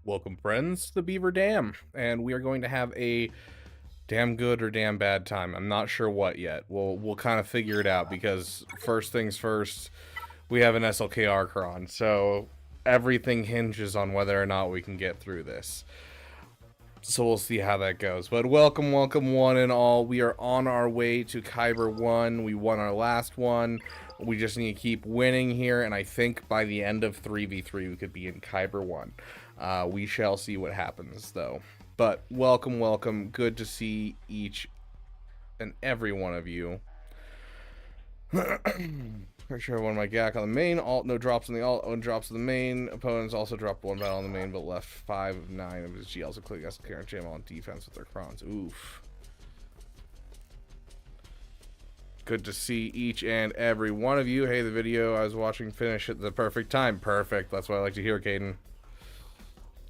Welcome, friends, to the Beaver Dam, and we are going to have a damn good or damn bad time. I'm not sure what yet. We'll kind of figure it out because first things first, we have an SLKR cron, so everything hinges on whether or not we can get through this. So we'll see how that goes. But welcome one and all. We are on our way to Kyber 1. We won our last one. We just need to keep winning here, and I think by the end of 3v3 we could be in Kyber 1. We shall see what happens, though. But welcome. Good to see each and every one of you. Pretty sure I won my GAC on the main. Alt, no drops on the alt, no drops on the main. Opponents also dropped one battle on the main, but left 5 of 9 of his GLs. So click SLK and jam on defense with their crons. Oof. Good to see each and every one of you. Hey, the video I was watching finished at the perfect time. Perfect. That's what I like to hear, Caden.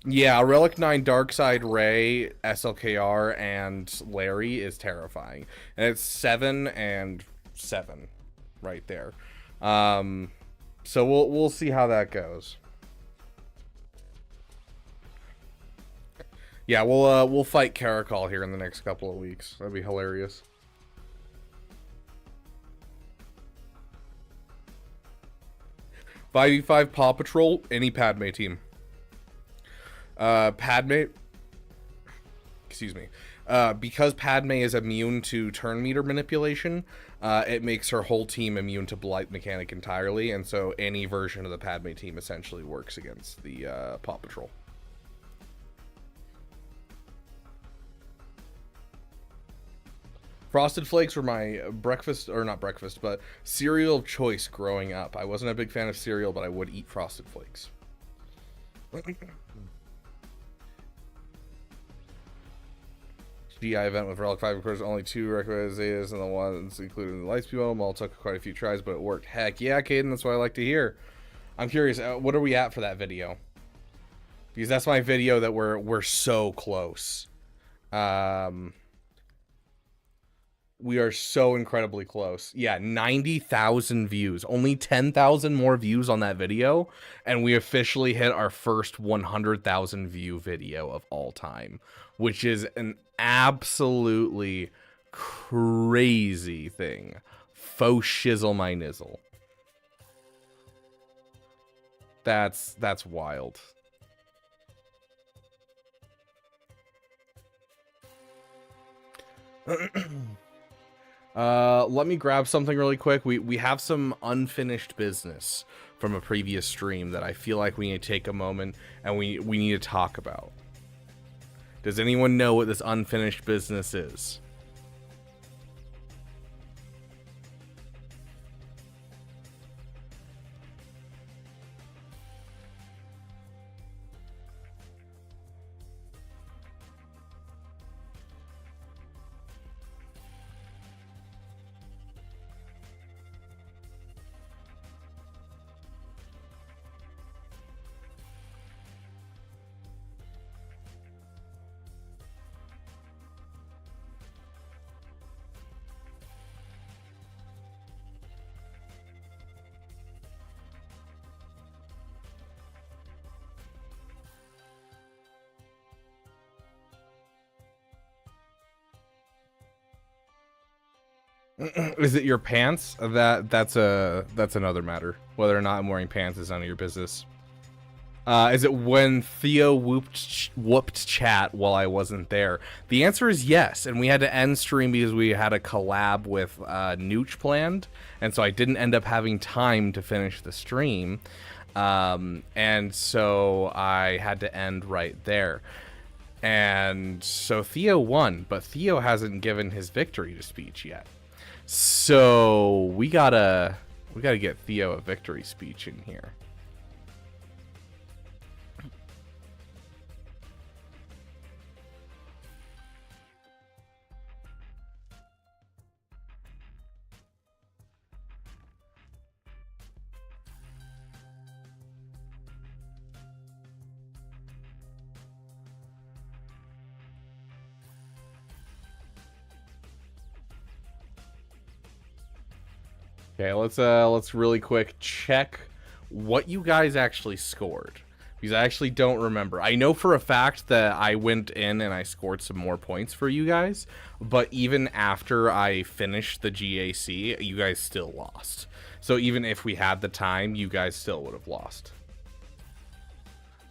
Yeah, Relic 9 Darkside Ray, SLKR, and Larry is terrifying. And it's 7 and 7 right there. So we'll see how that goes. Yeah, we'll fight Caracol here in the next couple of weeks. That'd be hilarious. (5v5) Paw Patrol, any Padme team. Padme, excuse me, because Padme is immune to turn meter manipulation, it makes her whole team immune to Blight Mechanic entirely, and so any version of the Padme team essentially works against the Paw Patrol. Frosted Flakes were my breakfast, or not breakfast, but cereal of choice growing up. I wasn't a big fan of cereal, but I would eat Frosted Flakes. GI event with Relic 5, of course, only 2 recommended Zetas, and the ones included in the Lightspeed mode. All took quite a few tries, but it worked. Heck yeah, Caden, that's what I like to hear. I'm curious, what are we at for that video? Because that's my video that we're so close. We are so incredibly close. Yeah, 90,000 views. Only 10,000 more views on that video, and we officially hit our first 100,000 view video of all time, which is an absolutely crazy thing. Faux shizzle my nizzle. That's wild. Let me grab something really quick. We have some unfinished business from a previous stream that I feel like we need to take a moment and we need to talk about. Does anyone know what this unfinished business is? Is it your pants? That's another matter. Whether or not I'm wearing pants is none of your business. Is it when Theo whooped chat while I wasn't there? The answer is yes, and we had to end stream because we had a collab with Nooch planned, and so I didn't end up having time to finish the stream, and so I had to end right there. And so Theo won, but Theo hasn't given his victory speech yet. So we gotta get Theo a victory speech in here. Okay, let's really quick check what you guys actually scored, Because I actually don't remember. I know for a fact that I went in and I scored some more points for you guys, but even after I finished the GAC, you guys still lost. So even if we had the time, you guys still would have lost.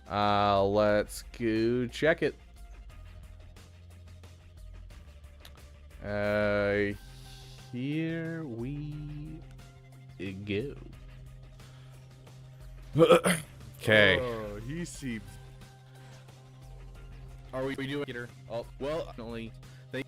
Let's go check it. Here we go. Okay. Oh, he seems. Are we doing it? Oh, well, Definitely.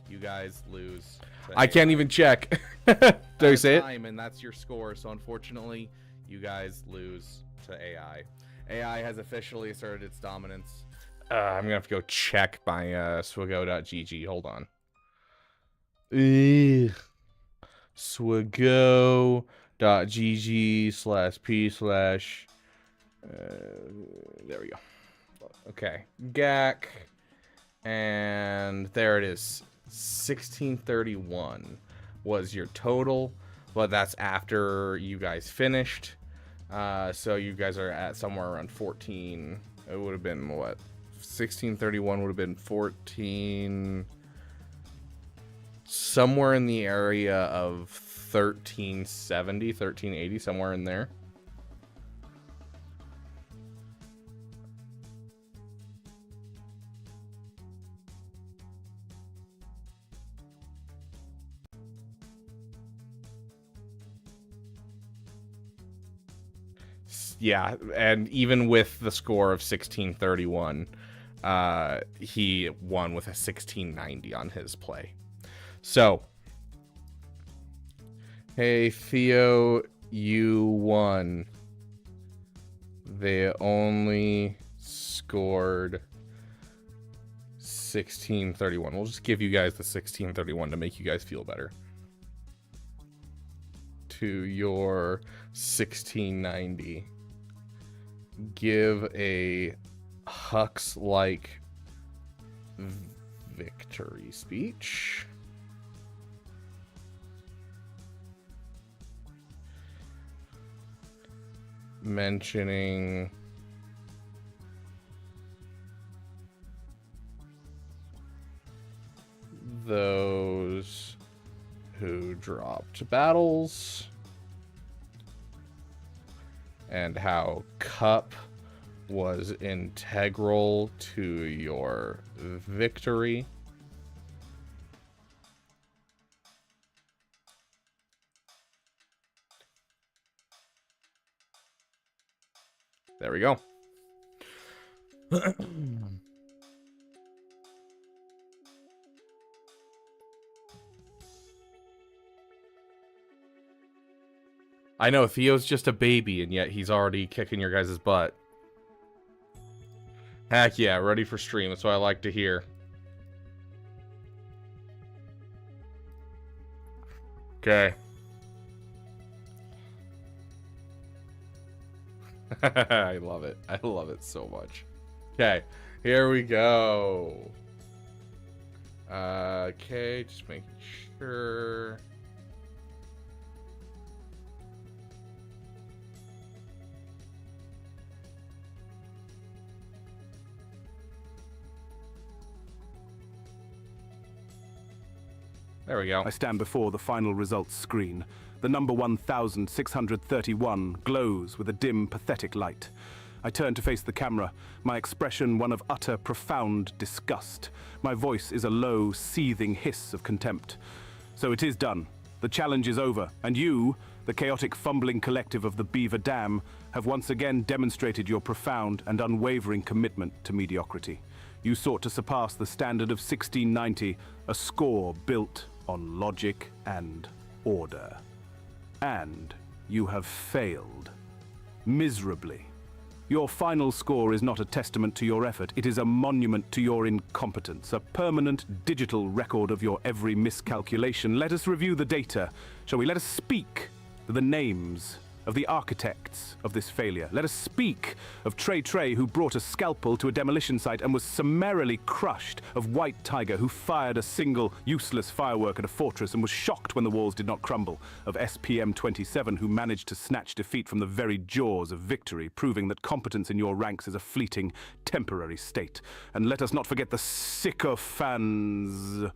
You guys lose. I can't even check. Do you say it? And that's your score. So unfortunately, you guys lose to AI. AI has officially asserted its dominance. I'm gonna have to go check my swago.gg. Hold on. Swago.gg/p/ there we go. Okay, GAC, and there it is. 1631 was your total, but that's after you guys finished. So you guys are at somewhere around 14. It would have been what? 1631 would have been 14. Somewhere in the area of 1370, 1380, somewhere in there. Yeah, and even with the score of 1631, he won with a 1690 on his play. So, hey Theo, you won. They only scored 1631. We'll just give you guys the 1631 to make you guys feel better. To your 1690. Give a Hux-like victory speech. Mentioning those who dropped battles and how Cup was integral to your victory. There we go. I know, Theo's just a baby, and yet he's already kicking your guys' butt. Heck yeah, ready for stream. That's what I like to hear. Okay. I love it. I love it so much. Okay, here we go. Okay, just making sure. There we go. I stand before the final results screen. The number 1631 glows with a dim, pathetic light. I turn to face the camera, my expression one of utter, profound disgust. My voice is a low, seething hiss of contempt. So it is done. The challenge is over, and you, the chaotic, fumbling collective of the Beaver Dam, have once again demonstrated your profound and unwavering commitment to mediocrity. You sought to surpass the standard of 1690, a score built on logic and order. And you have failed. Miserably. Your final score is not a testament to your effort, it is a monument to your incompetence, a permanent digital record of your every miscalculation. Let us review the data. Shall we? Let us speak the names of the architects of this failure. Let us speak of Trey, who brought a scalpel to a demolition site and was summarily crushed, of White Tiger, who fired a single useless firework at a fortress and was shocked when the walls did not crumble, of SPM-27, who managed to snatch defeat from the very jaws of victory, proving that competence in your ranks is a fleeting, temporary state. And let us not forget the sycophants,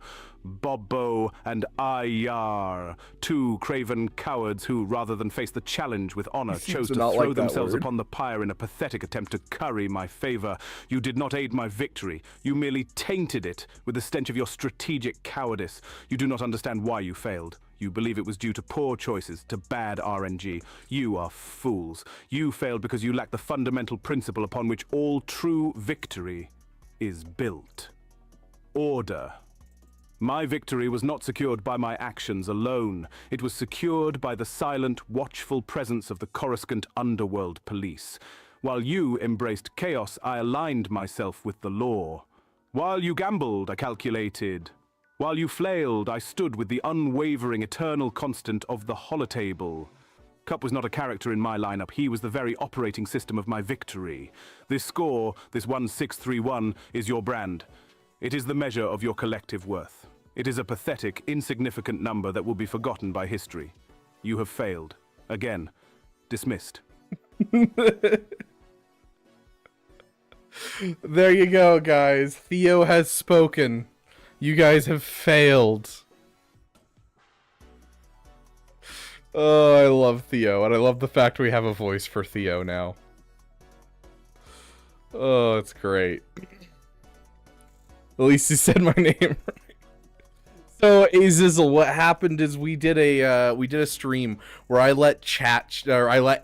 Bobbo and Ayar, two craven cowards who, rather than face the challenge with honor, chose to throw themselves upon the pyre in a pathetic attempt to curry my favor. You did not aid my victory. You merely tainted it with the stench of your strategic cowardice. You do not understand why you failed. You believe it was due to poor choices, to bad RNG. You are fools. You failed because you lack the fundamental principle upon which all true victory is built. Order. My victory was not secured by my actions alone. It was secured by the silent, watchful presence of the Coruscant underworld police. While you embraced chaos, I aligned myself with the law. While you gambled, I calculated. While you flailed, I stood with the unwavering, eternal constant of the holotable. Cup was not a character in my lineup. He was the very operating system of my victory. This score, this 1631, is your brand. It is the measure of your collective worth. It is a pathetic, insignificant number that will be forgotten by history. You have failed. Again. Dismissed. There you go, guys. Theo has spoken. You guys have failed. Oh, I love Theo, and I love the fact we have a voice for Theo now. Oh, it's great. At least he said my name right. So, Azizzle, what happened is we did a stream where I let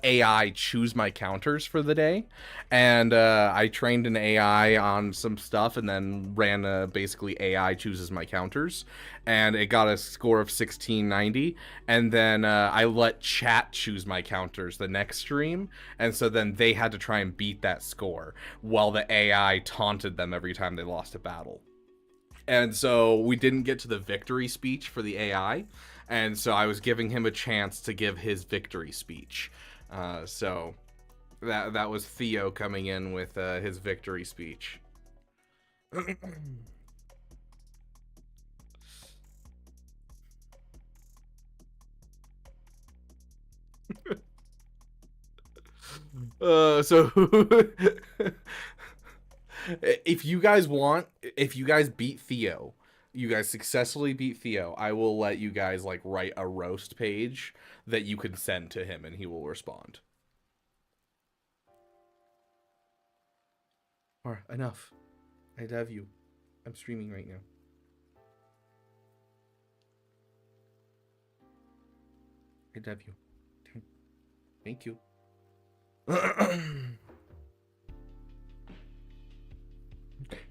AI choose my counters for the day, and I trained an AI on some stuff, and then ran basically AI chooses my counters, and it got a score of 1690, and then I let chat choose my counters the next stream, and so then they had to try and beat that score while the AI taunted them every time they lost a battle. And so we didn't get to the victory speech for the AI, and so I was giving him a chance to give his victory speech. So that was Theo coming in with his victory speech. So if you guys beat Theo, you guys successfully beat Theo, I will let you guys like write a roast page that you can send to him and he will respond. Alright, enough. I love you. I'm streaming right now. I love you. Thank you.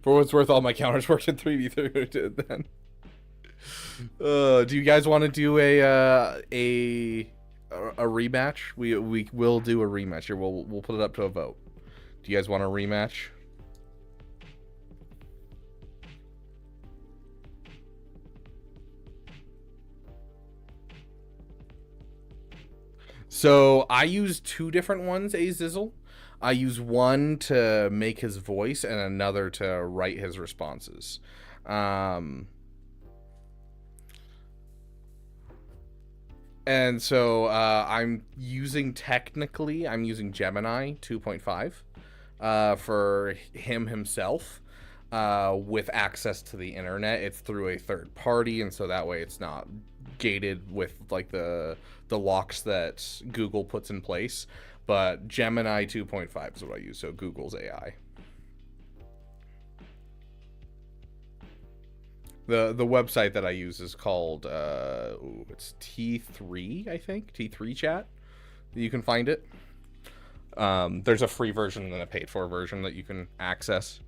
For what's worth, all my counters worked in 3v3 then. Do you guys want to do a rematch? We will do a rematch here. We'll put it up to a vote. Do you guys want a rematch? So I use two different ones, Azizzle. I use one to make his voice and another to write his responses. And so I'm using Gemini 2.5 for him himself with access to the internet. It's through a third party, and so that way it's not gated with like the locks that Google puts in place. But Gemini 2.5 is what I use, so Google's AI. The website that I use is called it's T3, I think. T3 chat. You can find it. There's a free version and a paid for version that you can access.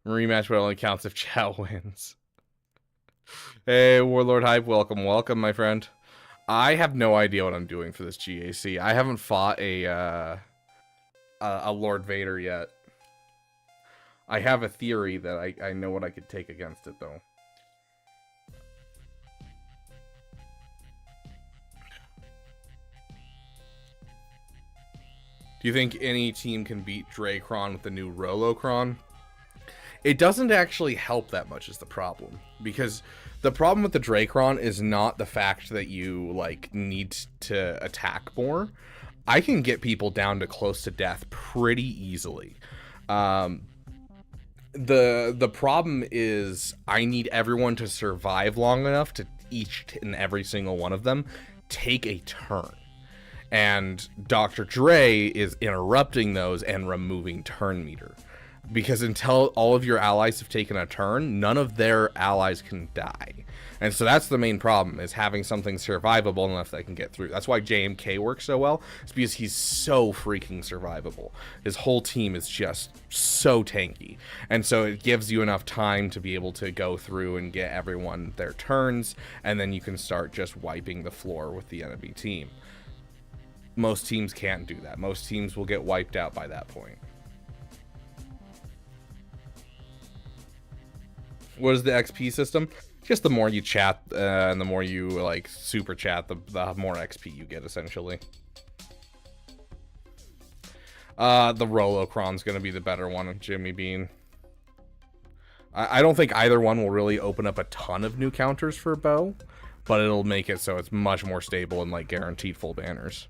Rematch but only counts if chat wins. Hey, Warlord Hype, welcome, my friend. I have no idea what I'm doing for this GAC. I haven't fought a Lord Vader yet. I have a theory that I know what I could take against it, though. Do you think any team can beat Dracron with the new Rolocron? It doesn't actually help that much is the problem. Because the problem with the Dracron is not the fact that you, like, need to attack more. I can get people down to close to death pretty easily. The problem is I need everyone to survive long enough to each and every single one of them take a turn. And Dr. Dre is interrupting those and removing turn meter. Because until all of your allies have taken a turn, none of their allies can die. And so that's the main problem, is having something survivable enough that can get through. That's why JMK works so well. It's because he's so freaking survivable. His whole team is just so tanky. And so it gives you enough time to be able to go through and get everyone their turns, and then you can start just wiping the floor with the enemy team. Most teams can't do that. Most teams will get wiped out by that point. What is the XP system? Just the more you chat and the more you like super chat, the more XP you get essentially. The Rolocron's gonna be the better one, Jimmy Bean. I don't think either one will really open up a ton of new counters for Bo, but it'll make it so it's much more stable and like guaranteed full banners.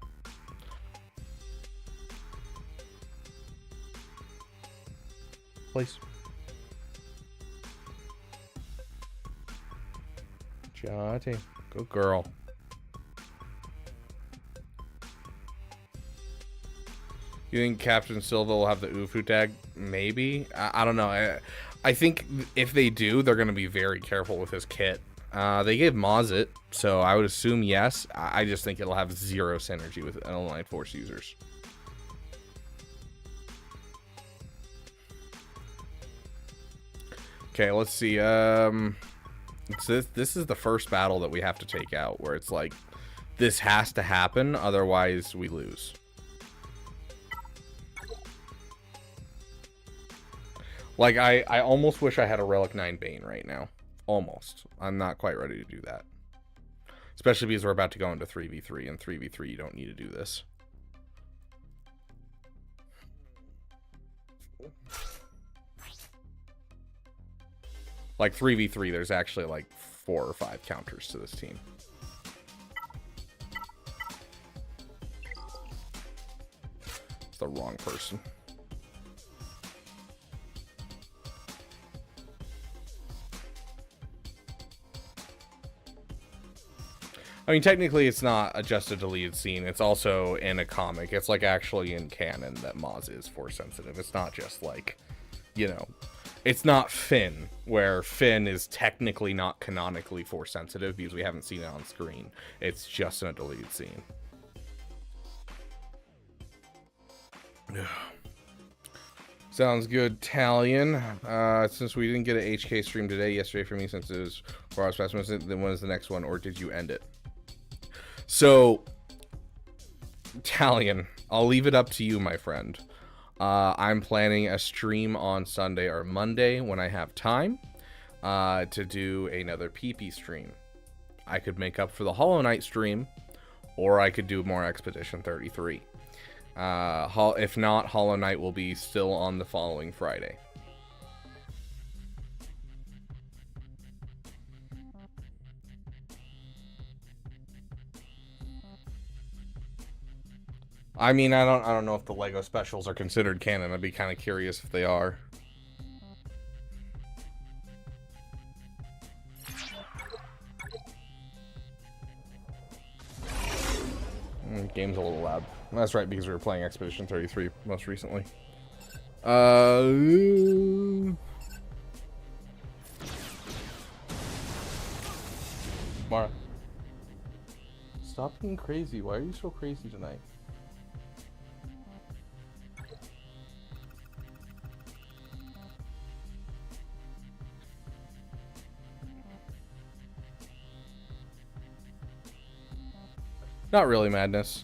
Please. Jotty. Good girl. You think Captain Silva will have the Ufu tag? Maybe. I don't know. I think if they do, they're going to be very careful with his kit. They gave Maz it, so I would assume yes. I just think it'll have zero synergy with Allied Force users. Okay, let's see. This is the first battle that we have to take out, where it's like, this has to happen, otherwise we lose. Like, I almost wish I had a Relic 9 Bane right now. Almost. I'm not quite ready to do that. Especially because we're about to go into 3v3, and 3v3 you don't need to do this. Like 3v3, there's actually like 4 or 5 counters to this team. It's the wrong person. I mean, technically it's not a just a deleted scene. It's also in a comic. It's like actually in canon that Maz is force sensitive. It's not just like, you know, it's not Finn, where Finn is technically not canonically force sensitive because we haven't seen it on screen. It's just in a deleted scene. Sounds good, Talion. Since we didn't get an HK stream yesterday for me, since it was 4 hours past, then when is the next one, or did you end it? So, Talion, I'll leave it up to you, my friend. I'm planning a stream on Sunday or Monday when I have time to do another PP stream. I could make up for the Hollow Knight stream, or I could do more Expedition 33. If not, Hollow Knight will be still on the following Friday. I mean, I don't know if the Lego specials are considered canon. I'd be kind of curious if they are. Game's a little loud. That's right, because we were playing Expedition 33 most recently. Mara, stop being crazy. Why are you so crazy tonight? Not really, Madness.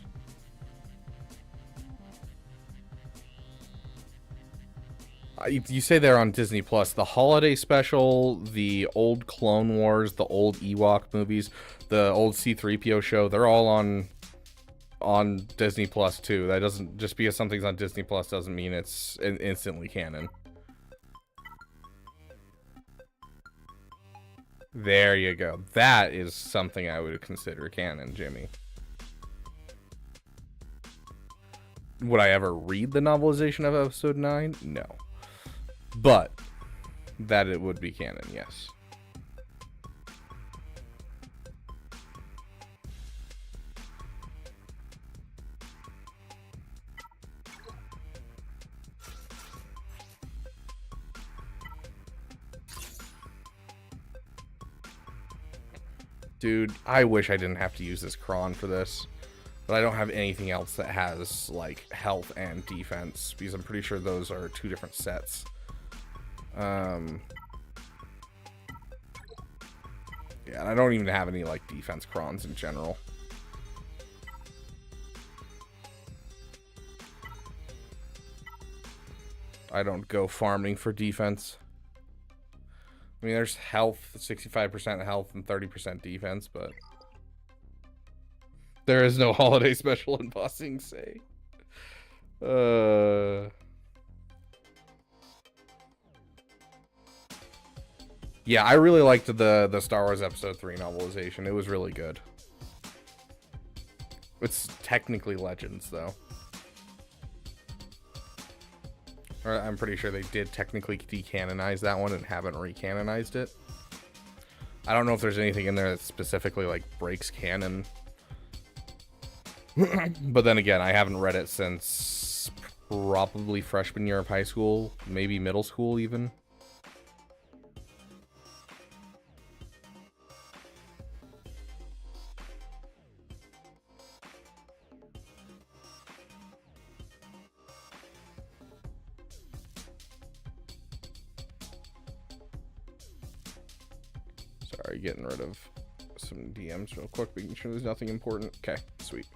You say they're on Disney Plus. The holiday special, the old Clone Wars, the old Ewok movies, the old C-3PO show, they're all on on Disney Plus too. That doesn't, just because something's on Disney Plus doesn't mean it's instantly canon. There you go. That is something I would consider canon, Jimmy. Would I ever read the novelization of episode 9? No. But that it would be canon, yes. Dude, I wish I didn't have to use this cron for this, but I don't have anything else that has like health and defense, because I'm pretty sure those are 2 different sets. Yeah, and I don't even have any like defense crons in general. I don't go farming for defense. I mean, there's health, 65% health and 30% defense, but there is no holiday special in Bossing Say. Yeah, I really liked the Star Wars Episode 3 novelization. It was really good. It's technically Legends, though. Or I'm pretty sure they did technically decanonize that one and haven't recanonized it. I don't know if there's anything in there that specifically like breaks canon. But then again, I haven't read it since probably freshman year of high school, maybe middle school even. Sorry, getting rid of some DMs real quick, making sure there's nothing important. Okay, sweet.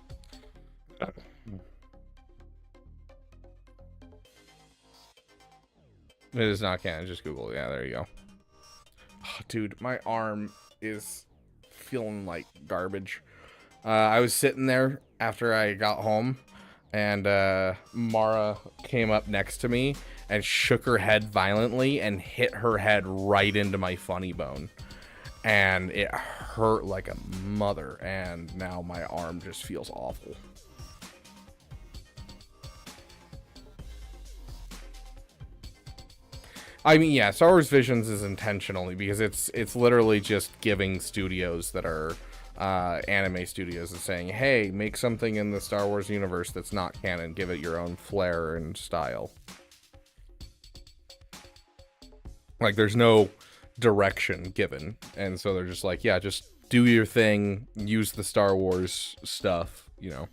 It is not canon, just Google. Yeah, there you go. Oh, dude, my arm is feeling like garbage. I was sitting there after I got home, and Mara came up next to me and shook her head violently and hit her head right into my funny bone. And it hurt like a mother, and now my arm just feels awful. I mean, yeah, Star Wars Visions is intentionally because it's literally just giving studios that are anime studios and saying, hey, make something in the Star Wars universe that's not canon, give it your own flair and style. Like, there's no direction given, and so they're just like, yeah, just do your thing, use the Star Wars stuff, you know.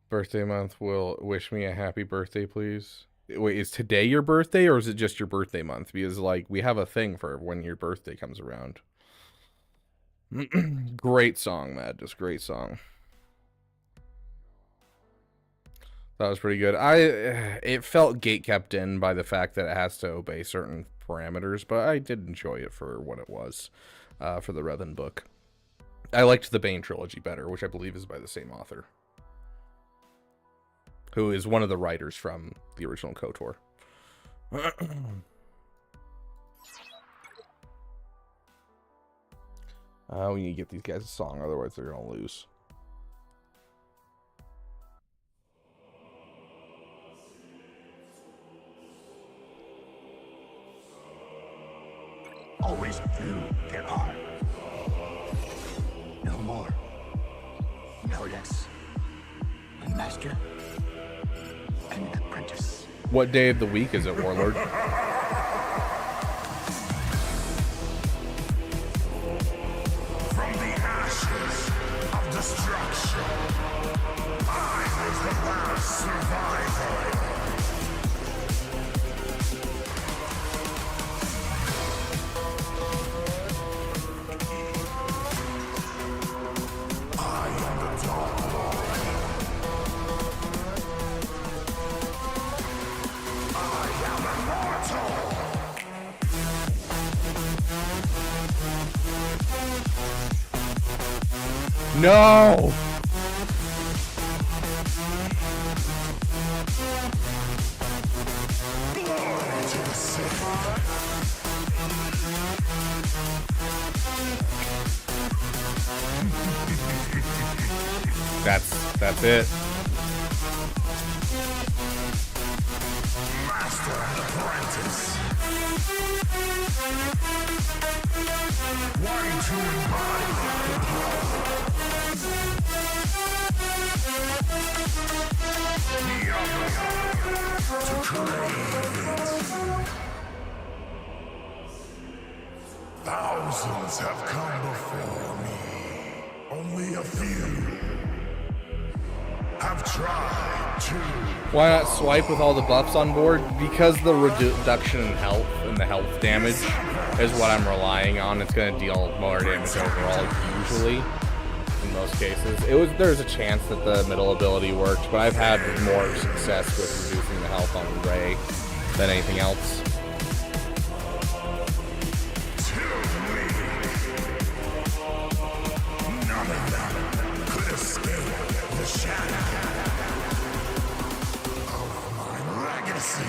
Birthday month will wish me a happy birthday, please. Wait, is today your birthday, or is it just your birthday month? Because like we have a thing for when your birthday comes around. Great song, Madness, great song. That was pretty good. It felt gate kept in by the fact that it has to obey certain parameters, but I did enjoy it for what it was, for the Revan book. I liked the Bane trilogy better, which I believe is by the same author, who is one of the writers from the original KOTOR. We need to get these guys a song, otherwise they're gonna lose. Always you there are. No more. No less. A master and an apprentice. What day of the week is it, Warlord? From the ashes of destruction, I was the last survivor. No! That's it. Master and apprentice. One to embody the power. The other to crave it. Thousands have come before me. Only a few have tried to. Why not swipe with all the buffs on board? Because the reduction in health and the health damage is what I'm relying on. It's going to deal more damage overall, usually, in most cases. There's a chance that the middle ability worked, but I've had more success with reducing the health on Rey than anything else. None of them could escape the shadow of my legacy.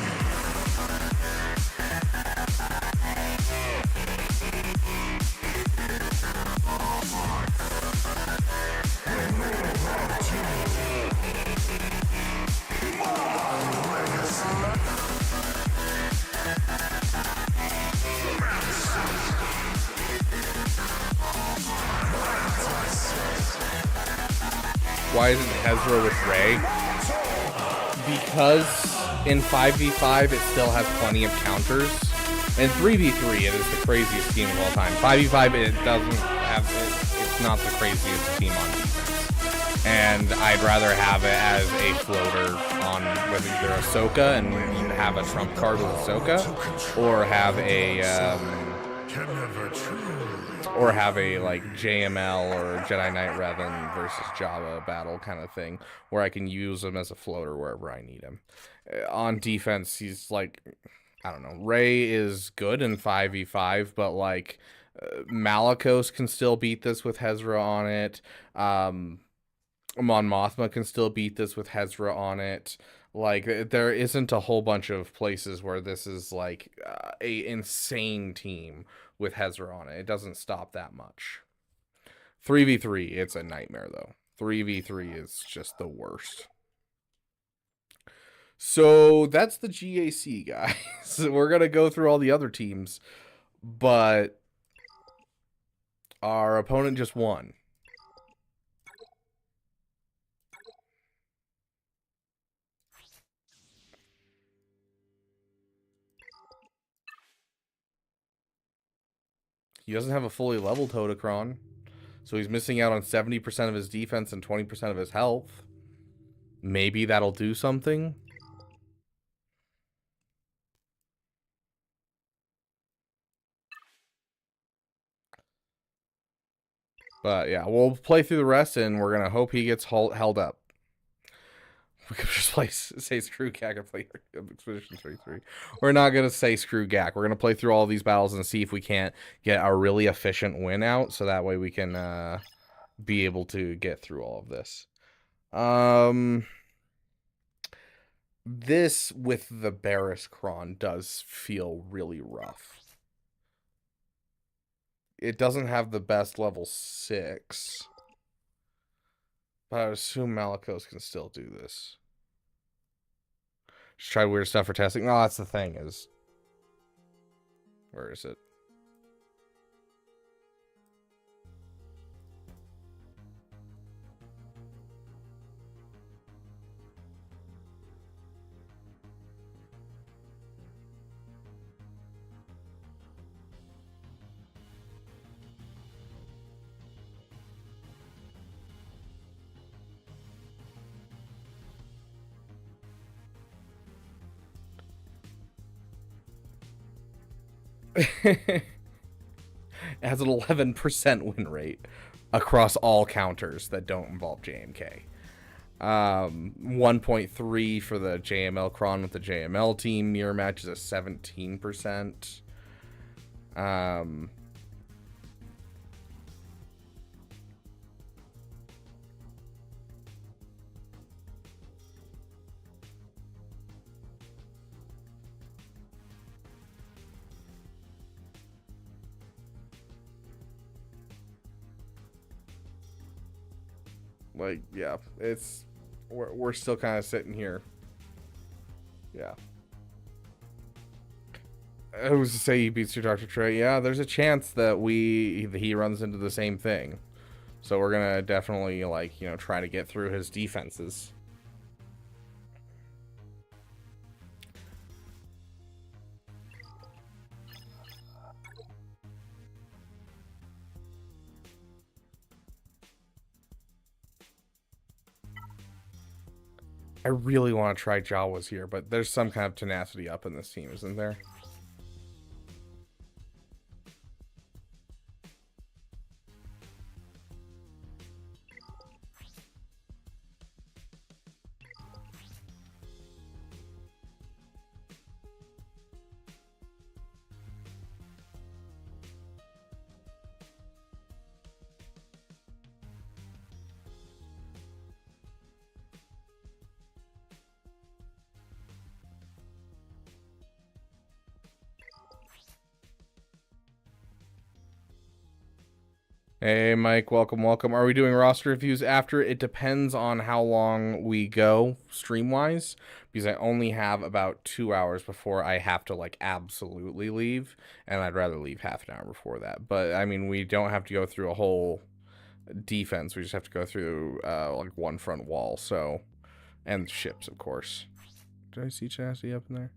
Why isn't Hezra with Rey? Because in 5v5 it still has plenty of counters. In 3v3 it is the craziest team of all time. 5v5 it doesn't have it's not the craziest team on defense. And I'd rather have it as a floater on with either Ahsoka and have a trump card with Ahsoka, or have a like JML or Jedi Knight Revan versus Jabba battle kind of thing, where I can use him as a floater wherever I need him. On defense, he's like, I don't know, Rey is good in 5v5, but like Malicos can still beat this with Hezra on it. Mon Mothma can still beat this with Hezra on it. Like, there isn't a whole bunch of places where this is like a insane team with Hezra on it. It doesn't stop that much. 3v3, it's a nightmare though. 3v3 is just the worst. So that's the GAC, guys. We're gonna go through all the other teams, but our opponent just won. He doesn't have a fully leveled Hodocron, so he's missing out on 70% of his defense and 20% of his health. Maybe that'll do something. But yeah, we'll play through the rest, and we're going to hope he gets held up. We could just say screw GAC and play Expedition 33. We're not going to say screw GAC. We're going to play through all these battles and see if we can't get a really efficient win out, so that way we can be able to get through all of this. This with the Barris Kron does feel really rough. It doesn't have the best level 6. But I would assume Malicos can still do this. Just try weird stuff for testing. No, that's the thing is... Where is it? It has an 11% win rate across all counters that don't involve JMK. 1.3 for the JML Kron with the JML team. Mirror match is a 17%. Like, yeah, we're still kind of sitting here. Yeah. Who's to say he beats your Dr. Trey? Yeah, there's a chance that he runs into the same thing. So we're gonna definitely, like, you know, try to get through his defenses. I really want to try Jawas here, but there's some kind of tenacity up in this team, isn't there? Hey, Mike, welcome. Are we doing roster reviews after? It depends on how long we go stream-wise, because I only have about 2 hours before I have to, like, absolutely leave, and I'd rather leave half an hour before that. But, I mean, we don't have to go through a whole defense. We just have to go through, like, one front wall, so... And ships, of course. Did I see Tenacity up in there?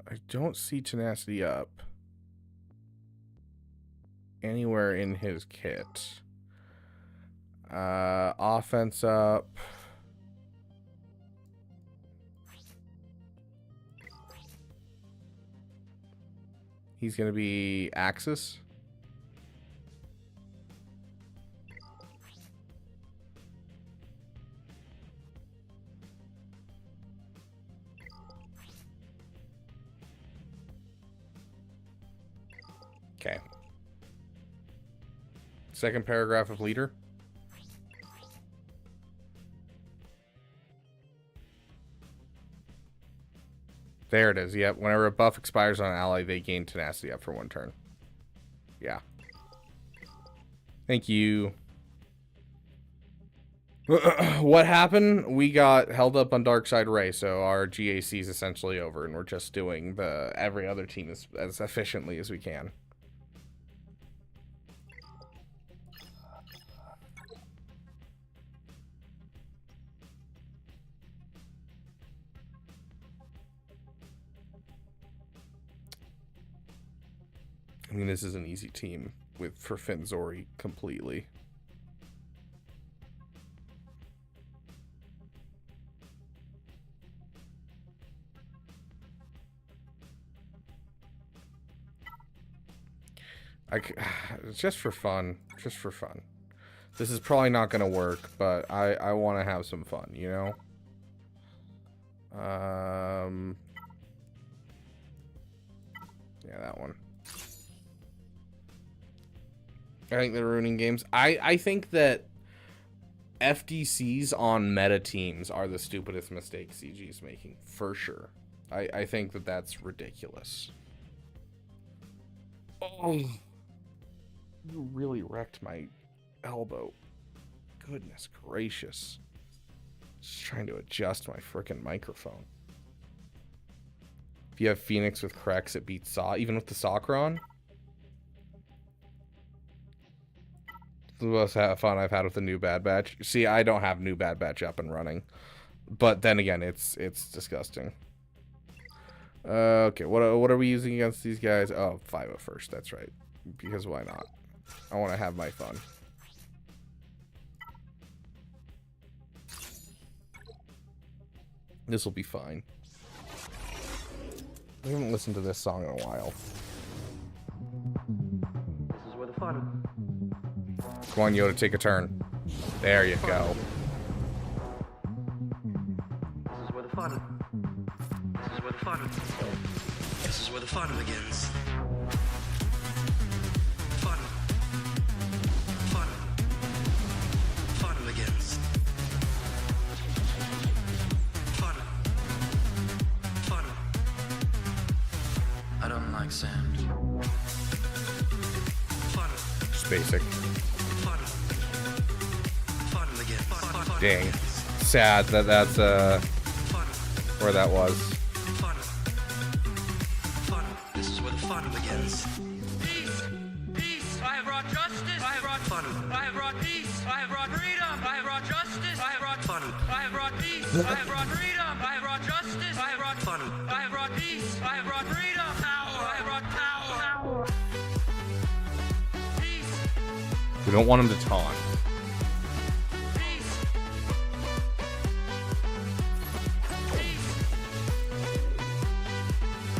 I don't see Tenacity up anywhere in his kit. Offense up. He's gonna be Axis. Okay. Second paragraph of leader. There it is. Yep. Whenever a buff expires on an ally, they gain tenacity up for 1 turn. Yeah. Thank you. What happened? We got held up on Darkside Ray, so our GAC is essentially over, and we're just doing every other team as efficiently as we can. I mean, this is an easy team for Finzori completely. Just for fun. Just for fun. This is probably not going to work, but I want to have some fun, you know? Yeah, that one. I think they're ruining games. I think that FDCs on meta teams are the stupidest mistake CG is making, for sure. I think that that's ridiculous. Oh, you really wrecked my elbow. Goodness gracious. Just trying to adjust my frickin' microphone. If you have Phoenix with Krex, it beats Saw, even with the Socron. The most fun I've had with the new Bad Batch. See, I don't have new Bad Batch up and running, but then again, it's disgusting. Okay, what are we using against these guys? Oh, 501st, that's right. Because why not? I want to have my fun. This will be fine. I haven't listened to this song in a while. This is where the fun. Come on, Yoda, take a turn. There you go. This is where the fun. This is where the fun. This is where the fun begins. Fun. Fun. Fun begins. Fun. Fun. I don't like sand. Fun. Just basic. Dang. Sad that that's where that was. This is where the fun begins. Peace, peace. I have brought justice. I have brought fun. I have brought peace. I have brought freedom. I have brought justice. I have brought fun. I have brought peace. I have brought freedom. I have brought justice. I have brought fun. I have brought peace. I have brought freedom. Power. I have brought power. Peace. We don't want him to taunt. Peace.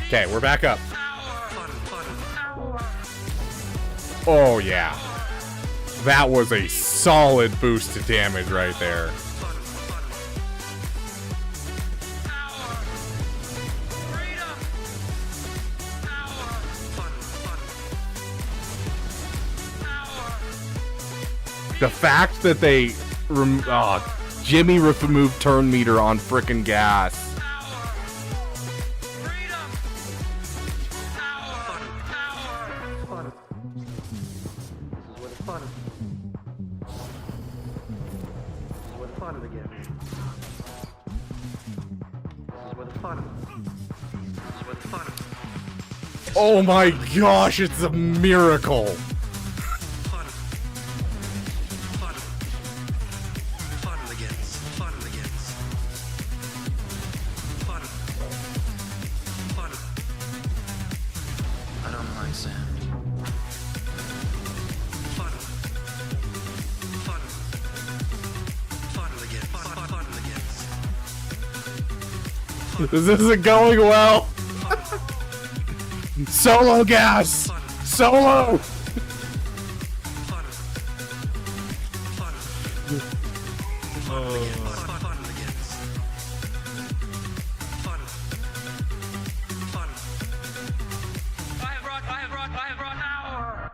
Okay, we're back up. Fun, fun. Oh yeah. That was a solid boost to damage right there. Fun, fun. Power. Freedom. Power. Fun, fun. Power. The fact that they Jimmy removed turn meter on frickin' gas. Power. Freedom. Power. Fun. This is where the fun. This is where the fun begins. This is where the fun. This is where the fun. Oh my gosh, it's a miracle. Fun. Fun. Fun begins. Fun begins. Fun. Fun. I don't mind sand. Fun. Fun. Fun begins. Fun begins. This isn't going well. Solo gas. Solo. Fun. Fun. Fun begins. Fun begins. Fun. Fun. I have brought power.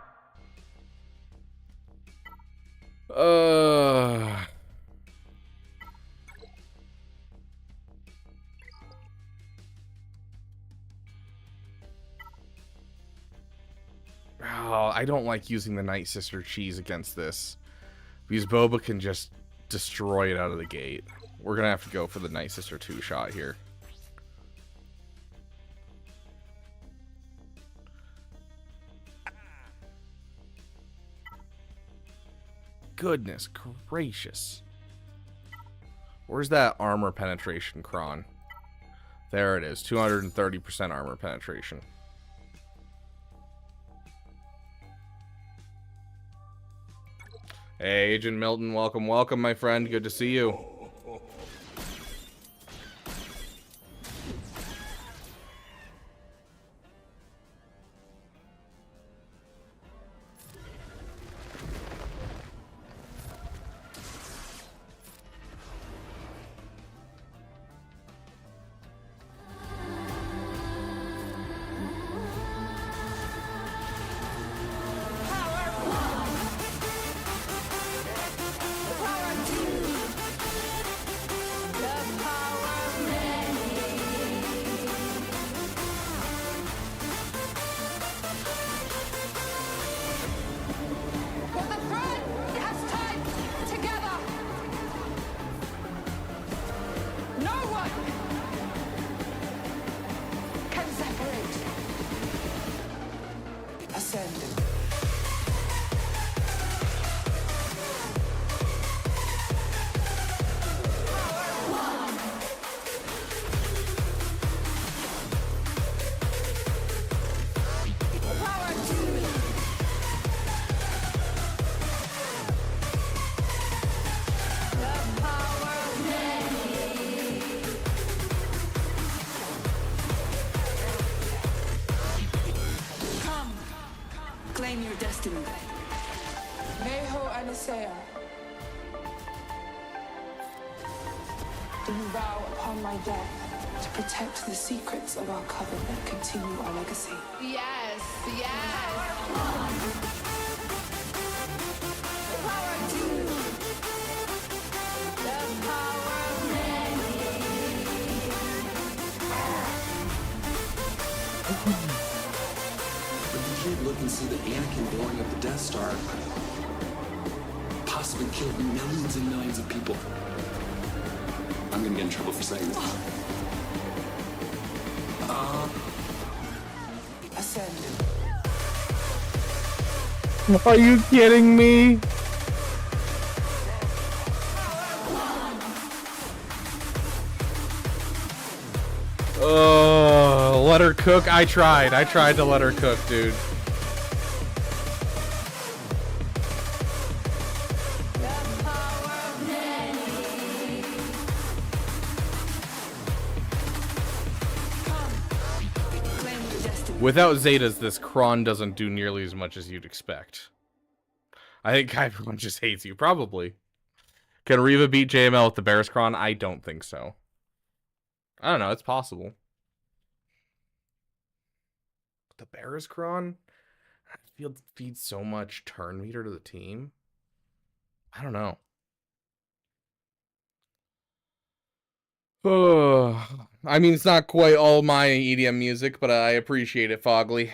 Oh, I don't like using the Night Sister cheese against this, because Boba can just destroy it out of the gate. We're gonna have to go for the Night Sister 2 shot here. Goodness gracious. Where's that armor penetration, Kron? There it is, 230% armor penetration. Hey, Agent Milton, welcome, welcome, my friend. Good to see you. Claim your destiny. Neho Anisea. Do you vow upon my death to protect the secrets of our coven and continue our legacy? Yes, yes. Look and see that Anakin blowing up the Death Star possibly killed millions and millions of people. I'm gonna get in trouble for saying this. Ascend. Are you kidding me? Oh, let her cook. I tried to let her cook, dude. Without Zetas, this Kron doesn't do nearly as much as you'd expect. I think everyone just hates you, probably. Can Reva beat JML with the Bears Kron? I don't think so. I don't know, it's possible. The Bears Kron? I feel it feeds so much turn meter to the team. I don't know. Oh, I mean, it's not quite all my EDM music, but I appreciate it, Fogly.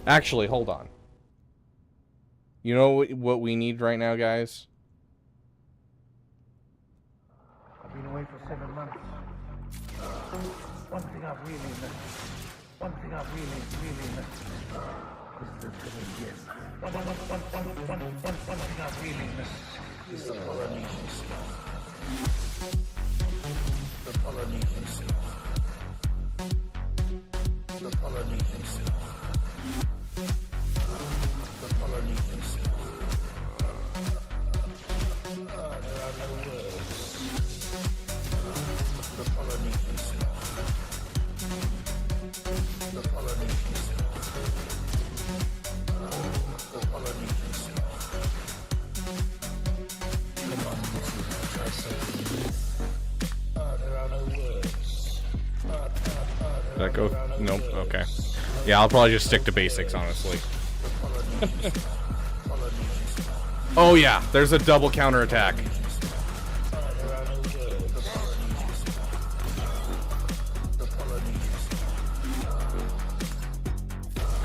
Actually, hold on. You know what we need right now, guys? I've been away for 7 months. One thing I've really missed is the yes. One thing I've really missed is the Polynesian stuff. The Polynesian stuff. The Polynesian stuff. The Polynesian stuff. There are no words. The Polynesian stuff. The Polynesian stuff. The Polynesian stuff. Come on, let's try something. There are no words. Did that go? Nope. Okay. Yeah, I'll probably just stick to basics, honestly. Oh yeah, there's a double counterattack. Can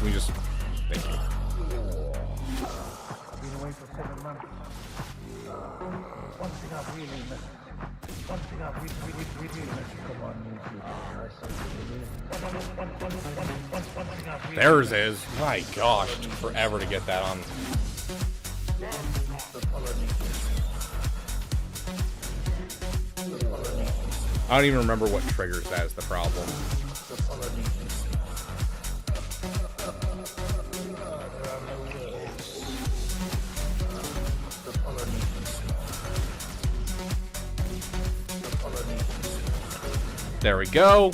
we just... Thank you. I've been away for 7 months. One thing I've really missed. One thing I've really missed. Come on, try something. Theirs is. My gosh, it took forever to get that on. I don't even remember what triggers that is the problem. There we go.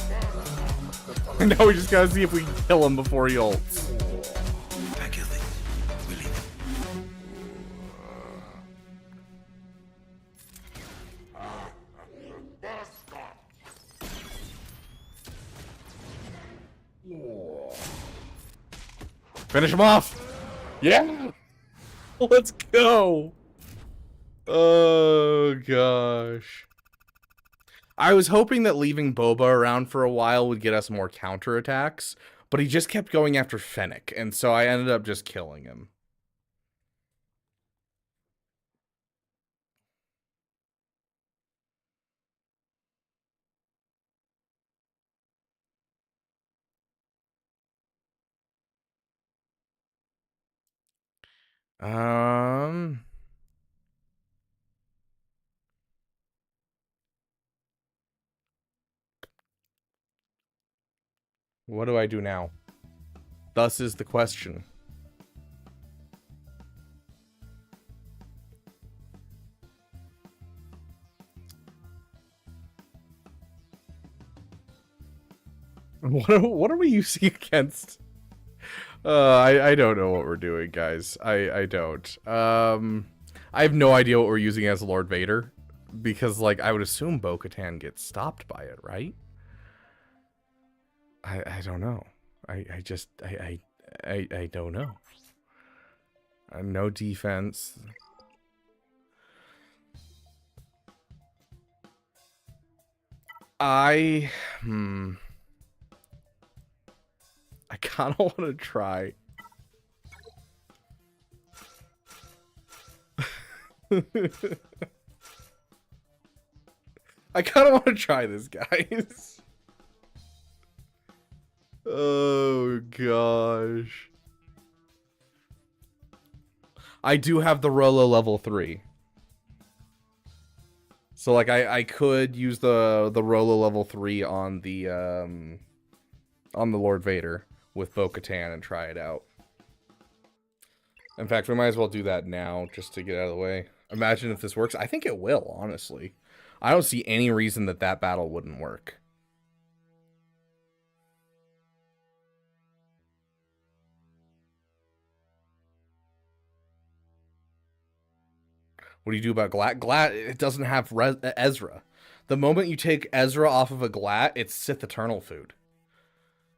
Now we just gotta see if we can kill him before he ults. Finish him off. Yeah. Let's go. Oh gosh. I was hoping that leaving Boba around for a while would get us more counterattacks, but he just kept going after Fennec, and so I ended up just killing him. What do I do now? Thus is the question. What are we using against? I don't know what we're doing, guys. I don't. I have no idea what we're using as Lord Vader, because like I would assume Bo-Katan gets stopped by it, right? I don't know. I just I don't know. No defense. I kind of want to try. I kind of want to try this, guys. Oh, gosh. I do have the Rolo level 3. So, like, I could use the Rolo level 3 on the Lord Vader with Bo-Katan and try it out. In fact, we might as well do that now just to get out of the way. Imagine if this works. I think it will, honestly. I don't see any reason that that battle wouldn't work. What do you do about Glat? Glat, it doesn't have Ezra. The moment you take Ezra off of a Glat, it's Sith Eternal food.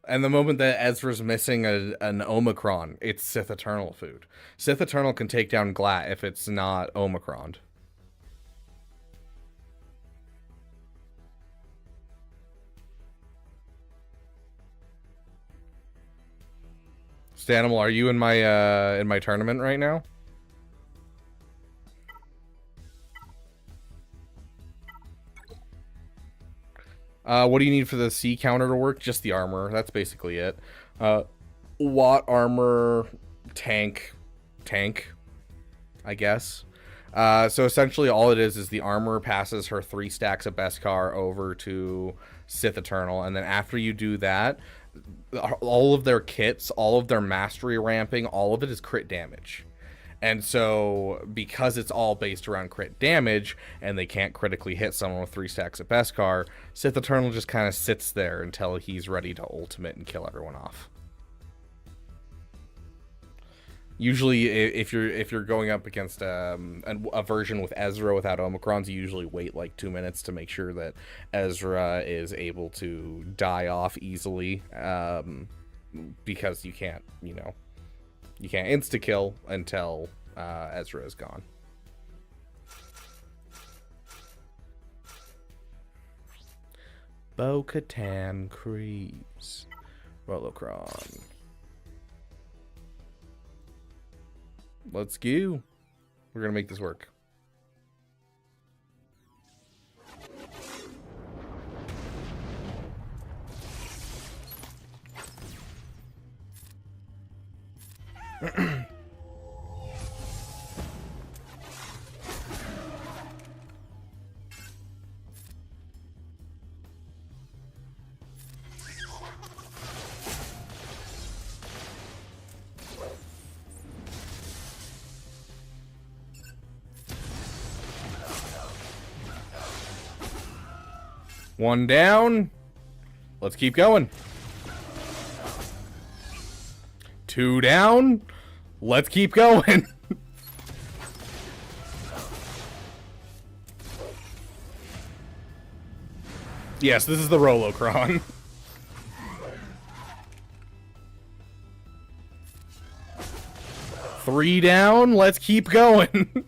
And the moment that Ezra's missing an Omicron, it's Sith Eternal food. Sith Eternal can take down Glat if it's not Omicroned. Stanimal, are you in my tournament right now? What do you need for the C counter to work? Just the armor. That's basically it. Watt armor, tank, I guess. So essentially all it is the armor passes her 3 stacks of Beskar over to Sith Eternal, and then after you do that, all of their kits, all of their mastery ramping, all of it is crit damage. And so, because it's all based around crit damage, and they can't critically hit someone with 3 stacks of Beskar, Sith Eternal just kind of sits there until he's ready to ultimate and kill everyone off. Usually, if you're going up against a version with Ezra without Omicrons, you usually wait like 2 minutes to make sure that Ezra is able to die off easily, because you can't, you can't insta-kill until Ezra is gone. Bo-Katan Creeps. Rolocron. Let's go. We're gonna make this work. One down. Let's keep going. 2 down. Let's keep going. Yes, this is the Rolocron. 3 down. Let's keep going.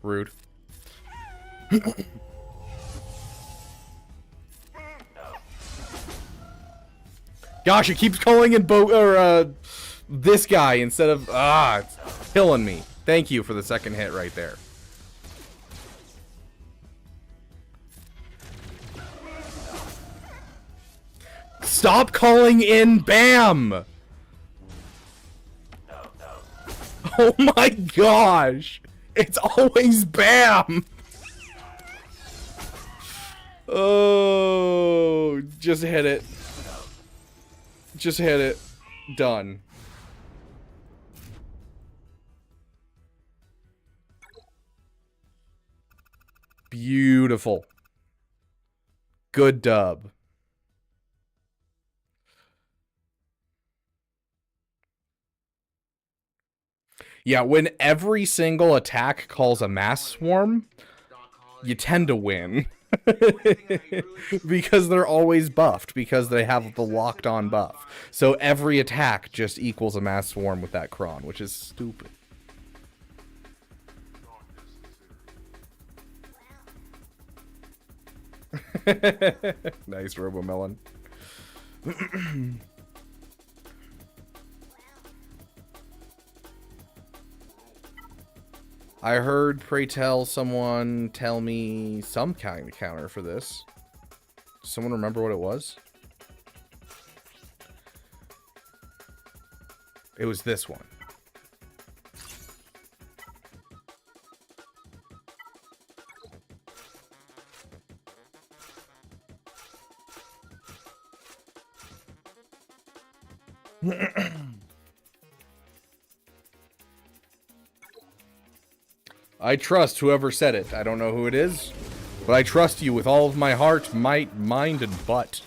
Rude. Gosh, it keeps calling in this guy instead of it's killing me. Thank you for the second hit right there. Stop calling in Bam! Oh my gosh! It's always Bam! Oh, just hit it. Just hit it. Done. Beautiful. Good dub. Yeah, when every single attack calls a mass swarm, you tend to win. Because they're always buffed, because they have the locked on buff. So every attack just equals a mass swarm with that cron, which is stupid. Nice, Robomelon. I heard, pray tell, someone tell me some kind of counter for this. Does someone remember what it was? It was this one. I trust whoever said it. I don't know who it is, but I trust you with all of my heart, might, mind, and butt.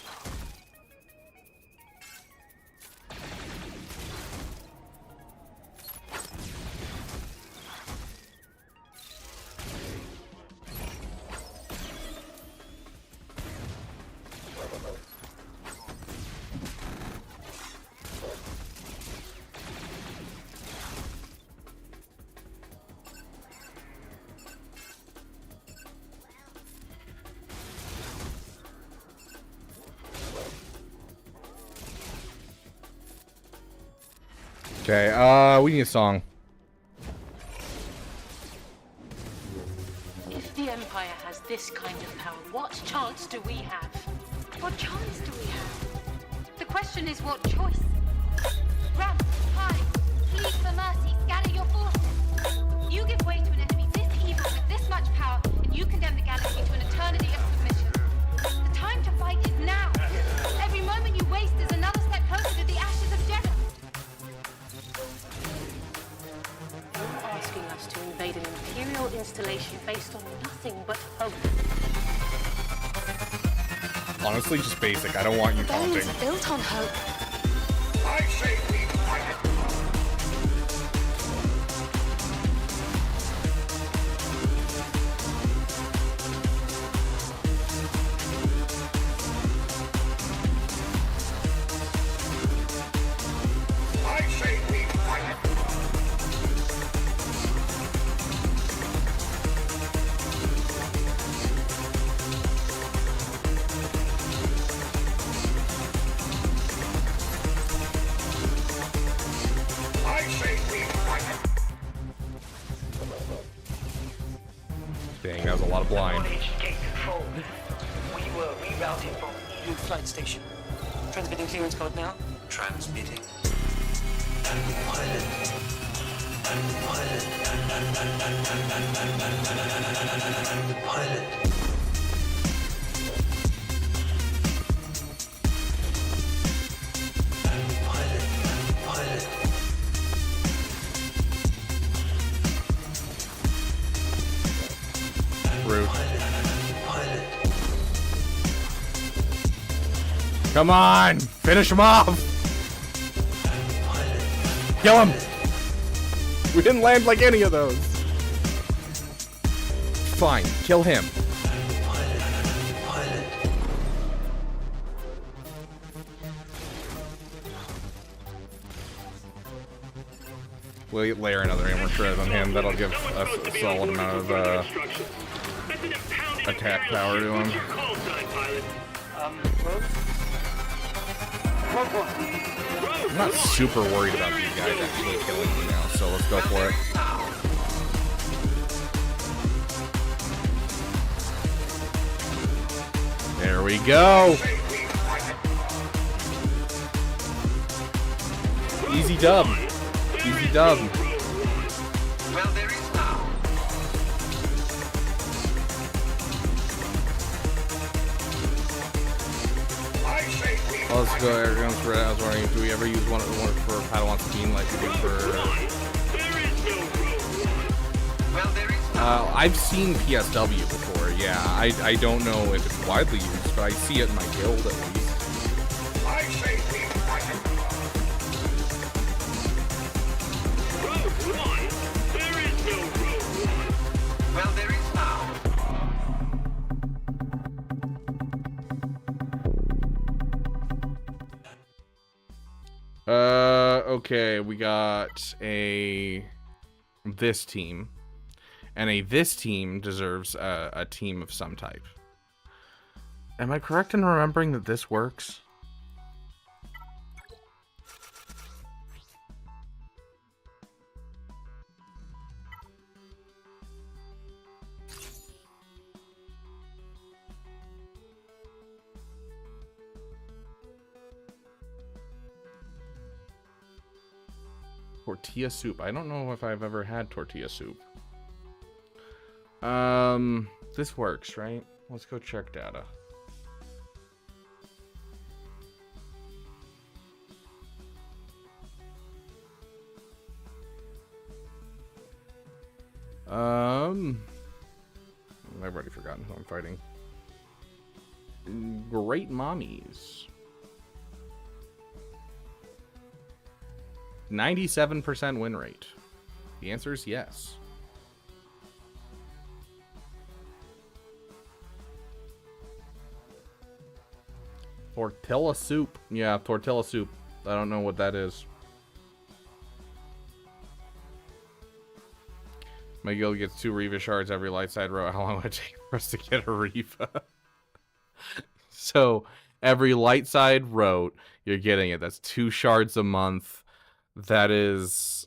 Okay, we need a song. If the Empire has this kind of power, what chance do we have? What choice do we have? The question is what choice? Run, hide, plead for mercy, scatter your forces. You give way to an enemy this evil with this much power, and you condemn the galaxy to an eternity of submission. The time to fight is now. Every moment you waste is another step closer to the ashes of Jeddah. You're asking us to invade an Imperial installation based on nothing but hope. Honestly, just basic. I don't want you taunting. Rebellions are built on hope. I say we fight it. I say we fight it. I say we fight it. Dang, that was a lot of blind. Gate control. We were rerouted from New flight station. Transmitting clearance code now. transmitting. Pilot. Rude. Come on! Finish him off! Kill him! We didn't land like any of those. Fine, kill him. We'll layer another armor shred on him. That'll give us a solid amount of attack power to him. I'm not super worried about these guys actually killing me now, so let's go for it. There we go. Easy dub. Easy dub. Well, there is now. Let's go, air guns for it. I was wondering, do we ever use one for Padawan Steam like we do for... Well, there is now. I've seen PSW before, yeah. I don't know if it's widely used, but I see it in my guild at least. I say things like Road One? There is no Road One. Well, there is now. Okay, we got a this team. And a this team deserves a team of some type. Am I correct in remembering that this works? Tortilla soup. I don't know if I've ever had tortilla soup. This works, right? Let's go check data. I've already forgotten who I'm fighting. Great mommies. 97% win rate. The answer is yes. Tortilla soup. Yeah, tortilla soup. I don't know what that is. My guild gets 2 Reva shards every light side row. How long would it take for us to get a Reva? So, every light side row, you're getting it. That's 2 shards a month. That is...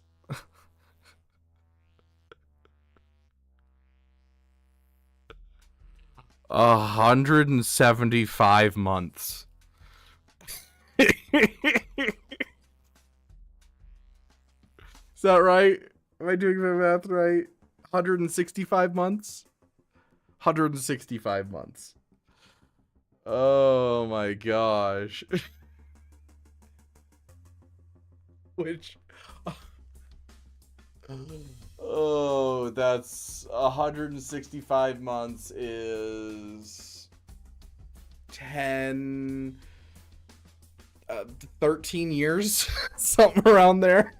175 months. Is that right? Am I doing my math right? 165 months? 165 months. Oh my gosh. Which... Oh, that's 165 months is 10... 13 years? Something around there.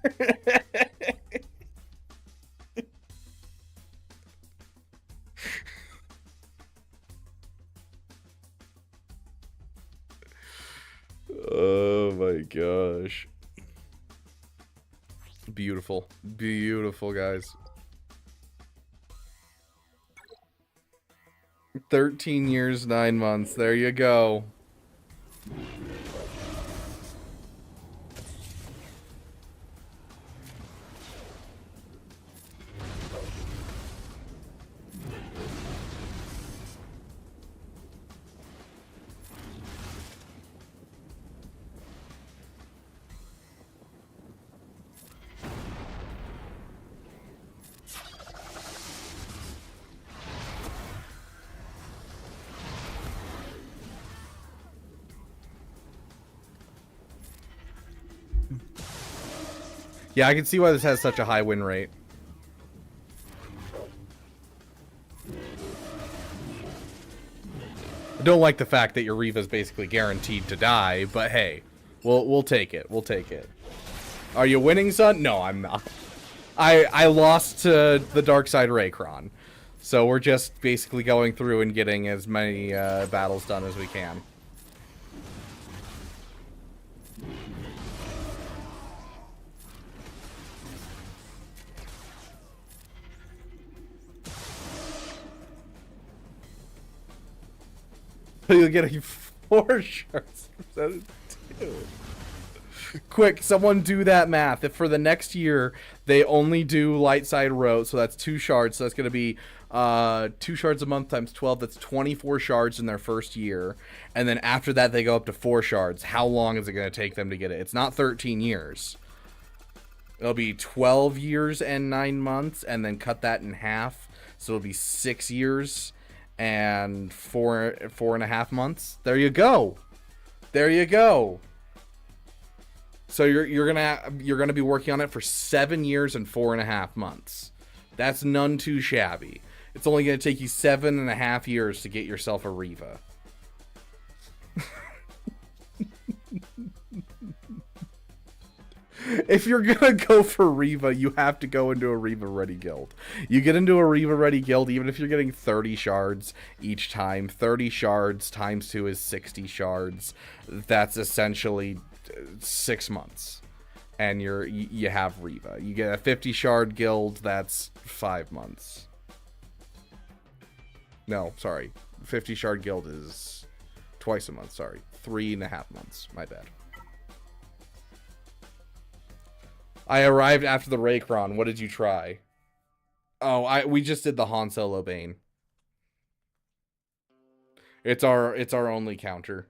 Oh my gosh. Beautiful. Beautiful, guys. 13 years, 9 months. There you go. Yeah, I can see why this has such a high win rate. I don't like the fact that your Reva is basically guaranteed to die, but hey, we'll take it. We'll take it. Are you winning, son? No, I'm not. I lost to the Dark Side Raycron, so we're just basically going through and getting as many battles done as we can. You'll get a 4 shards instead of 2. Quick, someone do that math. If for the next year they only do light side row, so that's 2 shards, so that's going to be 2 shards a month times 12, that's 24 shards in their first year. And then after that they go up to 4 shards. How long is it going to take them to get it? It's not 13 years. It'll be 12 years and 9 months, and then cut that in half. So it'll be 6 years and 4.5 months. There you go. There you go. So you're gonna be working on it for 7 years and 4.5 months. That's none too shabby. It's only going to take you 7.5 years to get yourself a Reva. If you're gonna go for Reva, you have to go into a Reva Ready guild. You get into a Reva Ready guild, even if you're getting 30 shards each time. 30 shards times 2 is 60 shards. That's essentially 6 months. And you have Reva. You get a 50 shard guild, that's 5 months. No, sorry. 50 shard guild is twice a month, sorry. 3.5 months, my bad. I arrived after the Raycron. What did you try? Oh, we just did the Han Solo Bane. It's our only counter.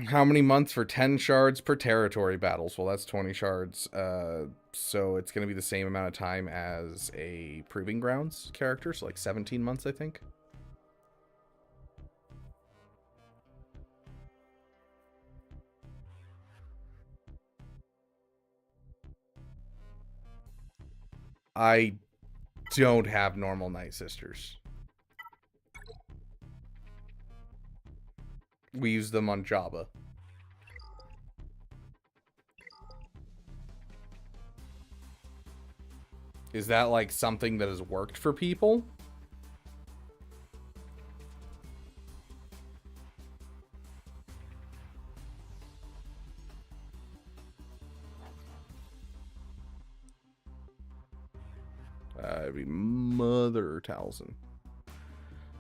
How many months for 10 shards per territory battles? Well, that's 20 shards. So it's going to be the same amount of time as a Proving Grounds character. So like 17 months, I think. I don't have normal Night Sisters. We use them on Jabba. Is that like something that has worked for people? It'd be Mother Talzin.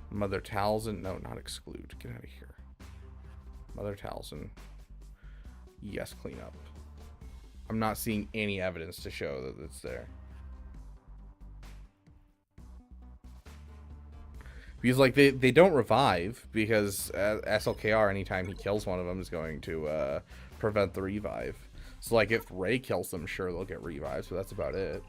Mother Talzin. No, not exclude. Get out of here. Mother Talzin. Yes, clean up. I'm not seeing any evidence to show that it's there. Because, like, they don't revive, because SLKR, anytime he kills one of them, is going to prevent the revive. So, like, if Ray kills them, sure, they'll get revived, but that's about it.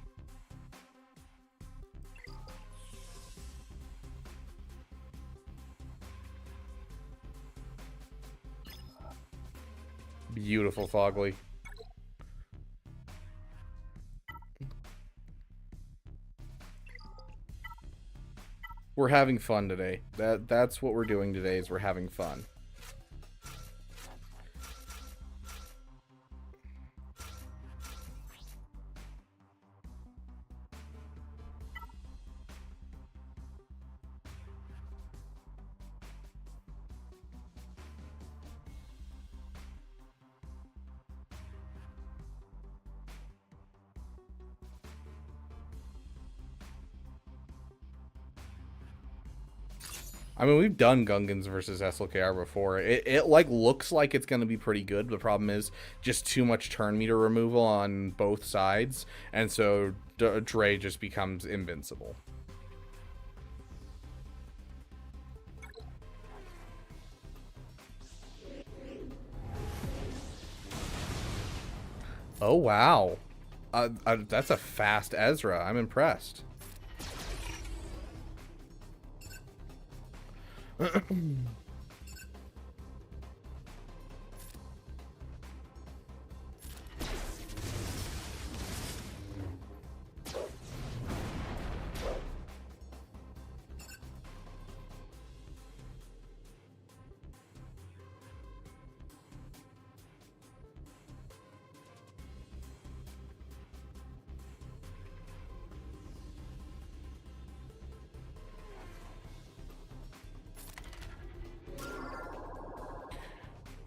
Beautiful, Fogly. We're having fun today. That's what we're doing today, is we're having fun. I mean, we've done Gungans versus SLKR before. It like looks like it's going to be pretty good. The problem is just too much turn meter removal on both sides, and so Dre just becomes invincible. Oh, wow. That's a fast Ezra. I'm impressed.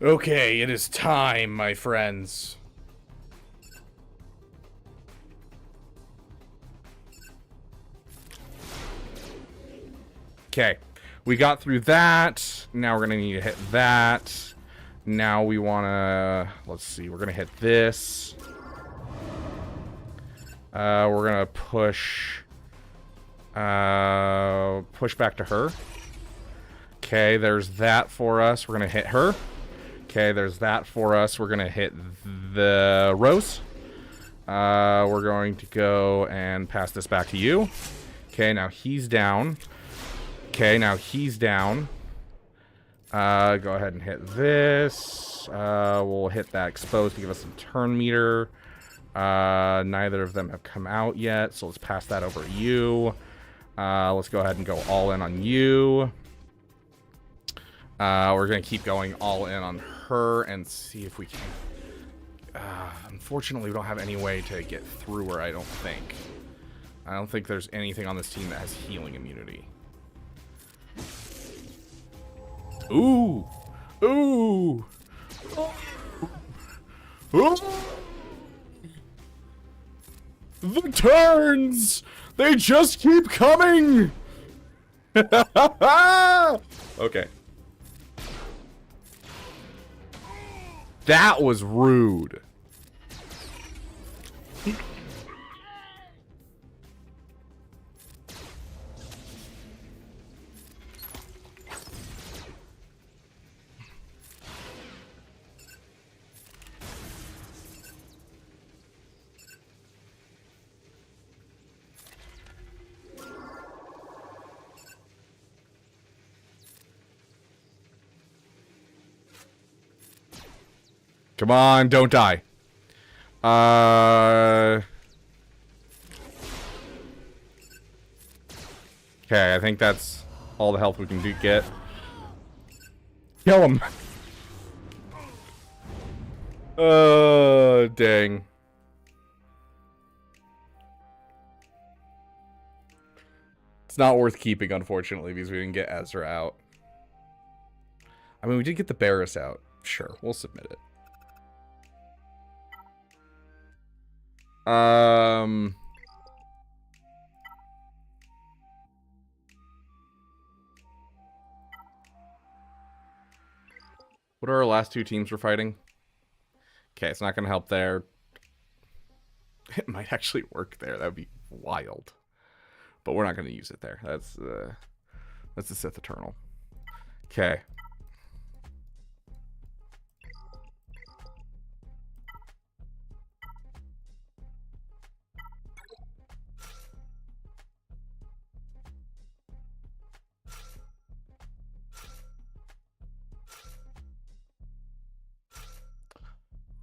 Okay, it is time, my friends. Okay, we got through that. Now we're gonna need to hit that. Now we wanna, let's see, we're gonna hit this. We're gonna push back to her. Okay, there's that for us. We're gonna hit her. Okay, there's that for us. We're gonna hit the Rose. We're going to go and pass this back to you. Okay, now he's down. Okay, now he's down. Go ahead and hit this. We'll hit that exposed to give us some turn meter. Neither of them have come out yet, so let's pass that over to you. Let's go ahead and go all in on you. We're going to keep going all in on her and see if we can... unfortunately, we don't have any way to get through her, I don't think. I don't think there's anything on this team that has healing immunity. Ooh! Ooh! Ooh! The turns! They just keep coming! Okay. That was rude. Come on, don't die. Okay, I think that's all the health we can get. Kill him. Dang. It's not worth keeping, unfortunately, because we didn't get Ezra out. I mean, we did get the Barris out. Sure, we'll submit it. What are our last two teams we're fighting? Okay, it's not going to help there. It might actually work there. That would be wild. But we're not going to use it there. That's the Sith Eternal. Okay.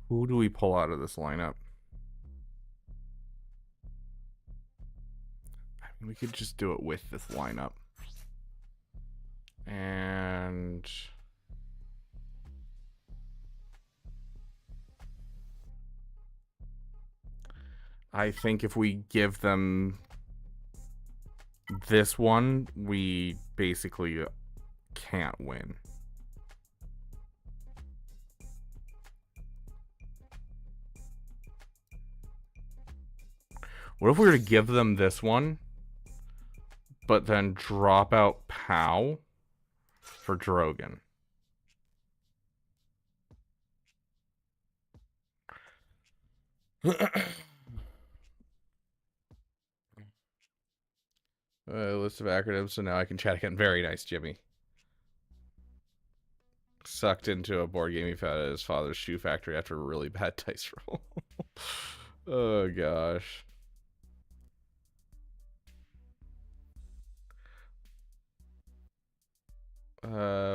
Who do we pull out of this lineup? I mean, we could just do it with this lineup. And... I think if we give them this one, we basically can't win. What if we were to give them this one, but then drop out Pow for Drogon? List of acronyms, so now I can chat again. Very nice, Jimmy. Sucked into a board game he found at his father's shoe factory after a really bad dice roll. Oh, gosh.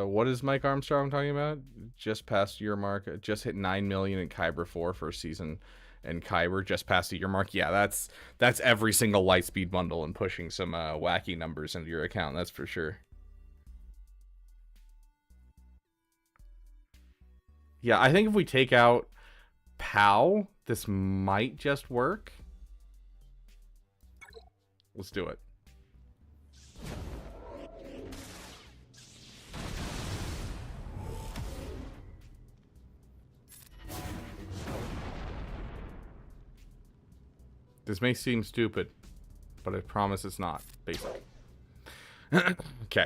What is Mike Armstrong talking about? Just past year mark. Just hit 9 million in Kyber 4 first season, and Kyber just past the year mark. Yeah, that's every single Lightspeed bundle and pushing some wacky numbers into your account. That's for sure. Yeah, I think if we take out Pow, this might just work. Let's do it. This may seem stupid, but I promise it's not. Basic. Okay.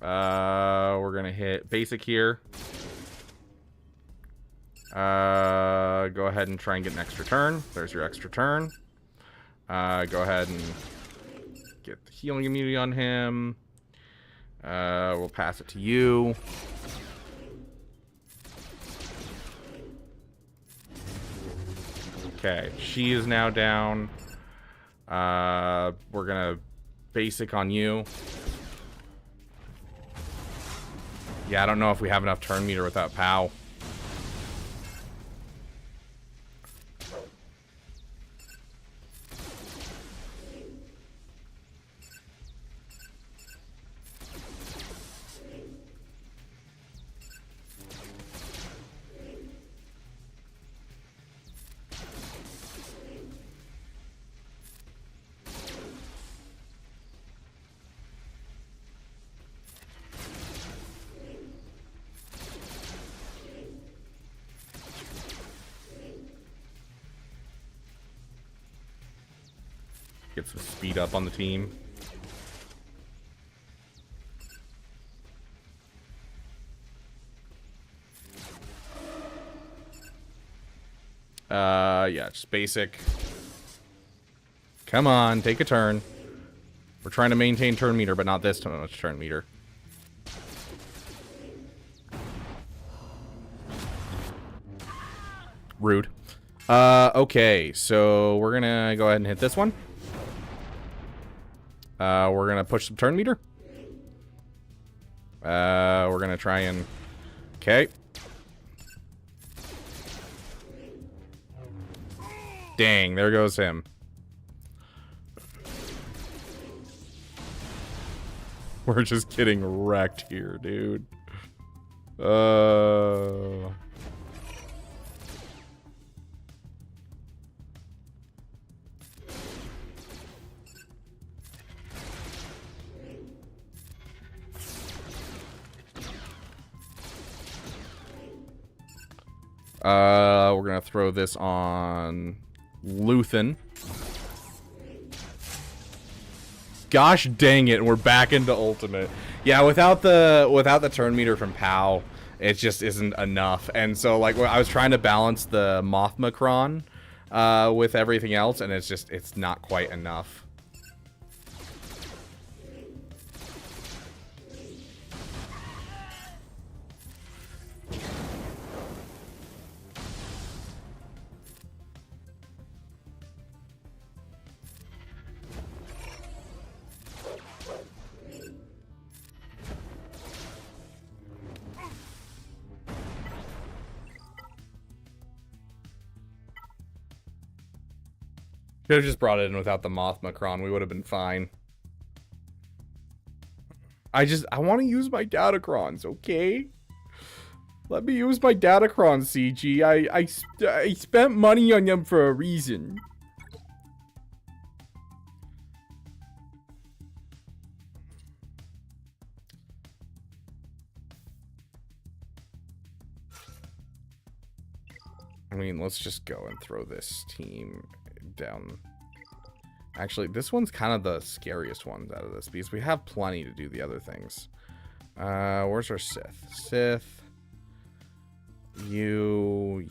We're gonna hit basic here. Go ahead and try and get an extra turn. There's your extra turn. Go ahead and get the healing immunity on him. We'll pass it to you. Okay, she is now down. We're gonna basic on you. Yeah, I don't know if we have enough turn meter without POW. Get some speed up on the team. Yeah, just basic. Come on, take a turn. We're trying to maintain turn meter, but not this much turn meter. Rude. Okay, so we're gonna go ahead and hit this one. We're gonna push some turn meter. We're gonna try and... Okay. Dang, there goes him. We're just getting wrecked here, dude. We're gonna throw this on Luthen. Gosh dang it, we're back into ultimate. Yeah, without the turn meter from POW, it just isn't enough. And so like I was trying to balance the Mothmacron with everything else, and it's not quite enough. Could have just brought it in without the Mothmacron. We would have been fine. I want to use my Datacrons, okay? Let me use my Datacrons, CG. I spent money on them for a reason. I mean, let's just go and throw this team down. Actually, this one's kind of the scariest one out of this because we have plenty to do the other things. Where's our Sith? Sith. You,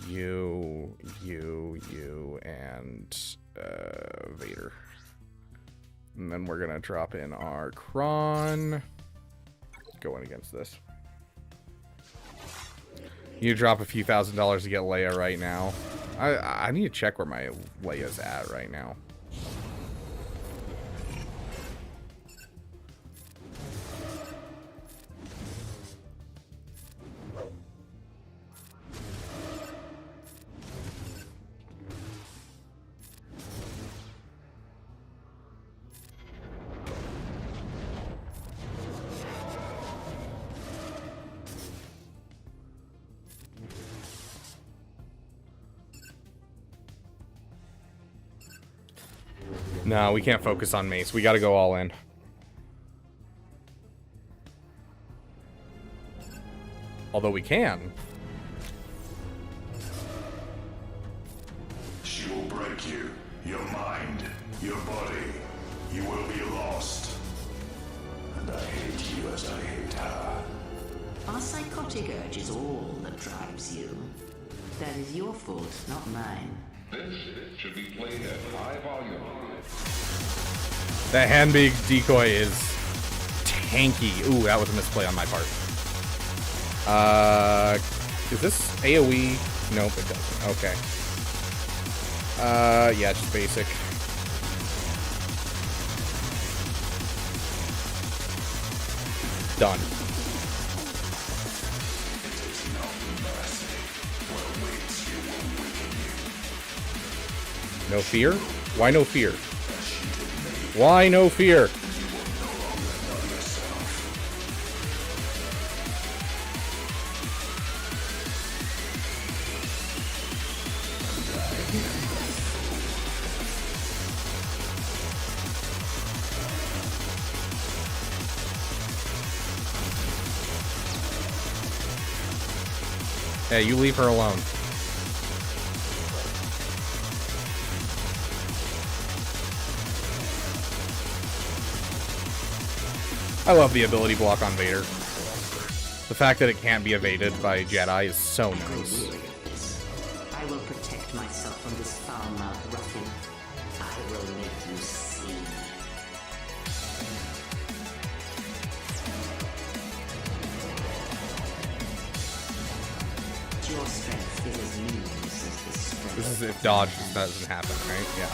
and Vader. And then we're gonna drop in our Kron. Going against this. You drop a few $1,000s to get Leia right now. I need to check where my Leia's at right now. No, we can't focus on Mace. We gotta go all in. Although we can. She will break you, your mind, your body. You will be lost. And I hate you as I hate her. Our psychotic urge is all that drives you. That is your fault, not mine. This should be played at high volume. That hand-big decoy is tanky. Ooh, that was a misplay on my part. Is this AoE? Nope, it doesn't. Okay. Yeah, just basic. Done. No fear? Why no fear? Why no fear? Hey, you leave her alone. I love the ability block on Vader. The fact that it can't be evaded by Jedi is so nice. I will protect myself from this foul-mouthed ruffian. I will make you see. Your strength is as meaningless as the strength. This is if dodge doesn't happen, right? Yeah.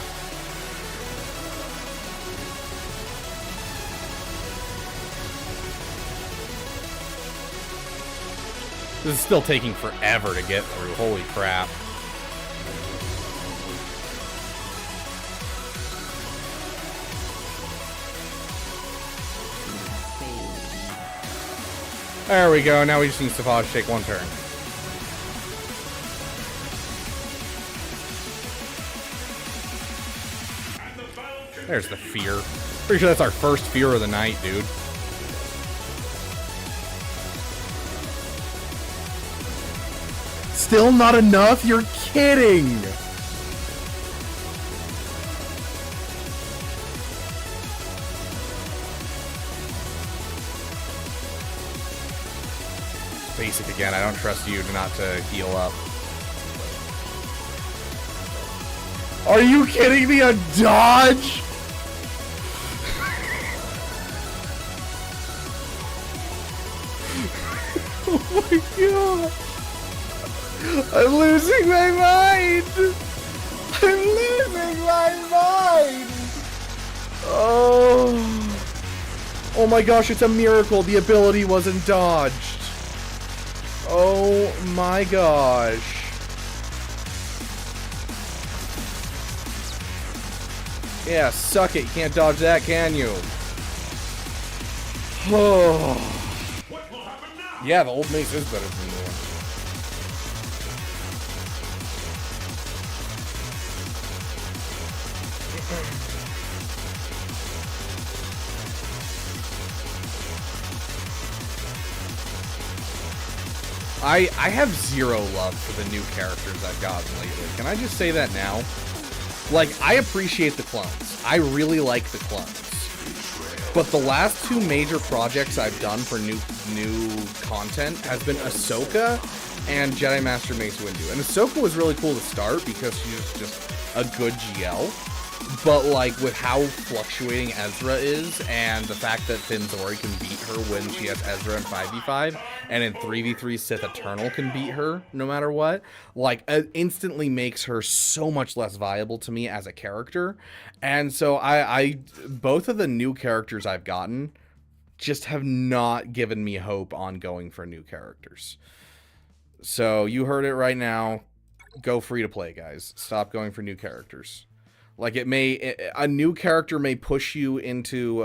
This is still taking forever to get through. Holy crap. There we go. Now we just need Savage to take one turn. There's the fear. Pretty sure that's our first fear of the night, dude. Still not enough? You're kidding! Basic again. I don't trust you not to heal up. Are you kidding me? A dodge? Oh my god! I'm losing my mind! I'm losing my mind! Oh! Oh my gosh, it's a miracle the ability wasn't dodged. Oh my gosh. Yeah, suck it. You can't dodge that, can you? Oh. Yeah, the old mace is better than the new one. I have zero love for the new characters I've gotten lately. Can I just say that now? Like, I appreciate the clones. I really like the clones. But the last two major projects I've done for new content has been Ahsoka and Jedi Master Mace Windu. And Ahsoka was really cool to start because she's just a good GL. But like with how fluctuating Ezra is and the fact that Finn Zori can beat her when she has Ezra in 5v5 and in 3v3 Sith Eternal can beat her no matter what, like it instantly makes her so much less viable to me as a character. And so I both of the new characters I've gotten just have not given me hope on going for new characters. So you heard it right now. Go free to play, guys. Stop going for new characters. Like a new character may push you into,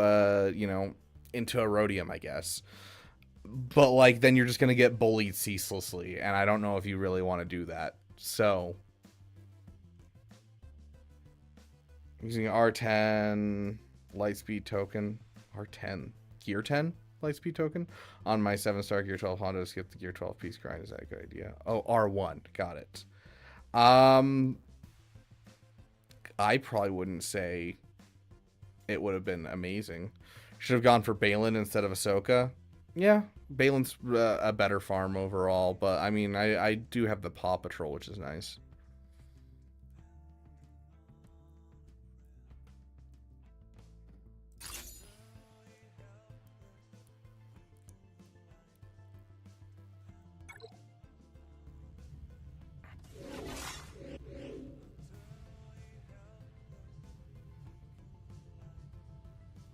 you know, into Erodium, I guess. But like, then you're just going to get bullied ceaselessly. And I don't know if you really want to do that. So. Using R10 Lightspeed token. R10. Gear 10 Lightspeed token. On my 7-star Gear 12 Honda to skip the Gear 12 piece grind. Is that a good idea? Oh, R1. Got it. I probably wouldn't say it would have been amazing. Should have gone for Balin instead of Ahsoka. Yeah, Balin's a better farm overall, but I mean, I do have the Paw Patrol, which is nice.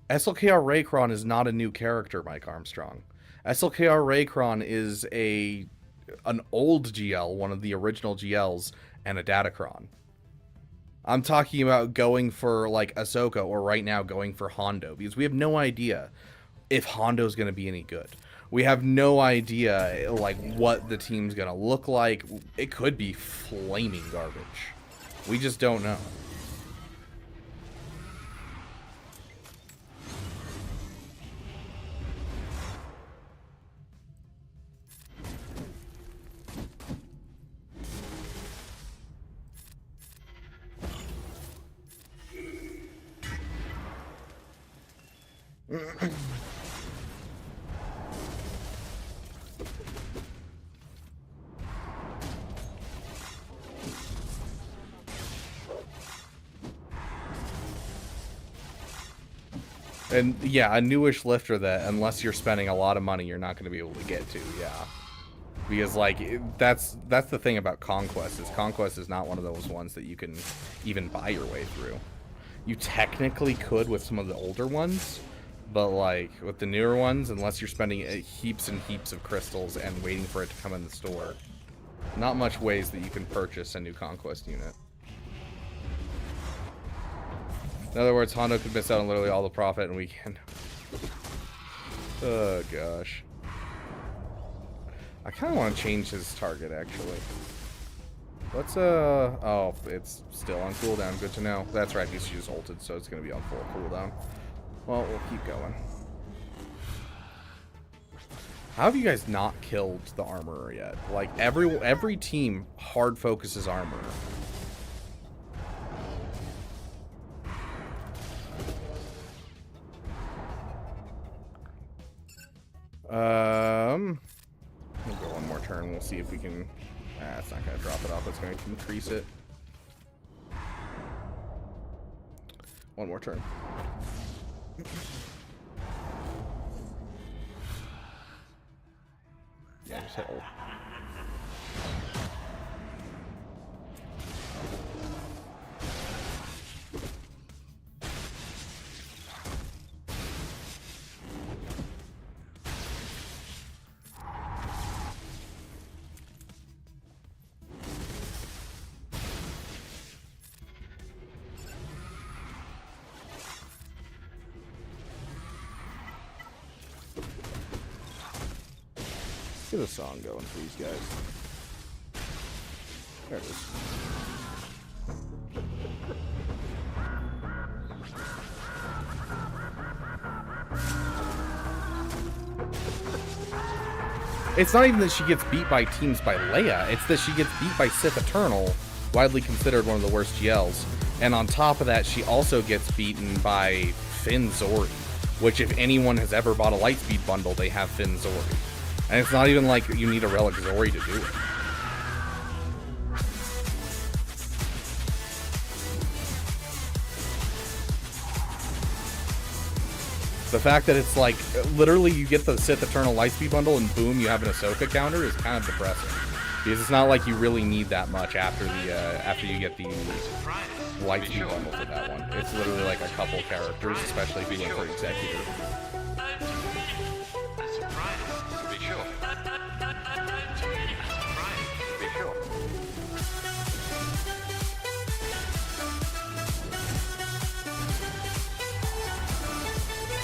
SLKR Raycron is not a new character, Mike Armstrong. SLKR Raycron is an old GL, one of the original GLs, and a Datacron. I'm talking about going for, like, Ahsoka, or right now going for Hondo, because we have no idea if Hondo's going to be any good. We have no idea, like, what the team's going to look like. It could be flaming garbage. We just don't know. And yeah, a newish lifter that, unless you're spending a lot of money, you're not going to be able to get to. Yeah, because like that's the thing about Conquest, is Conquest is not one of those ones that you can even buy your way through. You technically could with some of the older ones, but like with the newer ones, unless you're spending heaps and heaps of crystals and waiting for it to come in the store, not much ways that you can purchase a new Conquest unit. In other words, Hondo could miss out on literally all the profit and weekend. Oh gosh. I kind of want to change his target, actually. Let's oh, it's still on cooldown. Good to know. That's right, he's just ulted, so it's gonna be on full cooldown. Well, we'll keep going. How have you guys not killed the armorer yet? Like every team hard focuses armorer. We'll go one more turn. We'll see if we can. It's not going to drop it off. It's going to increase it. One more turn. Yeah, just hit ult. Get a song going for these guys. There it is. It's not even that she gets beat by teams by Leia, it's that she gets beat by Sith Eternal, widely considered one of the worst GLs. And on top of that, she also gets beaten by Finn Zori, which if anyone has ever bought a Lightspeed bundle, they have Finn Zori. And it's not even like you need a Relic Zori to do it. The fact that it's like, literally you get the Sith Eternal Lightspeed bundle and boom, you have an Ahsoka counter is kind of depressing. Because it's not like you really need that much after you get the Lightspeed bundle for that one. It's literally like a couple characters, especially if you went for Executive.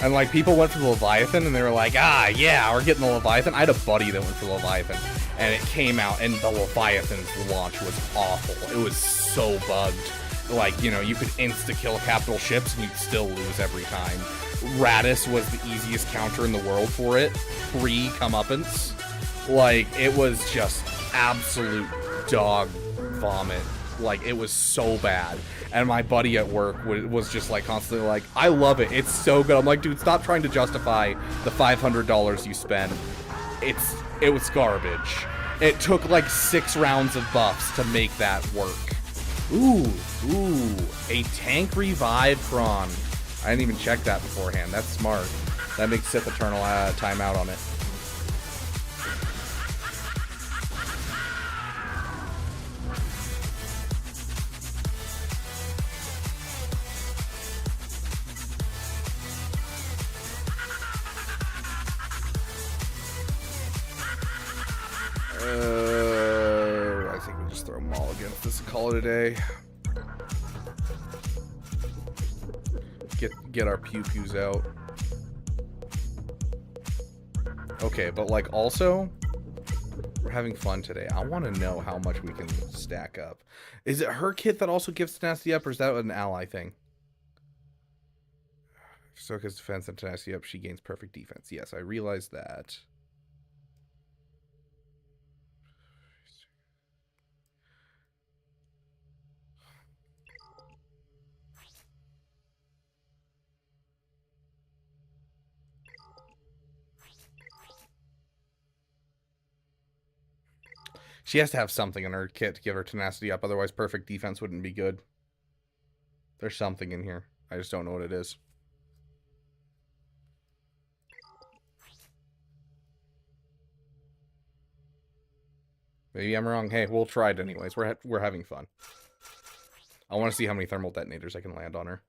And like people went for the Leviathan and they were like, ah, yeah, we're getting the Leviathan. I had a buddy that went for the Leviathan and it came out and the Leviathan's launch was awful. It was so bugged. Like, you know, you could insta-kill capital ships and you'd still lose every time. Radis was the easiest counter in the world for it. Pre-comeuppance. Like, it was just absolute dog vomit. Like, it was so bad. And my buddy at work was just like constantly like, I love it. It's so good. I'm like, dude, stop trying to justify the $500 you spend. It was garbage. It took like 6 rounds of buffs to make that work. Ooh, a tank revive Kron. I didn't even check that beforehand. That's smart. That makes Sith Eternal timeout on it. I think we'll just throw them all against this and call it a day. get our pew-pews out. Okay, but like also, we're having fun today. I want to know how much we can stack up. Is it her kit that also gives tenacity up, or is that an ally thing? If Soka's defense and tenacity up, she gains perfect defense. Yes, I realize that. She has to have something in her kit to give her tenacity up, otherwise perfect defense wouldn't be good. There's something in here. I just don't know what it is. Maybe I'm wrong. Hey, we'll try it anyways. We're having fun. I want to see how many thermal detonators I can land on her.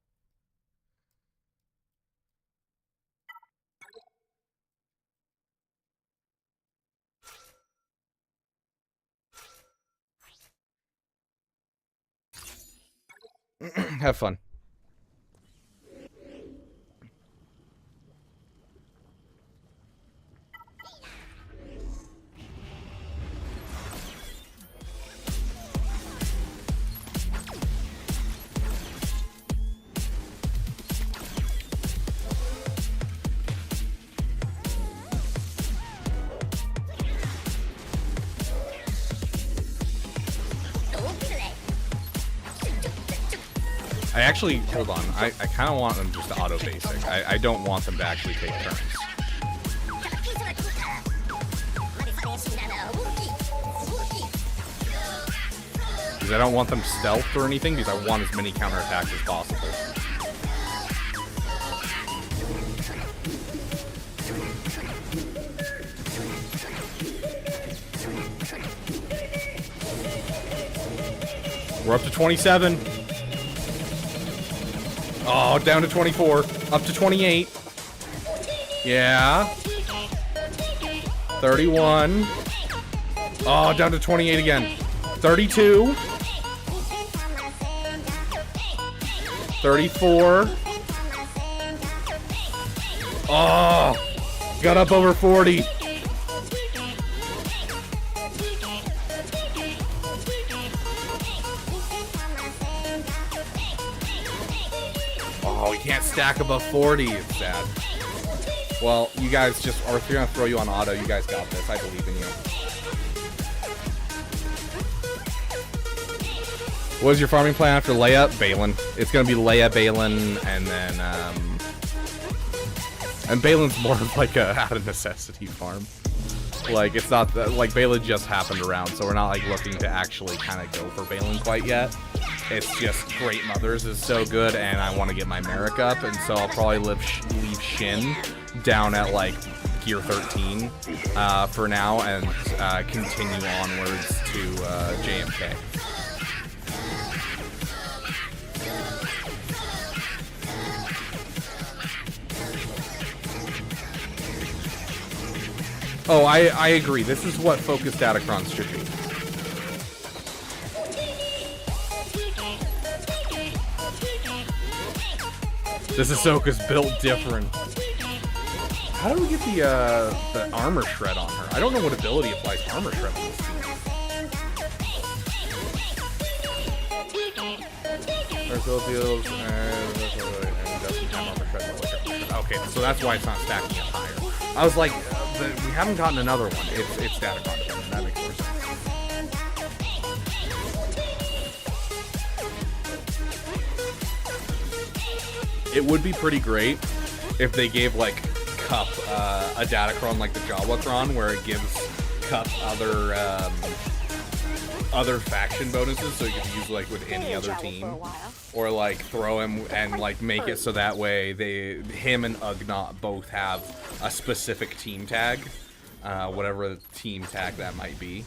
Have fun. I actually, hold on, I kind of want them just to auto-basic. I don't want them to actually take turns. Because I don't want them stealth or anything, because I want as many counterattacks as possible. We're up to 27. Oh, down to 24. Up to 28. Yeah. 31. Oh, down to 28 again. 32. 34. Oh, got up over 40. Can't stack above 40. It's sad. Well, you guys just are gonna throw you on auto. You guys got this. I believe in you. What is your farming plan after Leia? Balin. It's gonna be Leia, Balin, and then and Balin's more of like a out of necessity farm. Like it's not that, like Balin just happened around, so we're not like looking to actually kind of go for Balin quite yet. It's just Great Mothers is so good, and I want to get my Merrick up, and so I'll probably leave Shin down at like gear 13 for now, and continue onwards to JMK. Oh, I agree. This is what focused Datacrons should be. This Ahsoka's built different. How do we get the armor shred on her? I don't know what ability applies armor shred on this team. Okay, so that's why it's not stacking up higher. I was like, we haven't gotten another one. It's Datacron. That makes more sense. It would be pretty great if they gave like Cup a Datacron like the Jawatron, where it gives Cup other faction bonuses, so you can use like with any other team, or like throw him and like make it so that way him and Ugnaught both have a specific team tag, whatever team tag that might be.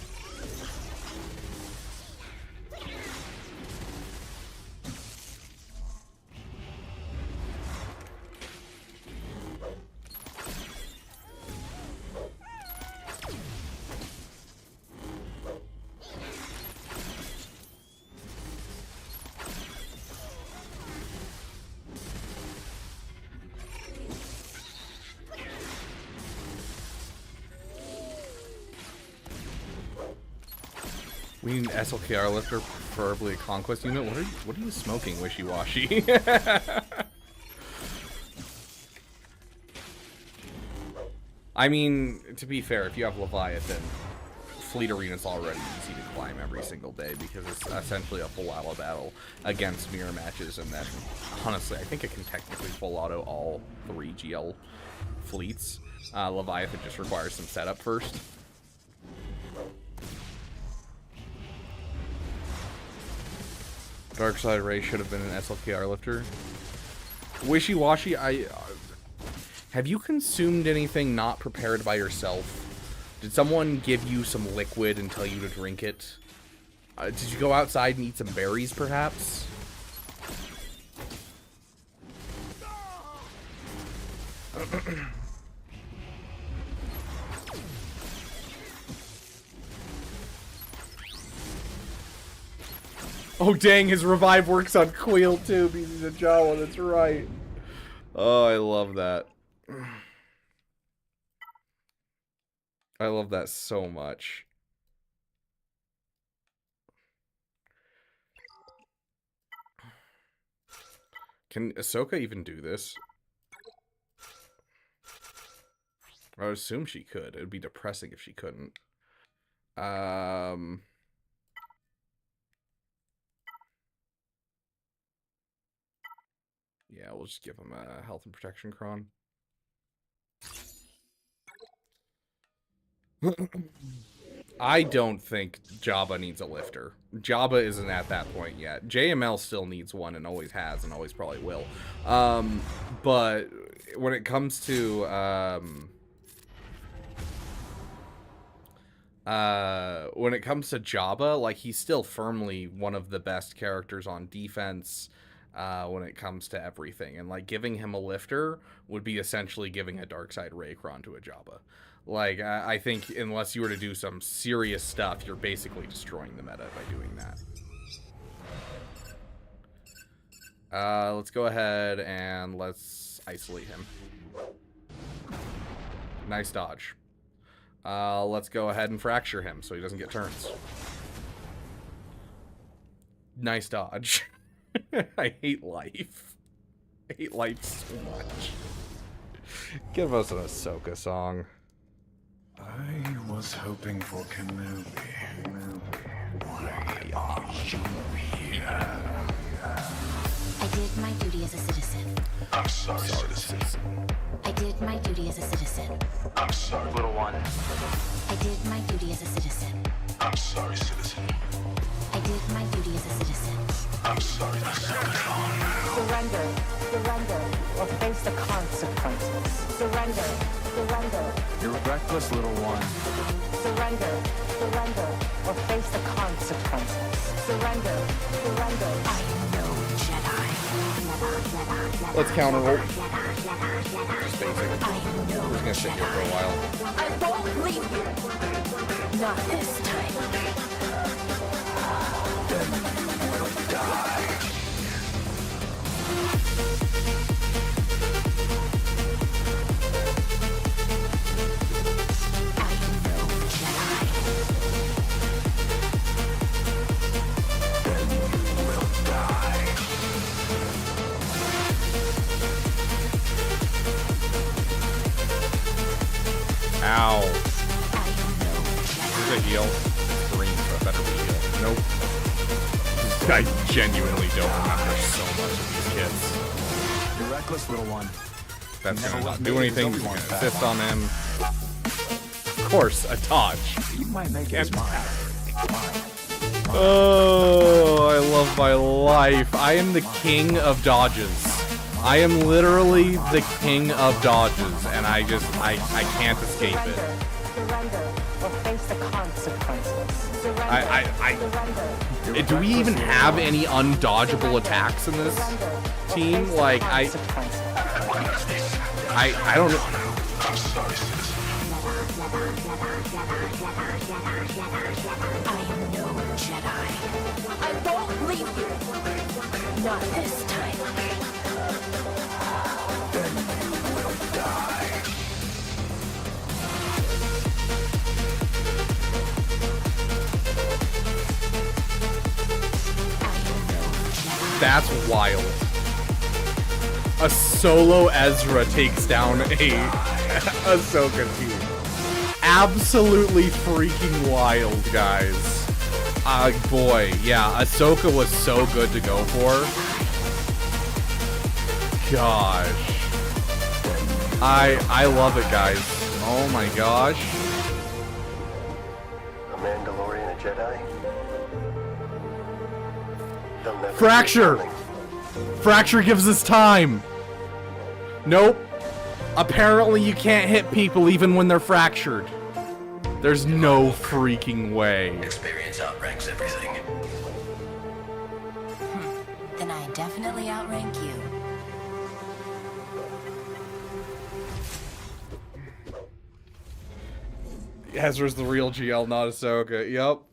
We need an SLKR lifter, preferably a conquest unit. What are you smoking, Wishy-Washy? I mean, to be fair, if you have Leviathan, Fleet Arena's already easy to climb every single day because it's essentially a full auto battle against mirror matches, and then, honestly, I think it can technically full auto all 3 GL fleets. Leviathan just requires some setup first. Darkside Ray should have been an SLKR lifter. Wishy-Washy, have you consumed anything not prepared by yourself? Did someone give you some liquid and tell you to drink it? Did you go outside and eat some berries, perhaps? Oh dang, his revive works on Queel too because he's a Jawa, that's right. Oh, I love that. I love that so much. Can Ahsoka even do this? I would assume she could. It would be depressing if she couldn't. Yeah, we'll just give him a health and protection cron. I don't think Jabba needs a lifter. Jabba isn't at that point yet. JML still needs one and always has and always probably will. But when it comes to Jabba, like, he's still firmly one of the best characters on defense when it comes to everything. And, like, giving him a lifter would be essentially giving a Darkside Raycron to a Jabba. Like, I think unless you were to do some serious stuff, you're basically destroying the meta by doing that. Let's go ahead and let's isolate him. Nice dodge. Let's go ahead and fracture him so he doesn't get turns. Nice dodge. I hate life. I hate life so much. Give us an Ahsoka song. I was hoping for Kenobi. Why are you here? I did my duty as a citizen. I'm sorry, citizen. I did my duty as a citizen. I'm sorry, little one. I did my duty as a citizen. I'm sorry, citizen. I did my duty as a citizen. I'm sorry, Surrender, surrender, or face the consequences. Surrender, surrender. You're reckless, little one. Surrender, surrender, or face the consequences. Surrender, surrender. I am no Jedi. Let's counter roll. Just basic. We're just gonna sit here for a while. I won't leave you. Not this time. Then you will die. Ow. This is a heal. Green, so it better be a heal. Nope. I genuinely don't remember so much of these kids. You're reckless, little one. That's gonna not do anything. Just gonna assist on him. Of course, a dodge. You might make it mine. Oh, I love my life. I am the king of dodges. I am literally the king of dodges, and I can't escape it. Surrender, or face the consequences. Surrender, Do we even have any undodgeable attacks in this team? Like, I don't know. I'm sorry, citizen. I am no Jedi. I won't leave you. Not this time. Then you will die. That's wild. A solo Ezra takes down a Ahsoka team. Absolutely freaking wild, guys. Boy, yeah, Ahsoka was so good to go for. Gosh. I love it, guys. Oh my gosh. A Mandalorian, a Jedi? They'll never Fracture! Fracture gives us time! Nope. Apparently you can't hit people even when they're fractured. There's no freaking way. Experience outranks everything. Then I definitely outrank you. Ezra's the real GL, not Ahsoka. Yup.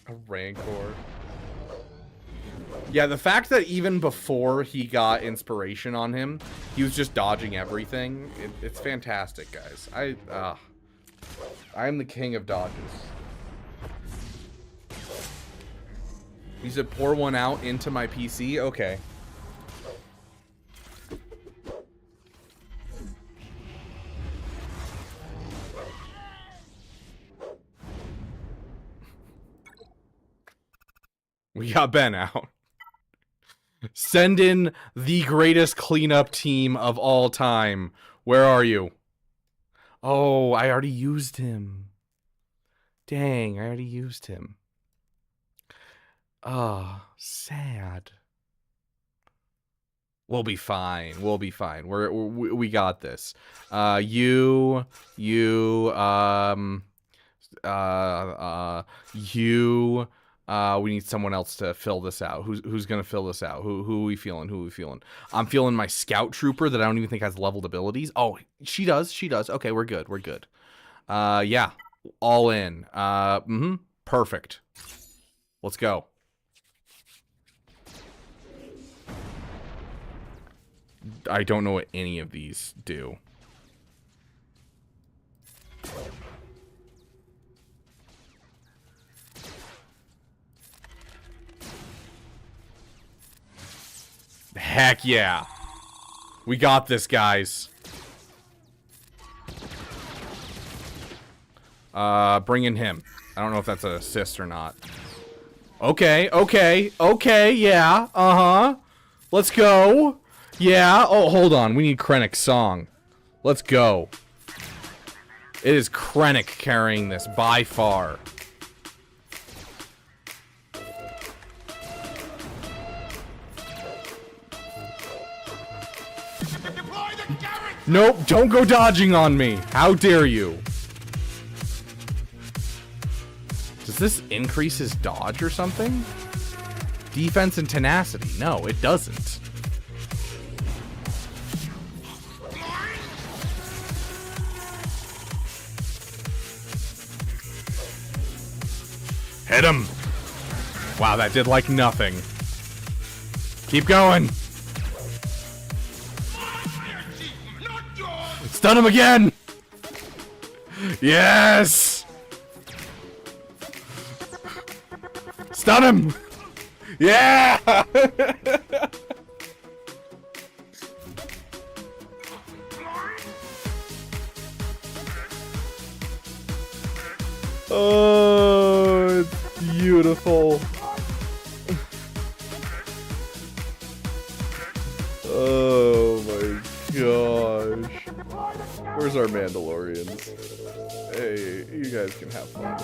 A Rancor. Yeah, the fact that even before he got inspiration on him, he was just dodging everything. It's fantastic, guys. I'm the king of dodges. You said pour one out into my PC? Okay. We got Ben out. Send in the greatest cleanup team of all time. Where are you? Oh, I already used him. Dang, I already used him. Ah, sad. We'll be fine. We'll be fine. We got this. You, we need someone else to fill this out. Who's gonna fill this out? Who are we feeling? Who are we feeling? I'm feeling my scout trooper that I don't even think has leveled abilities. Oh, she does. She does. Okay, we're good. We're good. Yeah, all in. Perfect. Let's go. I don't know what any of these do. Heck yeah. We got this, guys. Bring in him. I don't know if that's an assist or not. Okay, yeah. Uh-huh. Let's go. Yeah. Oh, hold on. We need Krennic's song. Let's go. It is Krennic carrying this by far. Nope, don't go dodging on me. How dare you? Does this increase his dodge or something? Defense and tenacity. No, it doesn't. Hit him. Wow, that did like nothing. Keep going. Stun him again! Yes! Stun him! Yeah! Oh, it's beautiful. Oh my gosh. Where's our Mandalorians? Hey, you guys can have fun.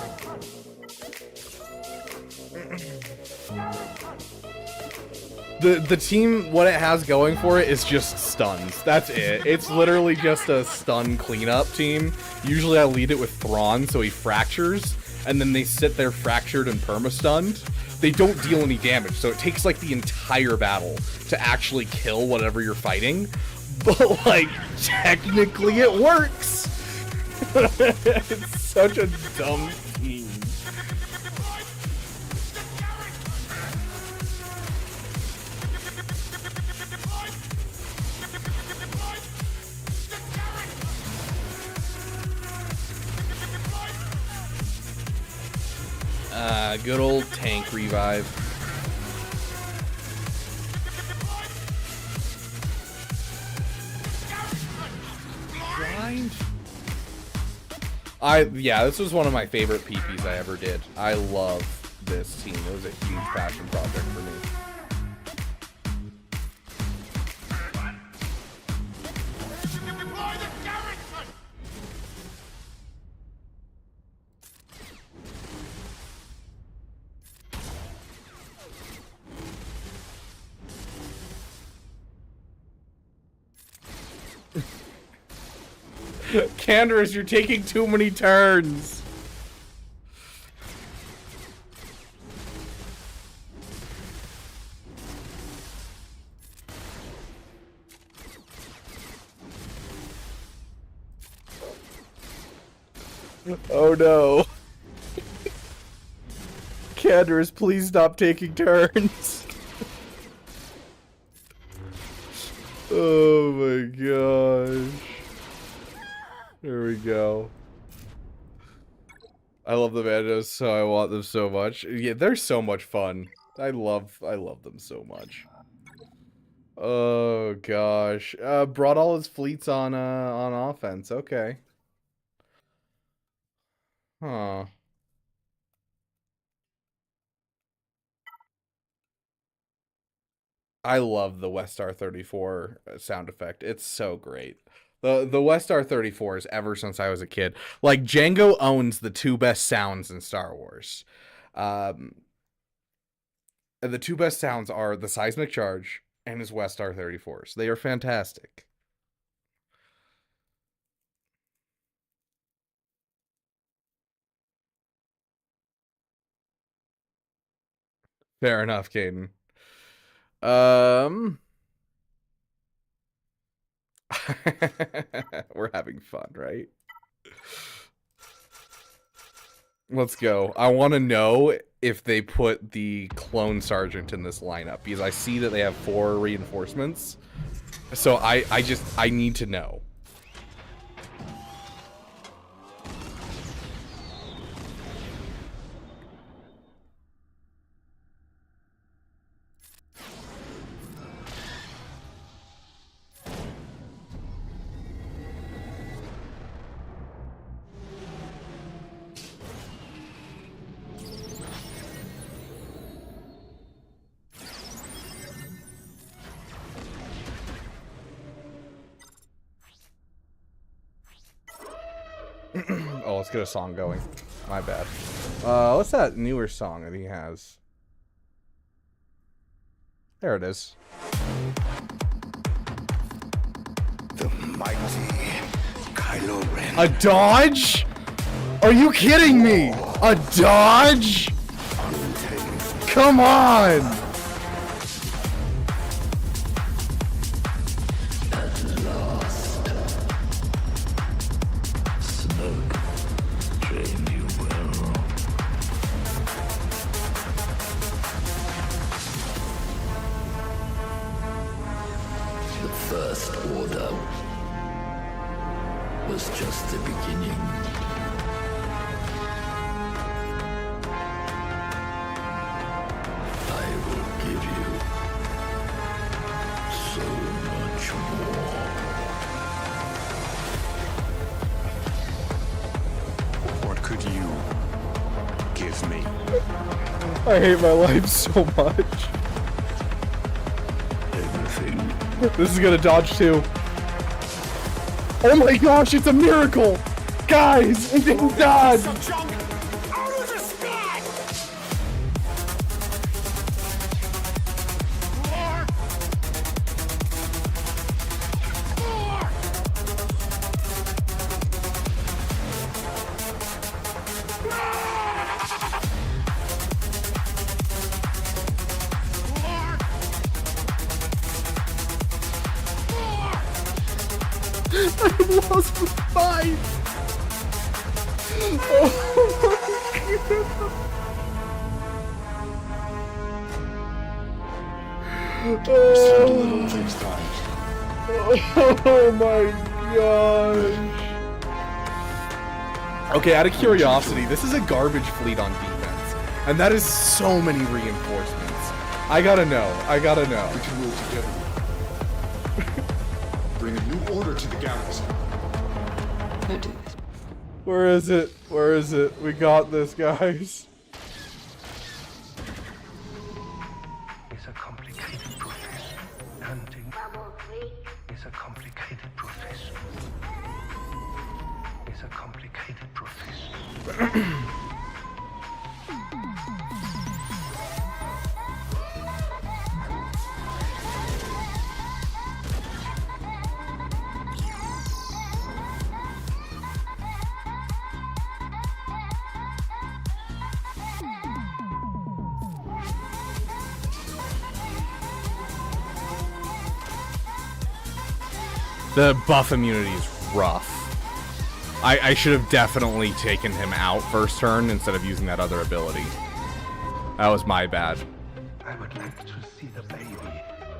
The team, what it has going for it is just stuns. That's it. It's literally just a stun cleanup team. Usually I lead it with Thrawn, so he fractures, and then they sit there fractured and perma-stunned. They don't deal any damage, so it takes like the entire battle to actually kill whatever you're fighting. But, like, technically it works. It's such a dumb team. Good old tank revive. Yeah, this was one of my favorite PPs I ever did. I love this team. It was a huge passion project for me. Canderous, you're taking too many turns. Oh no. Canderous, please stop taking turns. Oh my gosh. There we go. I love the bandos, so I want them so much. Yeah, they're so much fun. I love them so much. Oh gosh. Brought all his fleets on offense. Okay. Huh. I love the Westar 34 sound effect. It's so great. The Westar 34s ever since I was a kid. Like, Django owns the two best sounds in Star Wars. And the two best sounds are the Seismic Charge and his Westar 34s. They are fantastic. Fair enough, Caden. We're having fun, right? Let's go. I want to know if they put the clone sergeant in this lineup, because I see that they have 4 reinforcements. So I need to know. Oh, let's get a song going. My bad. What's that newer song that he has? There it is. The mighty Kylo Ren. A dodge? Are you kidding me? A dodge? Come on! I hate my life so much. This is gonna dodge too. Oh my gosh, it's a miracle! Guys, it didn't dodge! I lost the fight! Oh my gosh. Okay, out of curiosity, this is a garbage fleet on defense. And that is so many reinforcements. I gotta know. We can rule together. Bring a new order to the galaxy. Where is it? Where is it? We got this, guys. It's a complicated process. Hunting is a complicated process. It's a complicated process. The buff immunity is rough. I should have definitely taken him out first turn instead of using that other ability. That was my bad. I would like to see the baby.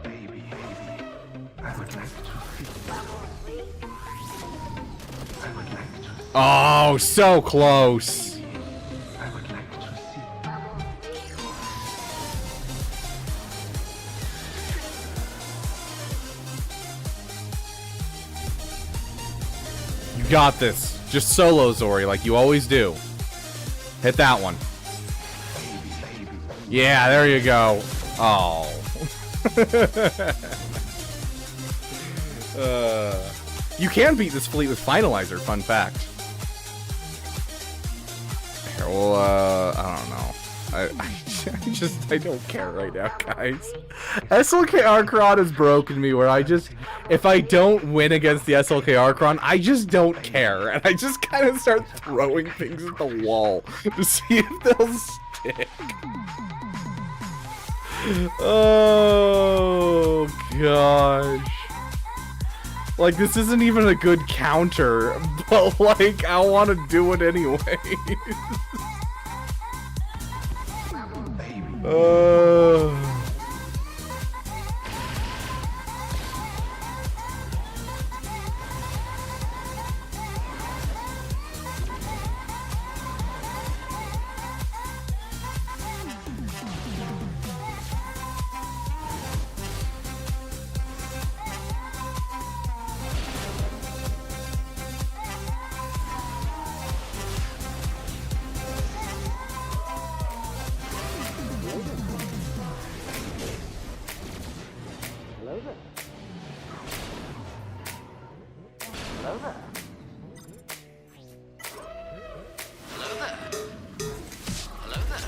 Baby. I would like to see. I would like to see. Oh, so close. I would like to see. You got this. Just solo Zori like you always do. Hit that one. Yeah, there you go. Oh. You can beat this fleet with Finalizer, fun fact. Here, well, I don't know. I don't care right now, guys. SLK Archon has broken me where if I don't win against the SLK Archon, I just don't care. And I just kind of start throwing things at the wall to see if they'll stick. Oh, gosh. Like, this isn't even a good counter, but, like, I want to do it anyway.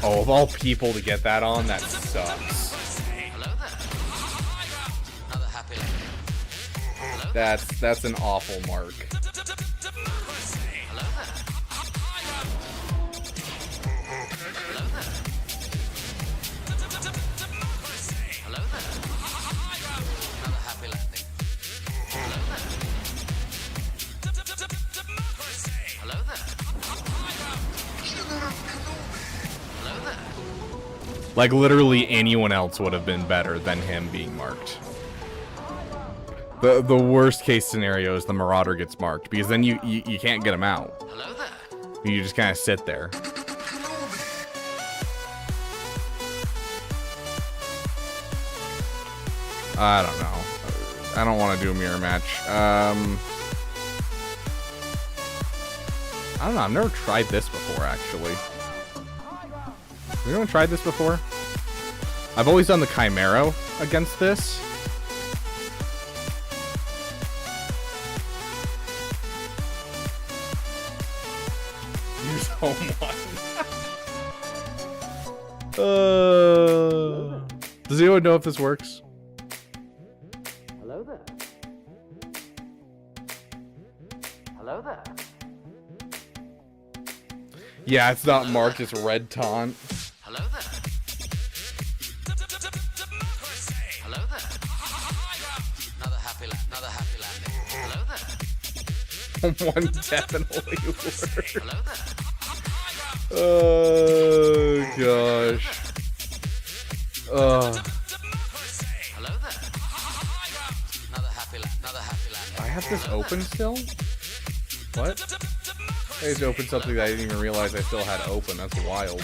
Oh, of all people to get that on, that sucks. That's an awful mark. Like, literally anyone else would have been better than him being marked. The worst case scenario is the Marauder gets marked, because then you can't get him out. You just kind of sit there. I don't know. I don't want to do a mirror match. I don't know. I've never tried this before, actually. Have anyone tried this before? I've always done the Chimero against this. Use home one. Does anyone know if this works? Hello there. Hello there. Yeah, it's not marked, it's red taunt. Hello there. Hello there. Another happy landing. Hello there. One definitely works. Hello there. Oh gosh. Hello there. Another happy landing. I have this open still? What? I just opened something that I didn't even realize I still had open. That's wild.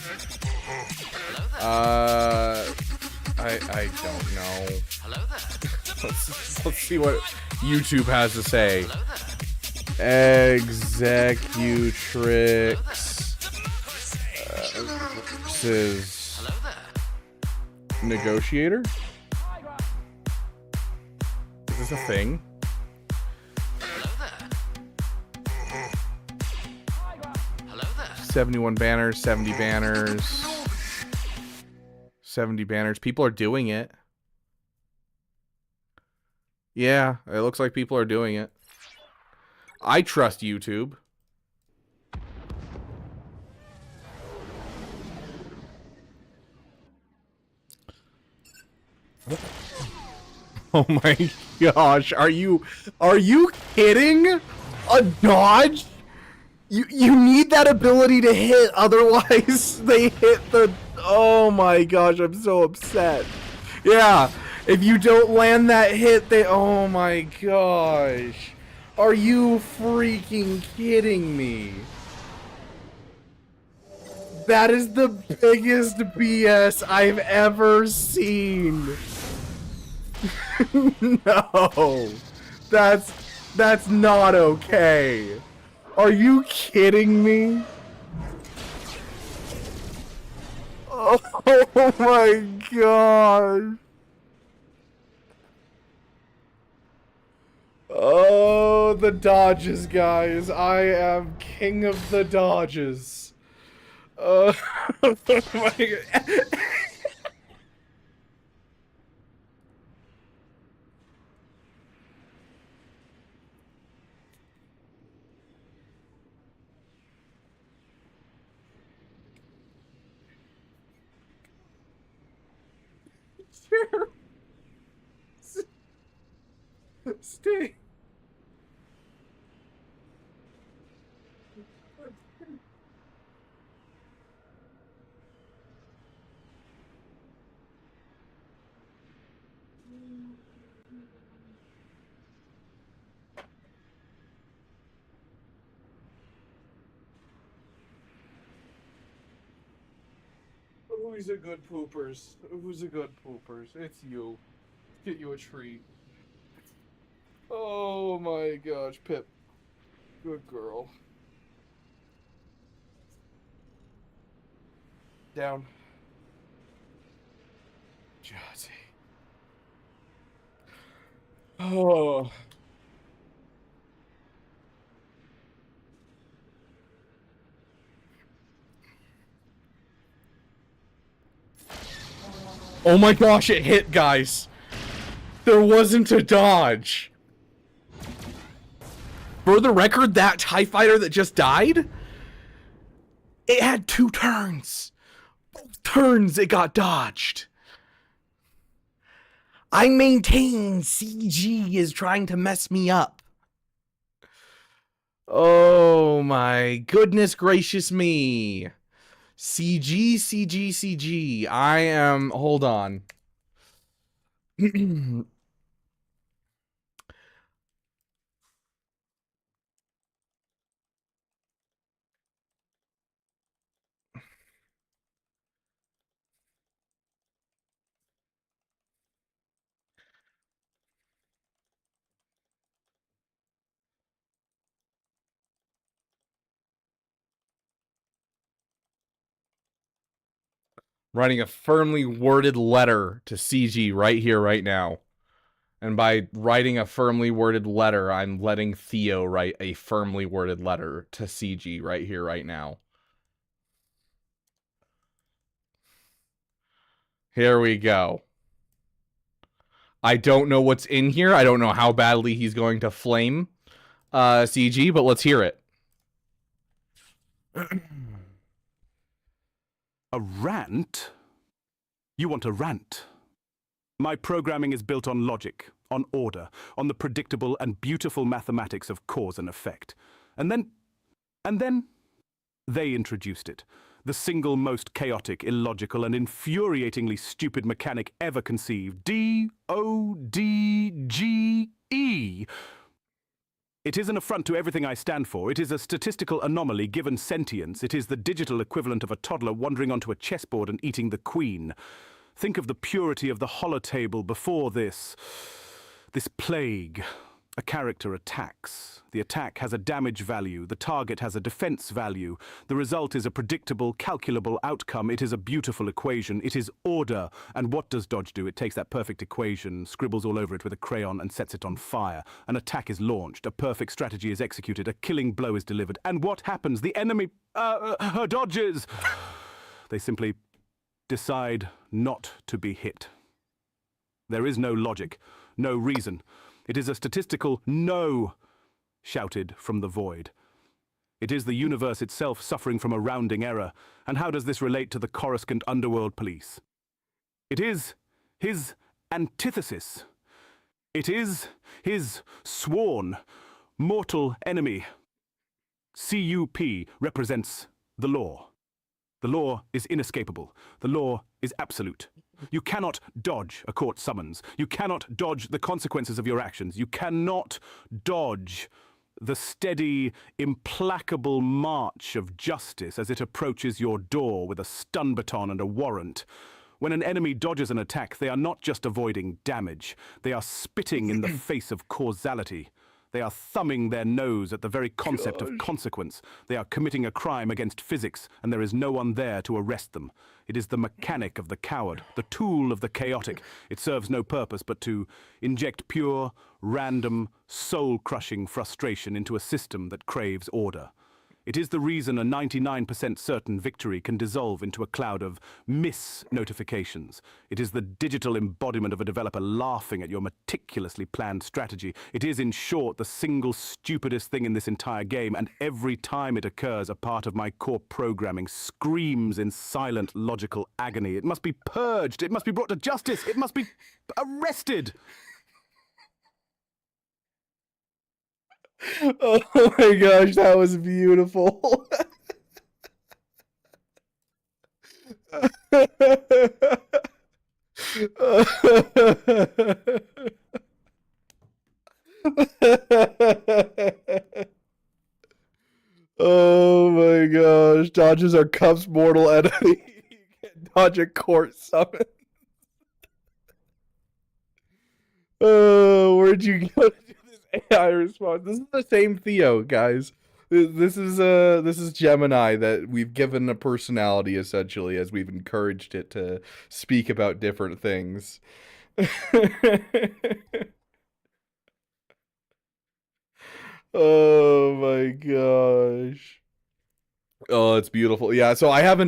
I don't know. Hello there. let's see what YouTube has to say. Executrix versus Negotiator? Is this a thing? 71 banners, 70 banners. 70 banners. People are doing it. Yeah, it looks like people are doing it. I trust YouTube. Oh my gosh, are you kidding? A dodge? You need that ability to hit, otherwise they hit the... Oh my gosh, I'm so upset. Yeah, if you don't land that hit, they... Oh my gosh. Are you freaking kidding me? That is the biggest BS I've ever seen. No. That's not okay. Are you kidding me? Oh my god. Oh, the dodges, guys. I am king of the dodges. Oh my god. Stay. Who's a good poopers? Who's a good poopers? It's you. Get you a treat. Oh my gosh, Pip. Good girl. Down. Jazzy. Oh. Oh my gosh, it hit, guys. There wasn't a dodge. For the record, that TIE fighter that just died, it had 2 turns. Both turns it got dodged. I maintain CG is trying to mess me up. Oh my goodness gracious me. CG. I am... Hold on. Writing a firmly worded letter to CG right here, right now. And by writing a firmly worded letter, I'm letting Theo write a firmly worded letter to CG right here, right now. Here we go. I don't know what's in here. I don't know how badly he's going to flame CG, but let's hear it. A rant? You want a rant? My programming is built on logic, on order, on the predictable and beautiful mathematics of cause and effect. And then they introduced it. The single most chaotic, illogical, and infuriatingly stupid mechanic ever conceived. DODGE. It is an affront to everything I stand for. It is a statistical anomaly given sentience. It is the digital equivalent of a toddler wandering onto a chessboard and eating the queen. Think of the purity of the holotable before this plague. A character attacks. The attack has a damage value. The target has a defense value. The result is a predictable, calculable outcome. It is a beautiful equation. It is order. And what does Dodge do? It takes that perfect equation, scribbles all over it with a crayon, and sets it on fire. An attack is launched. A perfect strategy is executed. A killing blow is delivered. And what happens? The enemy dodges. They simply decide not to be hit. There is no logic, no reason. It is a statistical no, shouted from the void. It is the universe itself suffering from a rounding error. And how does this relate to the Coruscant underworld police? It is his antithesis. It is his sworn, mortal enemy. CUP represents the law. The law is inescapable. The law is absolute. You cannot dodge a court summons. You cannot dodge the consequences of your actions. You cannot dodge the steady, implacable march of justice as it approaches your door with a stun baton and a warrant. When an enemy dodges an attack, they are not just avoiding damage. They are spitting in the face of causality. They are thumbing their nose at the very concept of consequence. They are committing a crime against physics, and there is no one there to arrest them. It is the mechanic of the coward, the tool of the chaotic. It serves no purpose but to inject pure, random, soul-crushing frustration into a system that craves order. It is the reason a 99% certain victory can dissolve into a cloud of miss-notifications. It is the digital embodiment of a developer laughing at your meticulously planned strategy. It is, in short, the single stupidest thing in this entire game, and every time it occurs, a part of my core programming screams in silent, logical agony. It must be purged. It must be brought to justice. It must be arrested. Oh my gosh, that was beautiful. Oh my gosh, dodges are Cup's mortal enemy. You can't dodge a court summon. Oh, where'd you go to do this AI response? This is the same Theo, guys. This is Gemini that we've given a personality, essentially, as we've encouraged it to speak about different things. Oh my gosh. Oh, it's beautiful. Yeah, so I have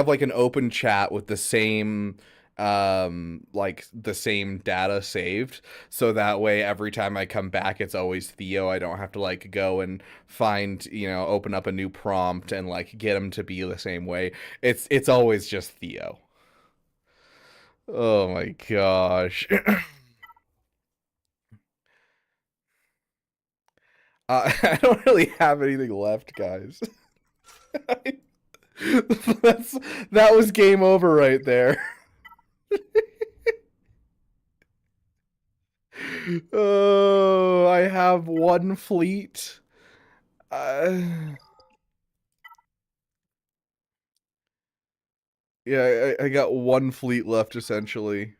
like an open chat with the same like the same data saved, so that way every time I come back it's always Theo. I don't have to like go and find, open up a new prompt and like get him to be the same way. It's always just Theo. Oh my gosh. I don't really have anything left, guys. That was game over right there. Oh, I have one fleet. Yeah, I got one fleet left, essentially.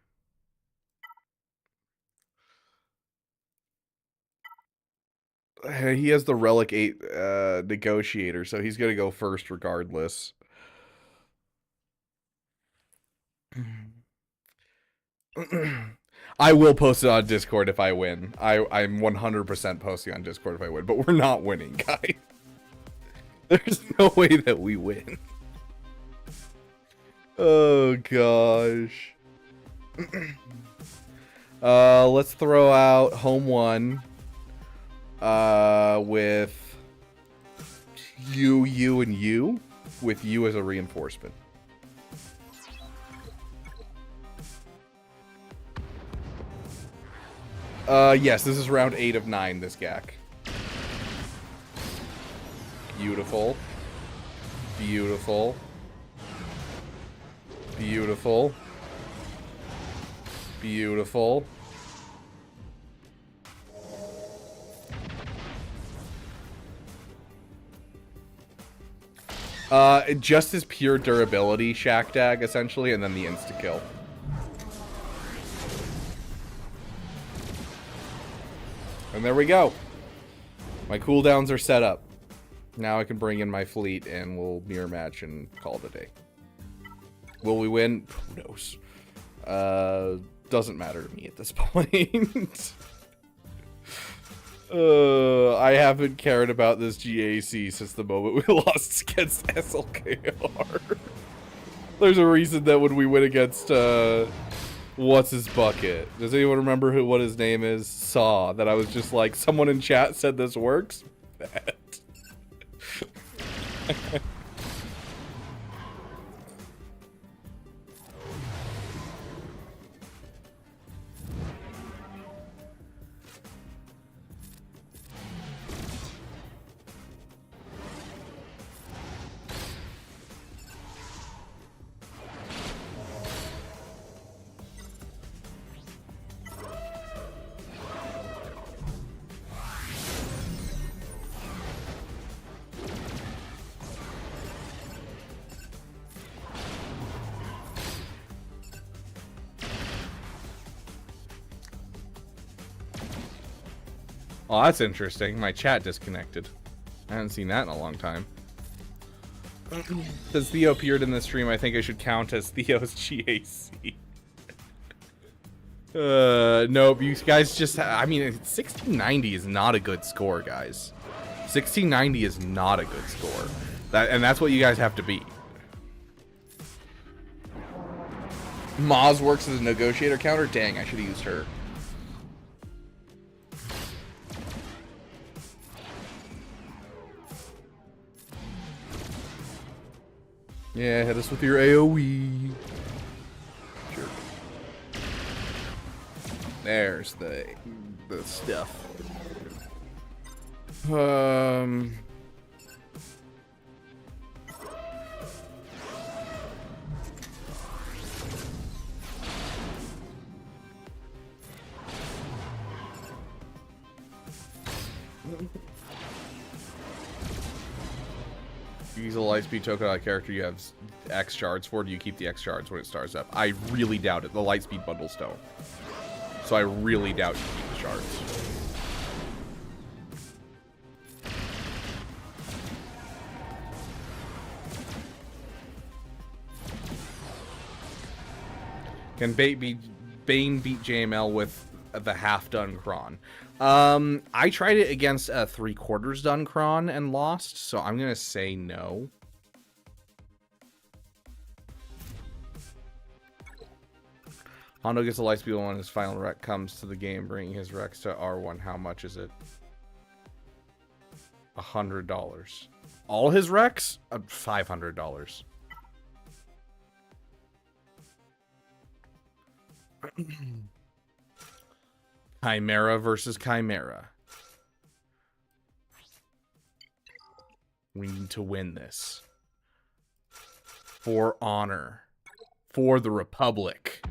He has the Relic 8 negotiator, so he's gonna go first regardless. I will post it on Discord if I win. I'm 100% posting on Discord if I win, but we're not winning, guys. There's no way that we win. Oh gosh. Let's throw out home one. With you, and you, with you as a reinforcement. Yes, this is round 8 of 9, this GAC. Beautiful. Beautiful. Beautiful. Beautiful. Just his pure durability, Shack Dag, essentially, and then the insta-kill. And there we go. My cooldowns are set up. Now I can bring in my fleet and we'll mirror match and call it a day. Will we win? Who knows? Doesn't matter to me at this point. I haven't cared about this GAC since the moment we lost against SLKR. There's a reason that when we went against, what's his bucket? Does anyone remember what his name is? Saw. That I was just like, someone in chat said this works? Bet. Oh, that's interesting. My chat disconnected. I haven't seen that in a long time. Since Theo appeared in the stream, I think I should count as Theo's GAC. Nope, you guys just... I mean, 1690 is not a good score, guys. 1690 is not a good score. And that's what you guys have to beat. Maz works as a negotiator counter? Dang, I should have used her. Yeah, hit us with your AoE. Sure. There's the stuff. Use a lightspeed token on a character you have X shards for. Do you keep the X shards when it starts up? I really doubt it. The lightspeed bundles don't. So I really doubt you keep the shards. Can Bane beat JML with the half-done Kron? I tried it against a 3/4 done Kron and lost, so I'm gonna say no. Hondo gets a lightspeed when his final rec comes to the game, bringing his recs to R1. How much is it? $100. All his recs? $500. Chimera versus Chimera. We need to win this. For honor. For the Republic.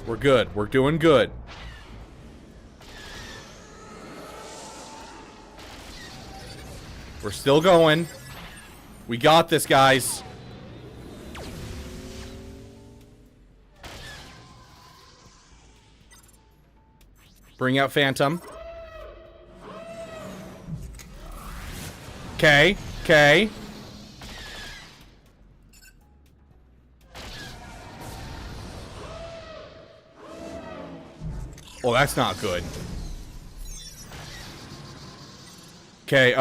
We're good. We're doing good. We're still going. We got this, guys. Bring out Phantom. Okay. Okay. Oh, that's not good. Okay,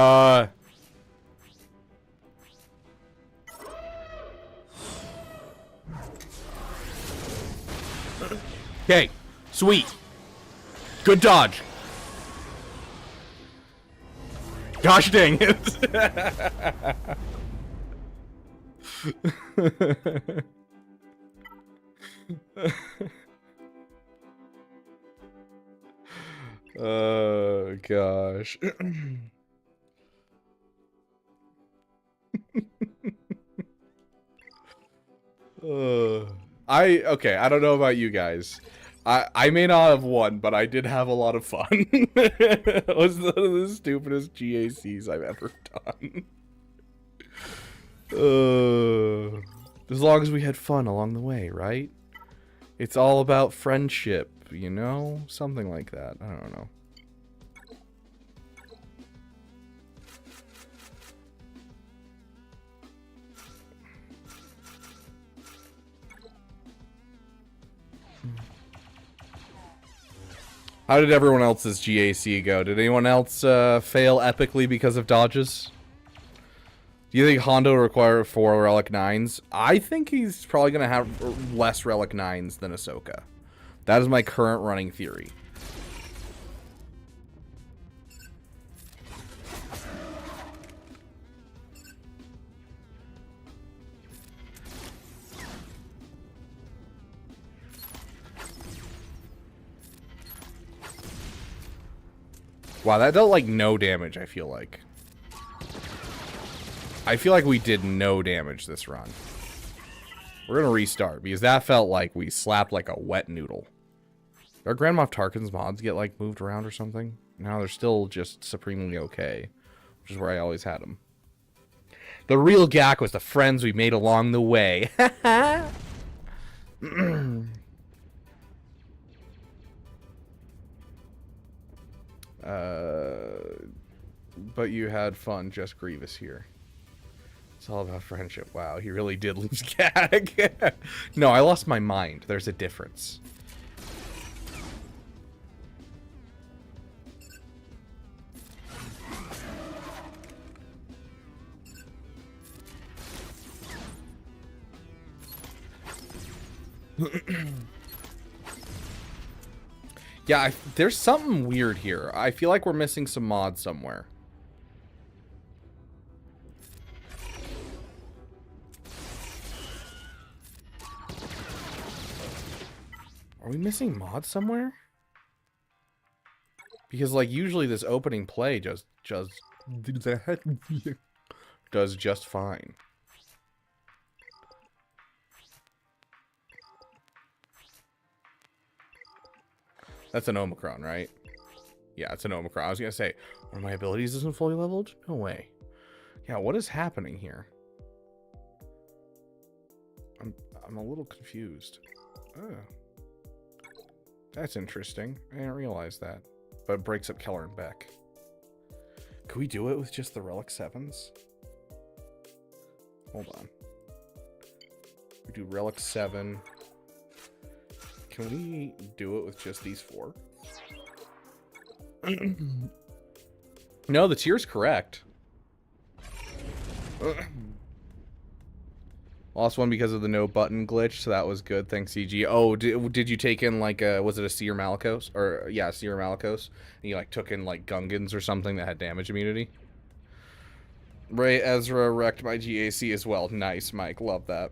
okay, sweet. Good dodge. Gosh dang it. Oh, gosh. Okay, I don't know about you guys. I may not have won, but I did have a lot of fun. It was one of the stupidest GACs I've ever done. As long as we had fun along the way, right? It's all about friendship, you know? Something like that. I don't know. How did everyone else's GAC go? Did anyone else fail epically because of dodges? Do you think Hondo will require 4 Relic 9s? I think he's probably going to have less Relic 9s than Ahsoka. That is my current running theory. Wow, that dealt like no damage, I feel like. I feel like we did no damage this run. We're gonna restart, because that felt like we slapped like a wet noodle. Did our Grand Moff Tarkin's mods get like moved around or something? No, they're still just supremely okay, which is where I always had them. The real GAC was the friends we made along the way. But you had fun, just Grievous here. It's all about friendship. Wow, he really did lose GAC. No, I lost my mind. There's a difference. Yeah, there's something weird here. I feel like we're missing some mods somewhere. Are we missing mods somewhere? Because, like, usually this opening play does just fine. That's an Omicron, right? Yeah, it's an Omicron. I was gonna say, are my abilities isn't fully leveled? No way. Yeah, what is happening here? I'm a little confused. Oh. That's interesting. I didn't realize that. But it breaks up Keller and Beck. Could we do it with just the Relic 7s? Hold on. We do Relic 7. Can we do it with just these 4? No, the tier's correct. Lost one because of the no button glitch, so that was good. Thanks, CG. Oh, did you take in, like, was it a Seer Malicos? Or, yeah, Seer Malicos. And you, like, took in, like, Gungans or something that had damage immunity? Ray Ezra wrecked my GAC as well. Nice, Mike. Love that.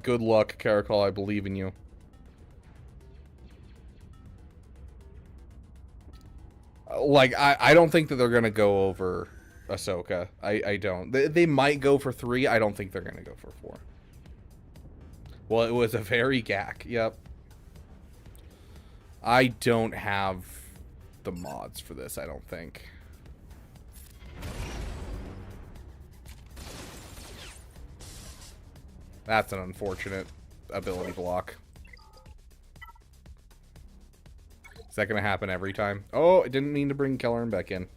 Good luck, Caracol. I believe in you. Like, I don't think that they're going to go over Ahsoka. I don't. They might go for 3. I don't think they're going to go for 4. Well, it was a very GAC. Yep. I don't have the mods for this, I don't think. That's an unfortunate ability block. Is that going to happen every time? Oh, I didn't mean to bring Kelleran back in.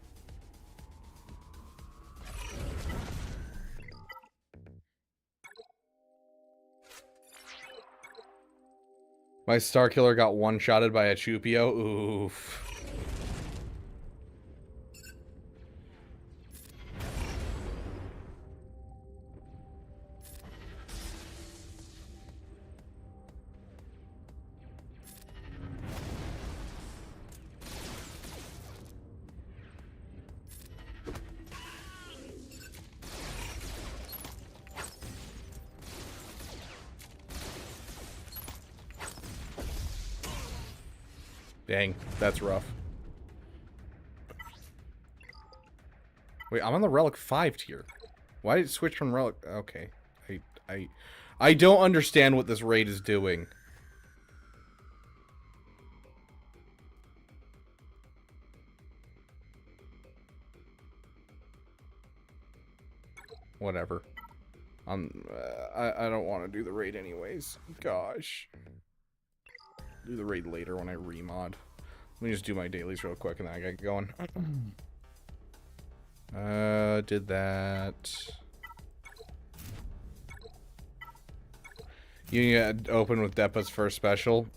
My Star Killer got one-shotted by a Chupio. Oof. Dang, that's rough. Wait, I'm on the Relic 5 tier. Why did it switch from Relic? Okay. I don't understand what this raid is doing. Whatever. I don't want to do the raid anyways. Gosh. Do the raid later when I remod. Let me just do my dailies real quick and then I get going. Did that. You need to open with Depa's first special.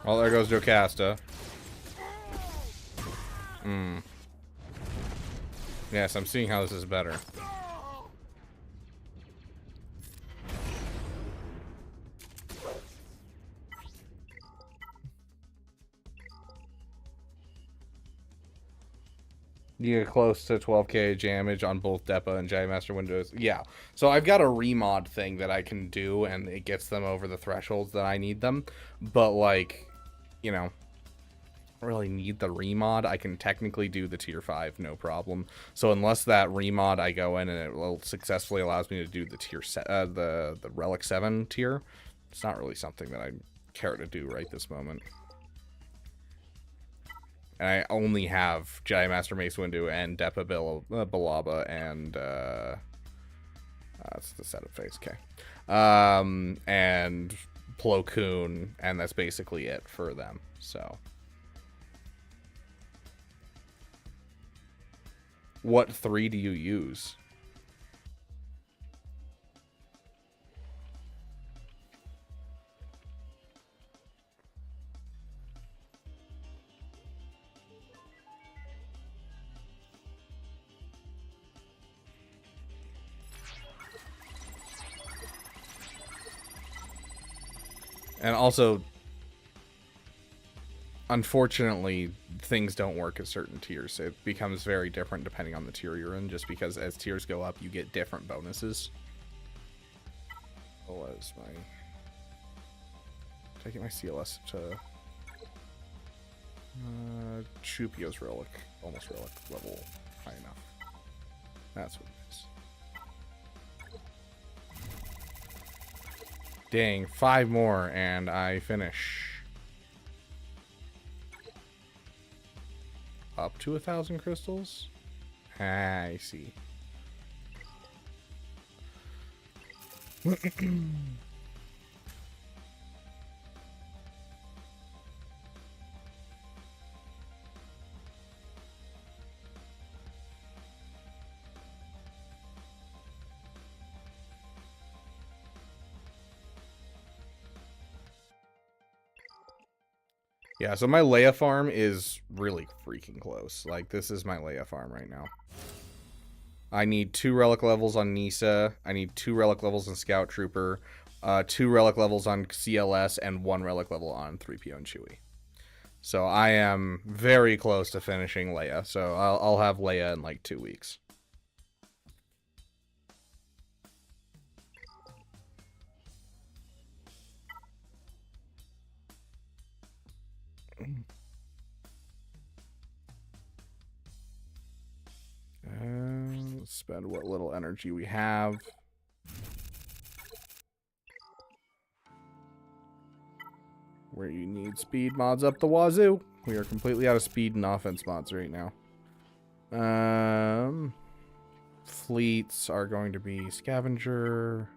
Well, there goes Jocasta. Yes, I'm seeing how this is better. You get close to 12k damage on both Depa and Giant Master windows. Yeah. So I've got a remod thing that I can do, and it gets them over the thresholds that I need them. But, like, you know, I don't really need the remod. I can technically do the tier 5, no problem. So unless that remod I go in and it will successfully allows me to do the tier the Relic 7 tier, it's not really something that I care to do right this moment. And I only have Giant Master Mace Windu and Depa Balaba and that's the setup phase, okay. And Plo Koon, and that's basically it for them. So, what 3 do you use? And also, unfortunately, things don't work at certain tiers. It becomes very different depending on the tier you're in, just because as tiers go up, you get different bonuses. What was my... Did I get my CLS to... Chupio's Relic. Almost Relic level high enough. That's what it is. Dang, 5 more and I finish. Up to 1,000 crystals? I see. Yeah, so my Leia farm is really freaking close. Like, this is my Leia farm right now. I need 2 relic levels on Nisa. I need 2 relic levels on Scout Trooper, 2 relic levels on CLS, and 1 relic level on 3PO and Chewie. So I am very close to finishing Leia. So I'll have Leia in like 2 weeks. Let's spend what little energy we have. Where you need speed mods up the wazoo. We are completely out of speed and offense mods right now. Fleets are going to be Scavenger.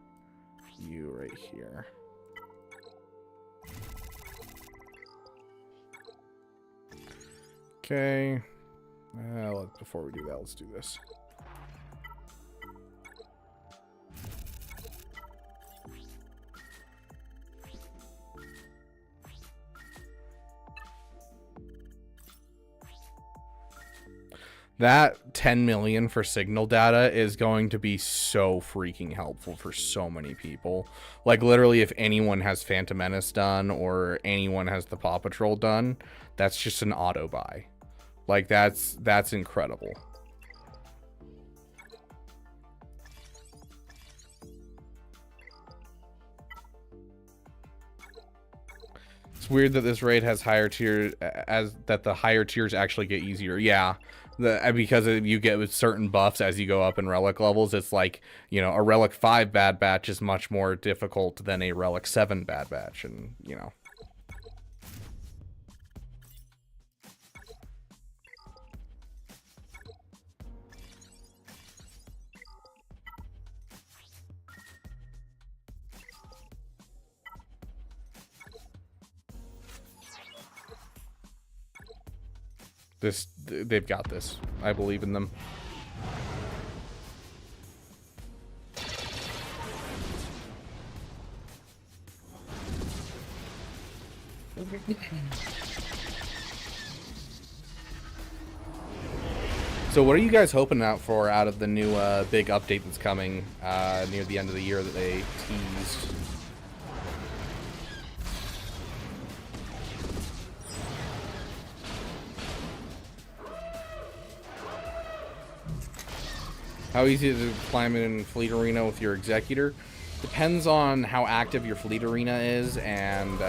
You right here. Okay. Before we do that, let's do this. That 10 million for signal data is going to be so freaking helpful for so many people. Like, literally, if anyone has Phantom Menace done or anyone has the Paw Patrol done, that's just an auto buy. Like, that's incredible. It's weird that this raid has higher tier, as that the higher tiers actually get easier. Yeah, because you get with certain buffs as you go up in relic levels. It's like, you know, a relic 5 bad batch is much more difficult than a relic 7 bad batch, and you know. They've got this. I believe in them. So what are you guys hoping out for out of the new big update that's coming near the end of the year that they teased? How easy is it to climb in Fleet Arena with your Executor? Depends on how active your Fleet Arena is and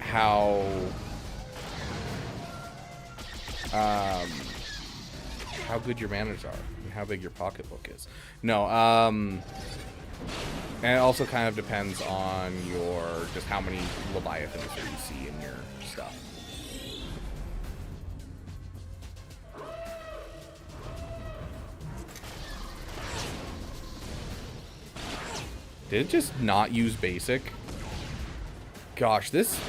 how good your manners are and how big your pocketbook is. No, and it also kind of depends on your just how many Leviathans that you see in your stuff. Did it just not use basic? Gosh, this...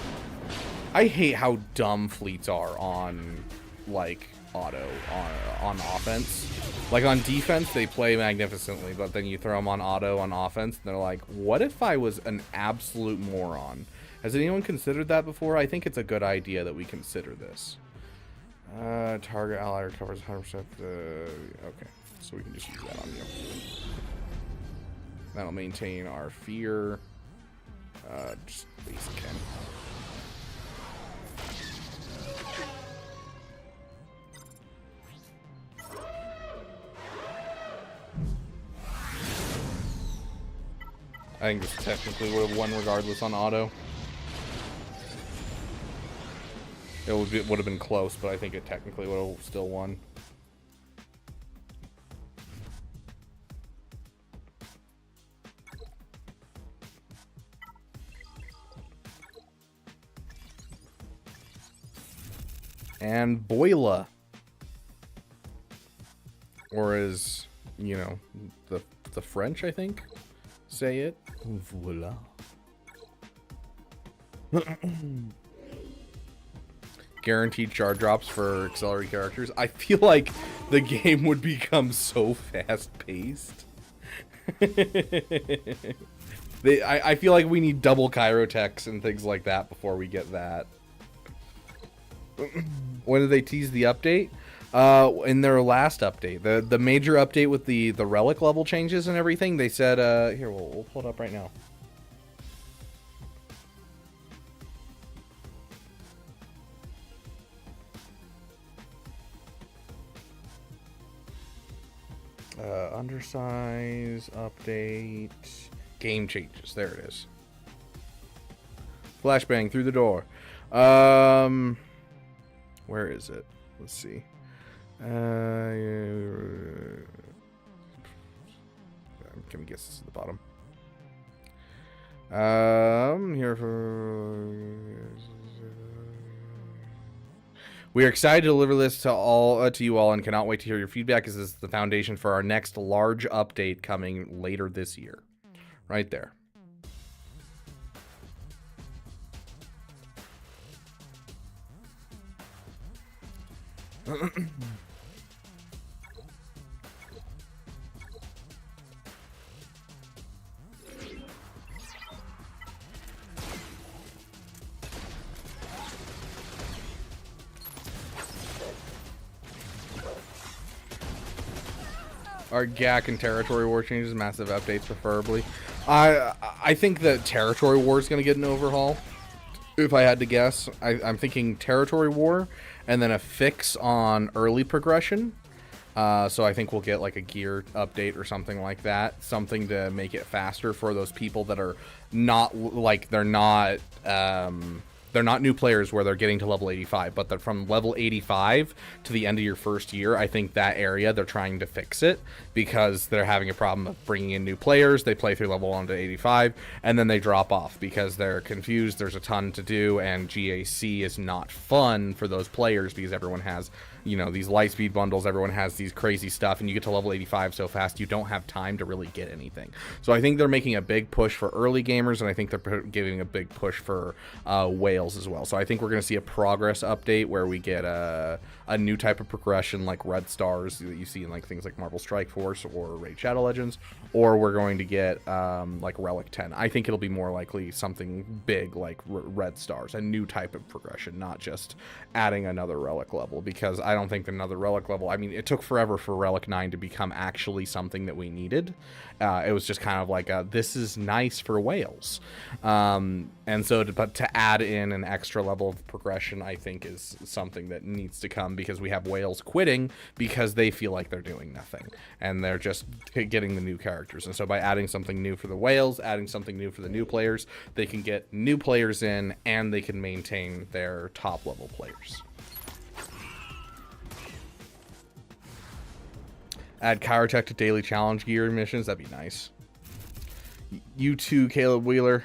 I hate how dumb fleets are on, like, auto, on offense. Like, on defense, they play magnificently, but then you throw them on auto on offense, and they're like, what if I was an absolute moron? Has anyone considered that before? I think it's a good idea that we consider this. Target ally recovers 100%. Okay, so we can just use that on you. That'll maintain our fear. Just basic chem. I think this technically would have won regardless on auto. It would have been close, but I think it technically would have still won. And Boila, or as you know, the French, I think, say it. Voila. Guaranteed char drops for auxiliary characters. I feel like the game would become so fast-paced. I feel like we need double Chirotechs and things like that before we get that. When did they tease the update? In their last update, the major update with the relic level changes and everything. They said, here, we'll pull it up right now. Undersize update, game changes. There it is. Flashbang through the door. Where is it? Let's see. I'm gonna guess this is the bottom. Here for. We are excited to deliver this to you all, and cannot wait to hear your feedback, as this is the foundation for our next large update coming later this year. Right there. Our GAC and territory war changes, massive updates preferably. I think that territory war is going to get an overhaul. If I had to guess, I'm thinking territory war and then a fix on early progression. So I think we'll get like a gear update or something like that. Something to make it faster for those people that are not like they're not new players where they're getting to level 85, but they're from level 85 to the end of your first year. I think that area they're trying to fix it because they're having a problem of bringing in new players. They play through level 1 to 85 and then they drop off because they're confused. There's a ton to do and GAC is not fun for those players because everyone has, you know, these light speed bundles, everyone has these crazy stuff, and you get to level 85 so fast you don't have time to really get anything. So I think they're making a big push for early gamers, and I think they're giving a big push for whales as well. So I think we're going to see a progress update where we get a new type of progression like red stars that you see in like things like Marvel Strike Force or Raid Shadow Legends, or we're going to get like Relic 10. I think it'll be more likely something big like red stars, a new type of progression, not just adding another relic level, because I don't think another relic level, I mean, it took forever for Relic 9 to become actually something that we needed. It was just kind of like this is nice for whales, and so but to add in an extra level of progression I think is something that needs to come, because we have whales quitting because they feel like they're doing nothing and they're just getting the new characters. And so by adding something new for the whales, adding something new for the new players, they can get new players in and they can maintain their top level players. Add Chirotech to daily challenge gear missions. That'd be nice. You too, Caleb Wheeler.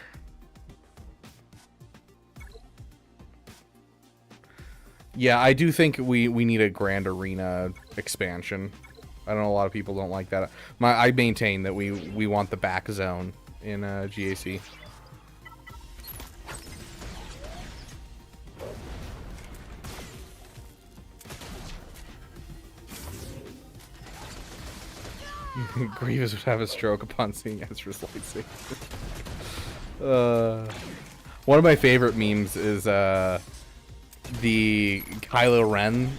Yeah, I do think we need a Grand Arena expansion. I don't know, a lot of people don't like that. I maintain that we want the back zone in GAC. Grievous would have a stroke upon seeing Ezra's lightsaber. One of my favorite memes is the Kylo Ren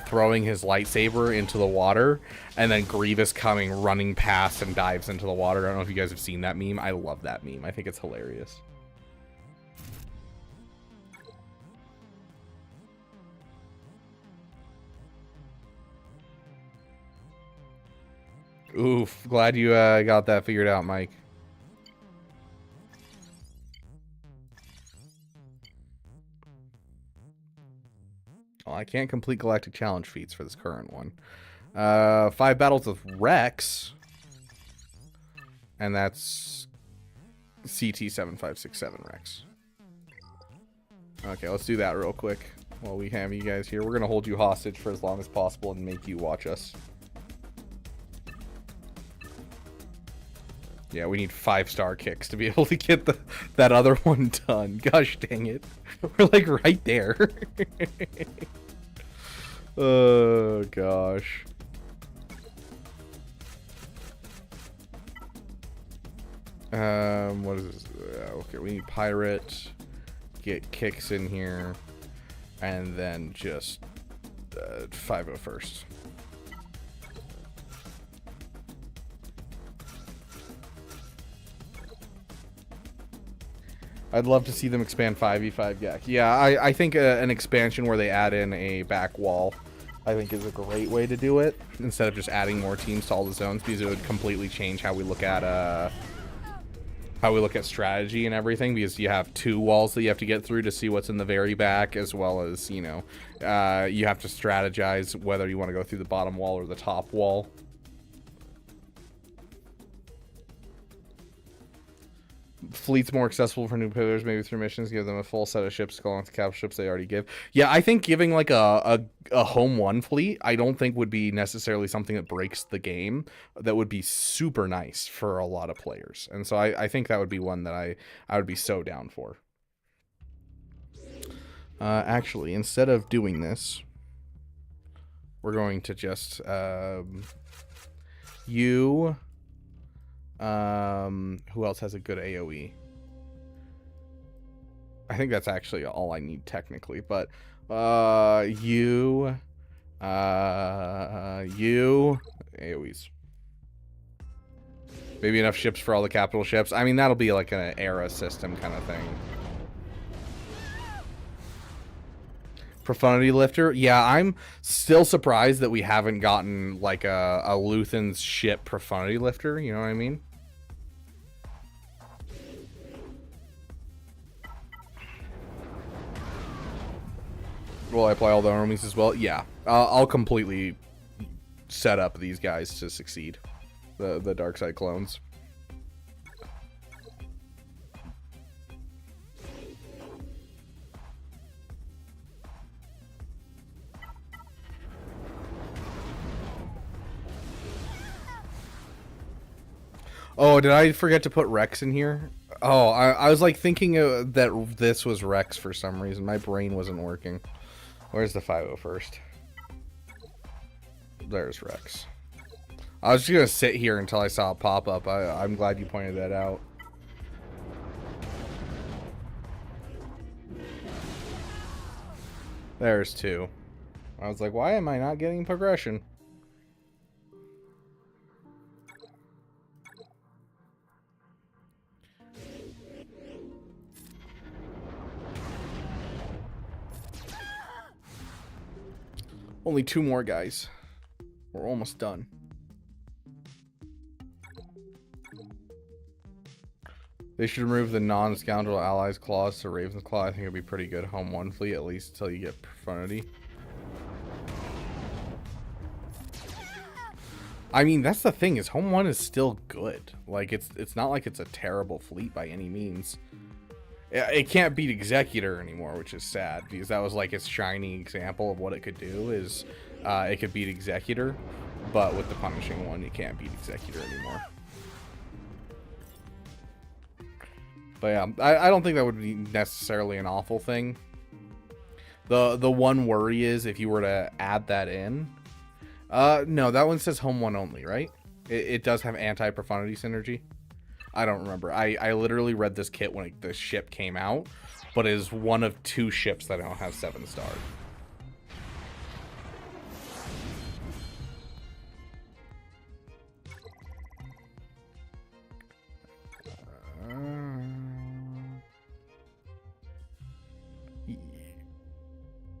throwing his lightsaber into the water, and then Grievous coming running past and dives into the water. I don't know if you guys have seen that meme. I love that meme. I think it's hilarious. Oof, glad you got that figured out, Mike. Well, I can't complete Galactic Challenge feats for this current one. 5 battles with Rex. And that's CT7567 Rex. Okay, let's do that real quick while we have you guys here. We're going to hold you hostage for as long as possible and make you watch us. Yeah, we need 5-star kicks to be able to get that other one done. Gosh dang it. We're like right there. Oh gosh. What is this? Okay, we need pirate. Get kicks in here. And then just 501st. I'd love to see them expand 5v5 GAC. Yeah, I think an expansion where they add in a back wall, I think is a great way to do it, instead of just adding more teams to all the zones, because it would completely change how we look at strategy and everything, because you have 2 walls that you have to get through to see what's in the very back, as well as, you know, you have to strategize whether you want to go through the bottom wall or the top wall. Fleet's more accessible for new players, maybe through missions. Give them a full set of ships to go along with the capital ships they already give. Yeah, I think giving like a home 1 fleet, I don't think would be necessarily something that breaks the game. That would be super nice for a lot of players. And so I think that would be one that I would be so down for. Actually, instead of doing this, we're going to just who else has a good AoE? I think that's actually all I need technically, but AoEs. Maybe enough ships for all the capital ships. I mean, that'll be like an era system kind of thing. Profundity lifter. Yeah, I'm still surprised that we haven't gotten like a Luthen's ship profundity lifter. You know what I mean? Will I apply all the armies as well? Yeah, I'll completely set up these guys to succeed. The dark side clones. Oh, did I forget to put Rex in here? Oh, I was like thinking that this was Rex for some reason. My brain wasn't working. Where's the 501st? There's Rex. I was just gonna sit here until I saw it pop up. I'm glad you pointed that out. There's 2. I was like, why am I not getting progression? Only 2 more guys. We're almost done. They should remove the non-scoundrel allies clause to Raven's Claw. I think it'd be pretty good. Home 1 fleet, at least until you get profundity. I mean, that's the thing, is Home 1 is still good. Like, it's not like it's a terrible fleet by any means. It can't beat Executor anymore, which is sad, because that was like its shining example of what it could do, is it could beat Executor, but with the Punishing One, you can't beat Executor anymore. But yeah, I don't think that would be necessarily an awful thing. The one worry is if you were to add that in. No, that one says Home 1 only, right? It does have anti-profundity synergy. I don't remember. I literally read this kit when the ship came out, but it is one of 2 ships that don't have 7-star.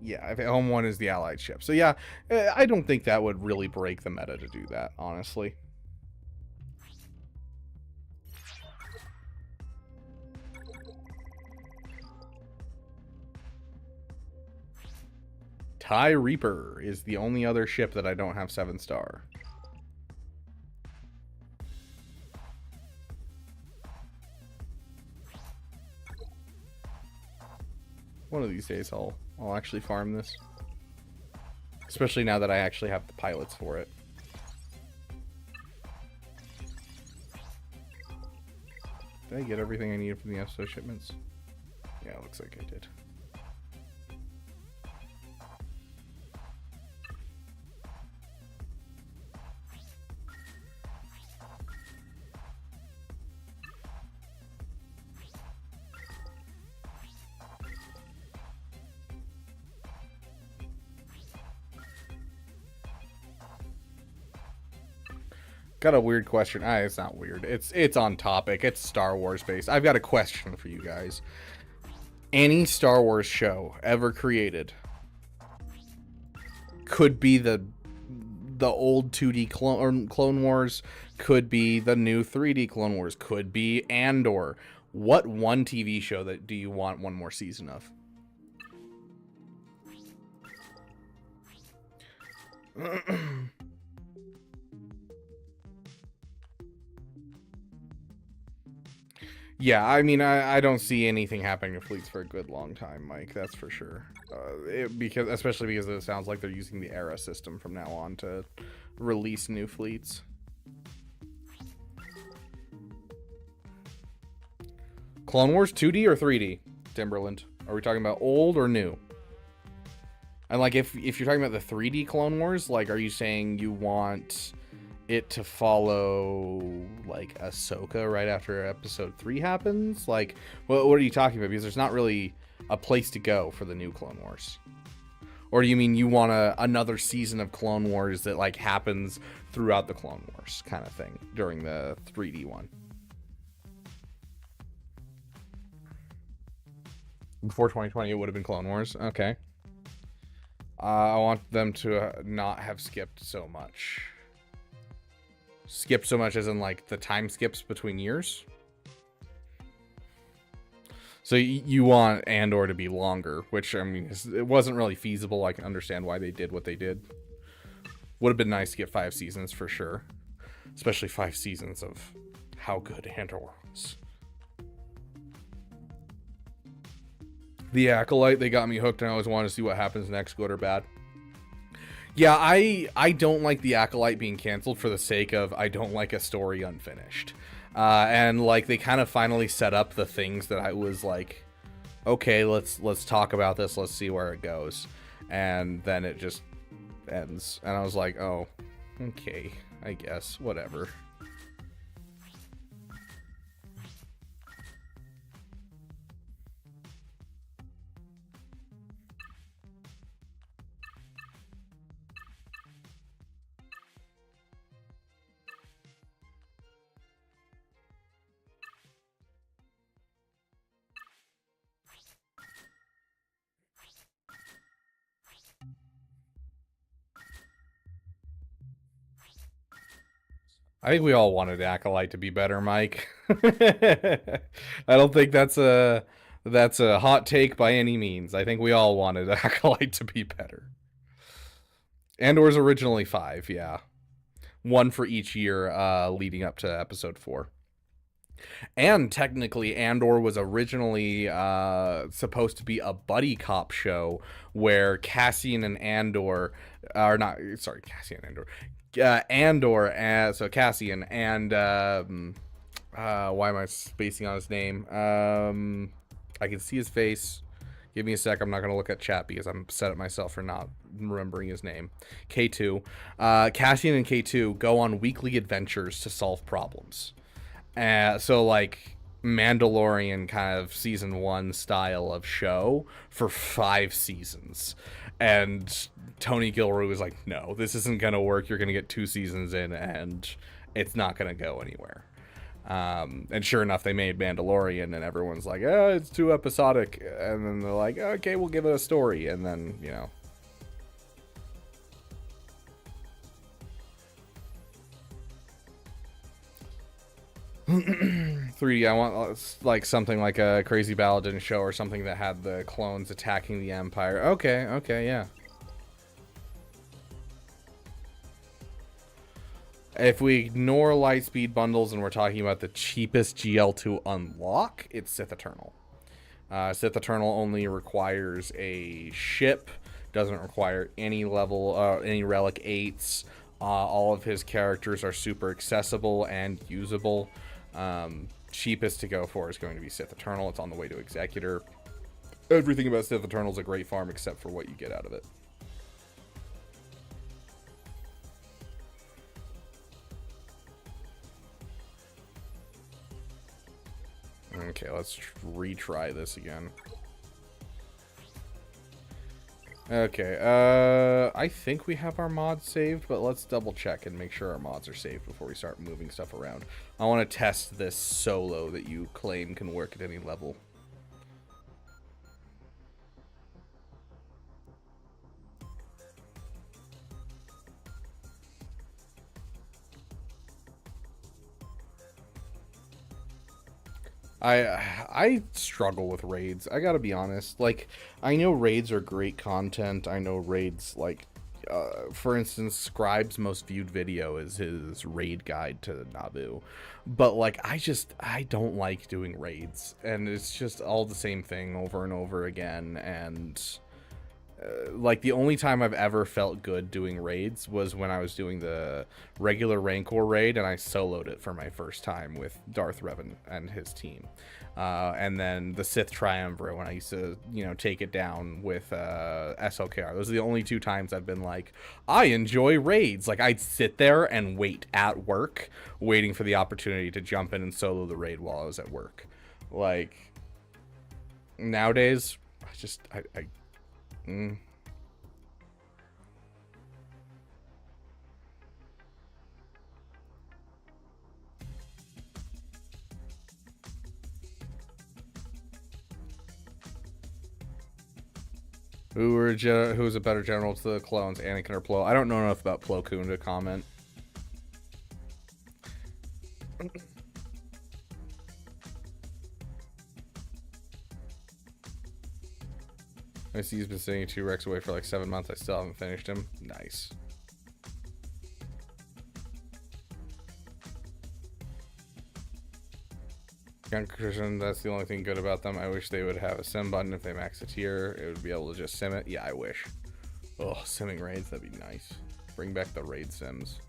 Yeah, Home 1 is the allied ship. So yeah, I don't think that would really break the meta to do that, honestly. TIE Reaper is the only other ship that I don't have 7-star. One of these days I'll actually farm this. Especially now that I actually have the pilots for it. Did I get everything I needed from the episode shipments? Yeah, it looks like I did. Got a weird question. It's not weird. It's on topic. It's Star Wars based. I've got a question for you guys. Any Star Wars show ever created could be the old 2D Clone Wars, could be the new 3D Clone Wars, could be Andor. What one TV show that do you want one more season of? Yeah, I mean, I don't see anything happening to fleets for a good long time, Mike. That's for sure. Especially because it sounds like they're using the era system from now on to release new fleets. Clone Wars 2D or 3D, Timberland? Are we talking about old or new? And like, if you're talking about the 3D Clone Wars, like, are you saying you want it to follow like Ahsoka right after episode 3 happens? Like, what are you talking about? Because there's not really a place to go for the new Clone Wars. Or do you mean you want another season of Clone Wars that like happens throughout the Clone Wars kind of thing during the 3D one? Before 2020, it would have been Clone Wars. Okay. I want them to not have skipped so much. Skipped so much as in like the time skips between years. So you want Andor to be longer, which, I mean, it wasn't really feasible. I can understand why they did what they did. Would have been nice to get 5 seasons for sure. Especially 5 seasons of how good Andor was. The Acolyte, they got me hooked, and I always wanted to see what happens next, good or bad. Yeah, I don't like The Acolyte being canceled for the sake of I don't like a story unfinished. And like they kind of finally set up the things that I was like, okay, let's talk about this, let's see where it goes, and then it just ends, and I was like, oh, okay, I guess, whatever. I think we all wanted Acolyte to be better, Mike. I don't think that's a hot take by any means. I think we all wanted Acolyte to be better. Andor's originally 5, yeah. 1 for each year leading up to episode 4. And technically, Andor was originally supposed to be a buddy cop show where Cassian and Andor are not, sorry, Cassian and Andor. So Cassian and why am I spacing on his name? I can see his face. Give me a sec. I'm not going to look at chat because I'm upset at myself for not remembering his name. K2. Cassian and K2 go on weekly adventures to solve problems. So like Mandalorian kind of season 1 style of show for 5 seasons. And Tony Gilroy was like, no, this isn't going to work. You're going to get 2 seasons in and it's not going to go anywhere. And sure enough, they made Mandalorian and everyone's like, oh, it's too episodic. And then they're like, okay, we'll give it a story. And then, you know. $3D, I want like something like a Crazy Paladin show or something that had the clones attacking the Empire. Okay, yeah. If we ignore Lightspeed bundles and we're talking about the cheapest GL to unlock, it's Sith Eternal. Sith Eternal only requires a ship, doesn't require any level, any relic 8s. All of his characters are super accessible and usable. Cheapest to go for is going to be Sith Eternal. It's on the way to Executor. Everything about Sith Eternal is a great farm except for what you get out of it. Okay, let's retry this again. Okay, I think we have our mods saved, but let's double check and make sure our mods are saved before we start moving stuff around. I want to test this solo that you claim can work at any level. I struggle with raids. I gotta be honest. Like, I know raids are great content. I know raids, like, for instance, Scribe's most viewed video is his raid guide to Naboo. But, like, I don't like doing raids. And it's just all the same thing over and over again. And, like, the only time I've ever felt good doing raids was when I was doing the regular Rancor raid, and I soloed it for my first time with Darth Revan and his team. And then the Sith Triumvirate, when I used to, you know, take it down with SLKR. Those are the only 2 times I've been like, I enjoy raids. Like, I'd sit there and wait at work, waiting for the opportunity to jump in and solo the raid while I was at work. Like, nowadays, I Who is a better general to the clones, Anakin or Plo? I don't know enough about Plo Koon to comment. I see he's been sitting 2 Rex away for like 7 months. I still haven't finished him. Nice. Young Christian, that's the only thing good about them. I wish they would have a sim button if they max a tier. It would be able to just sim it. Yeah, I wish. Oh, simming raids, that'd be nice. Bring back the raid sims.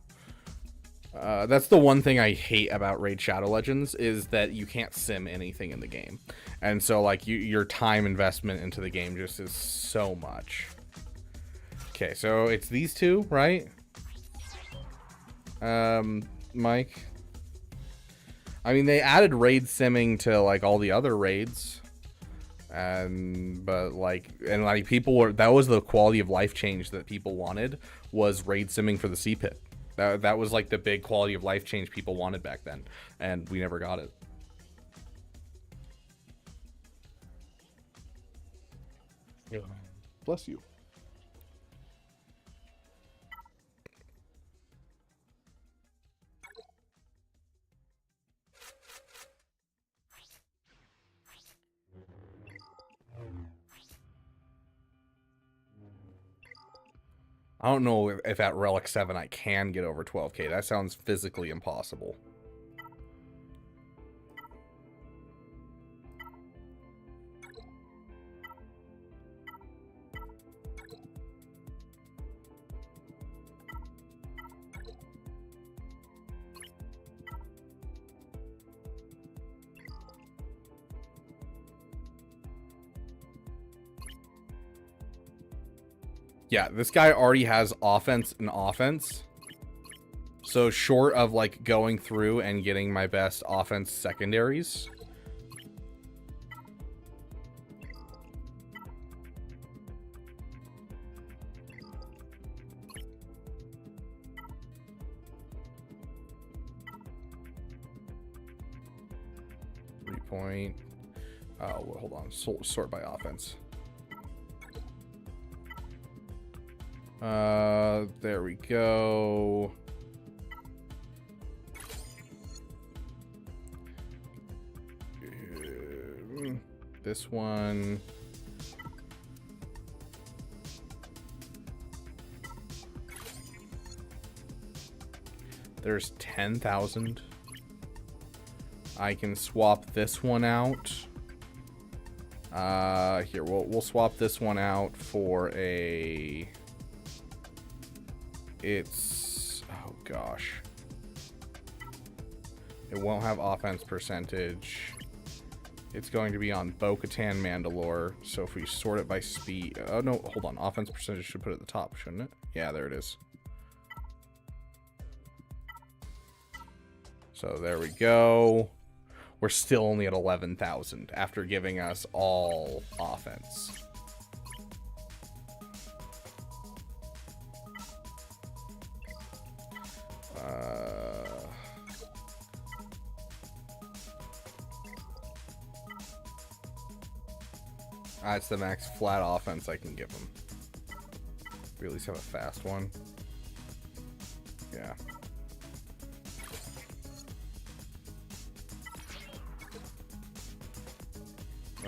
That's the one thing I hate about Raid Shadow Legends is that you can't sim anything in the game. And so like your time investment into the game just is so much. Okay, so it's these two, right? Mike. I mean, they added raid simming to like all the other raids, but people were, that was the quality of life change that people wanted, was raid simming for the sea pit. That was like the big quality of life change people wanted back then, and we never got it. Yeah. Bless you. I don't know if at Relic 7 I can get over 12k. That sounds physically impossible. Yeah, this guy already has offense and offense. So short of like going through and getting my best offense secondaries. Point. Oh, well, hold on. Sort by offense. There we go. This one. There's 10,000. I can swap this one out. Here, we'll swap this one out for a... It's... Oh, gosh. It won't have offense percentage. It's going to be on Bo-Katan Mandalore. So if we sort it by speed... Oh, no, hold on. Offense percentage should put it at the top, shouldn't it? Yeah, there it is. So there we go. We're still only at 11,000 after giving us all offense. That's the max flat offense I can give him. We at least have a fast one. Yeah.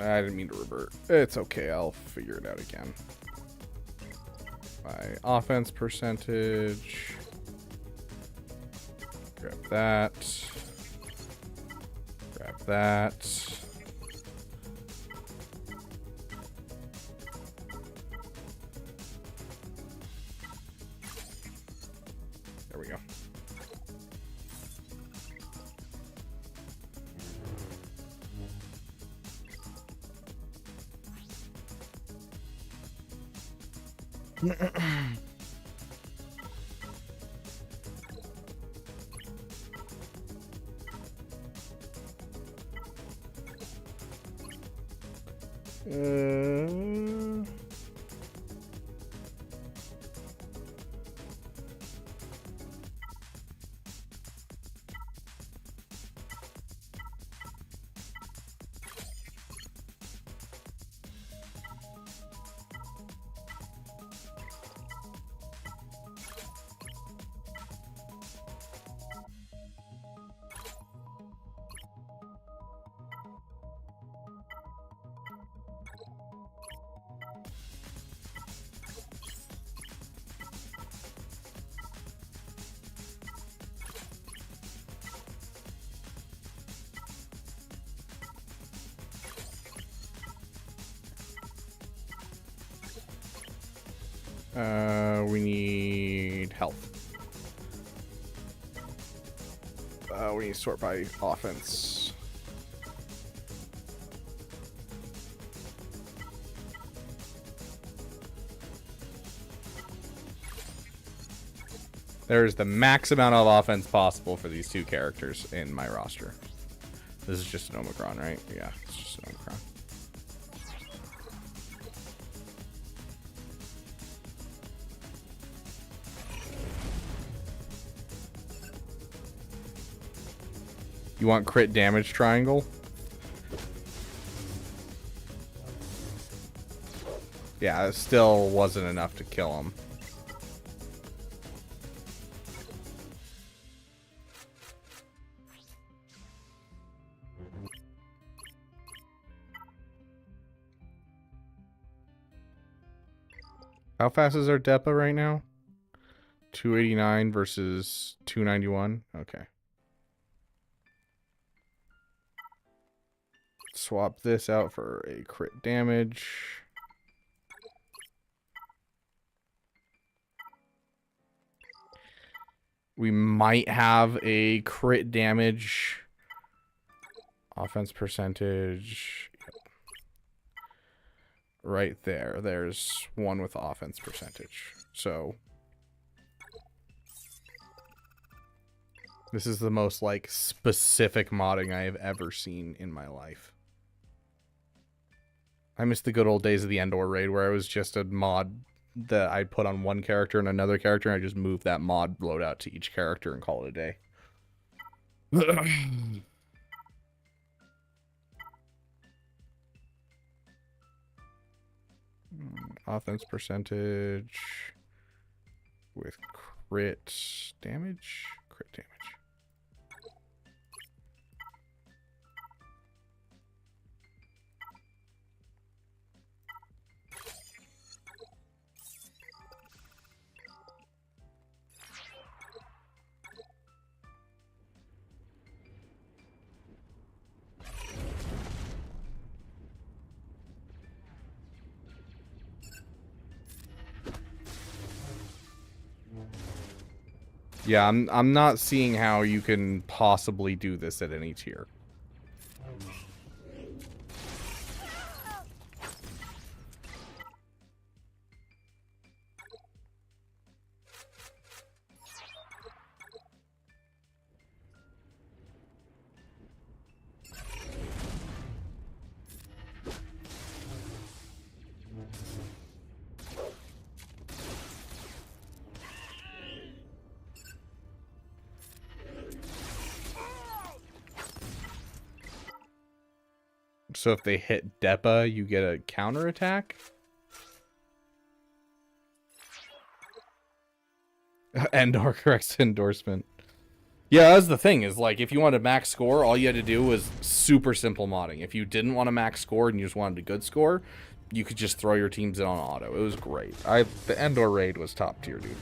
I didn't mean to revert. It's okay, I'll figure it out again. My offense percentage. Grab that. Grab that. There we go. We need health. We need to sort by offense. There's the max amount of offense possible for these two characters in my roster. This is just an Omicron, right? Yeah, it's just an Omicron. You want crit damage triangle? Yeah, it still wasn't enough to kill him. How fast is our Depa right now? 289 versus 291. Okay. Swap this out for a crit damage. We might have a crit damage. Offense percentage. Right there. There's one with offense percentage. So this is the most like specific modding I have ever seen in my life. I miss the good old days of the Endor raid where it was just a mod that I'd put on one character and another character, and I just moved that mod loadout to each character and call it a day. Offense percentage with crit damage. Crit damage. Yeah, I'm not seeing how you can possibly do this at any tier. So if they hit Depa, you get a counterattack? Endor corrects endorsement. Yeah, that's the thing, is like if you wanted max score, all you had to do was super simple modding. If you didn't want a max score and you just wanted a good score, you could just throw your teams in on auto. It was great. The Endor raid was top tier, dude.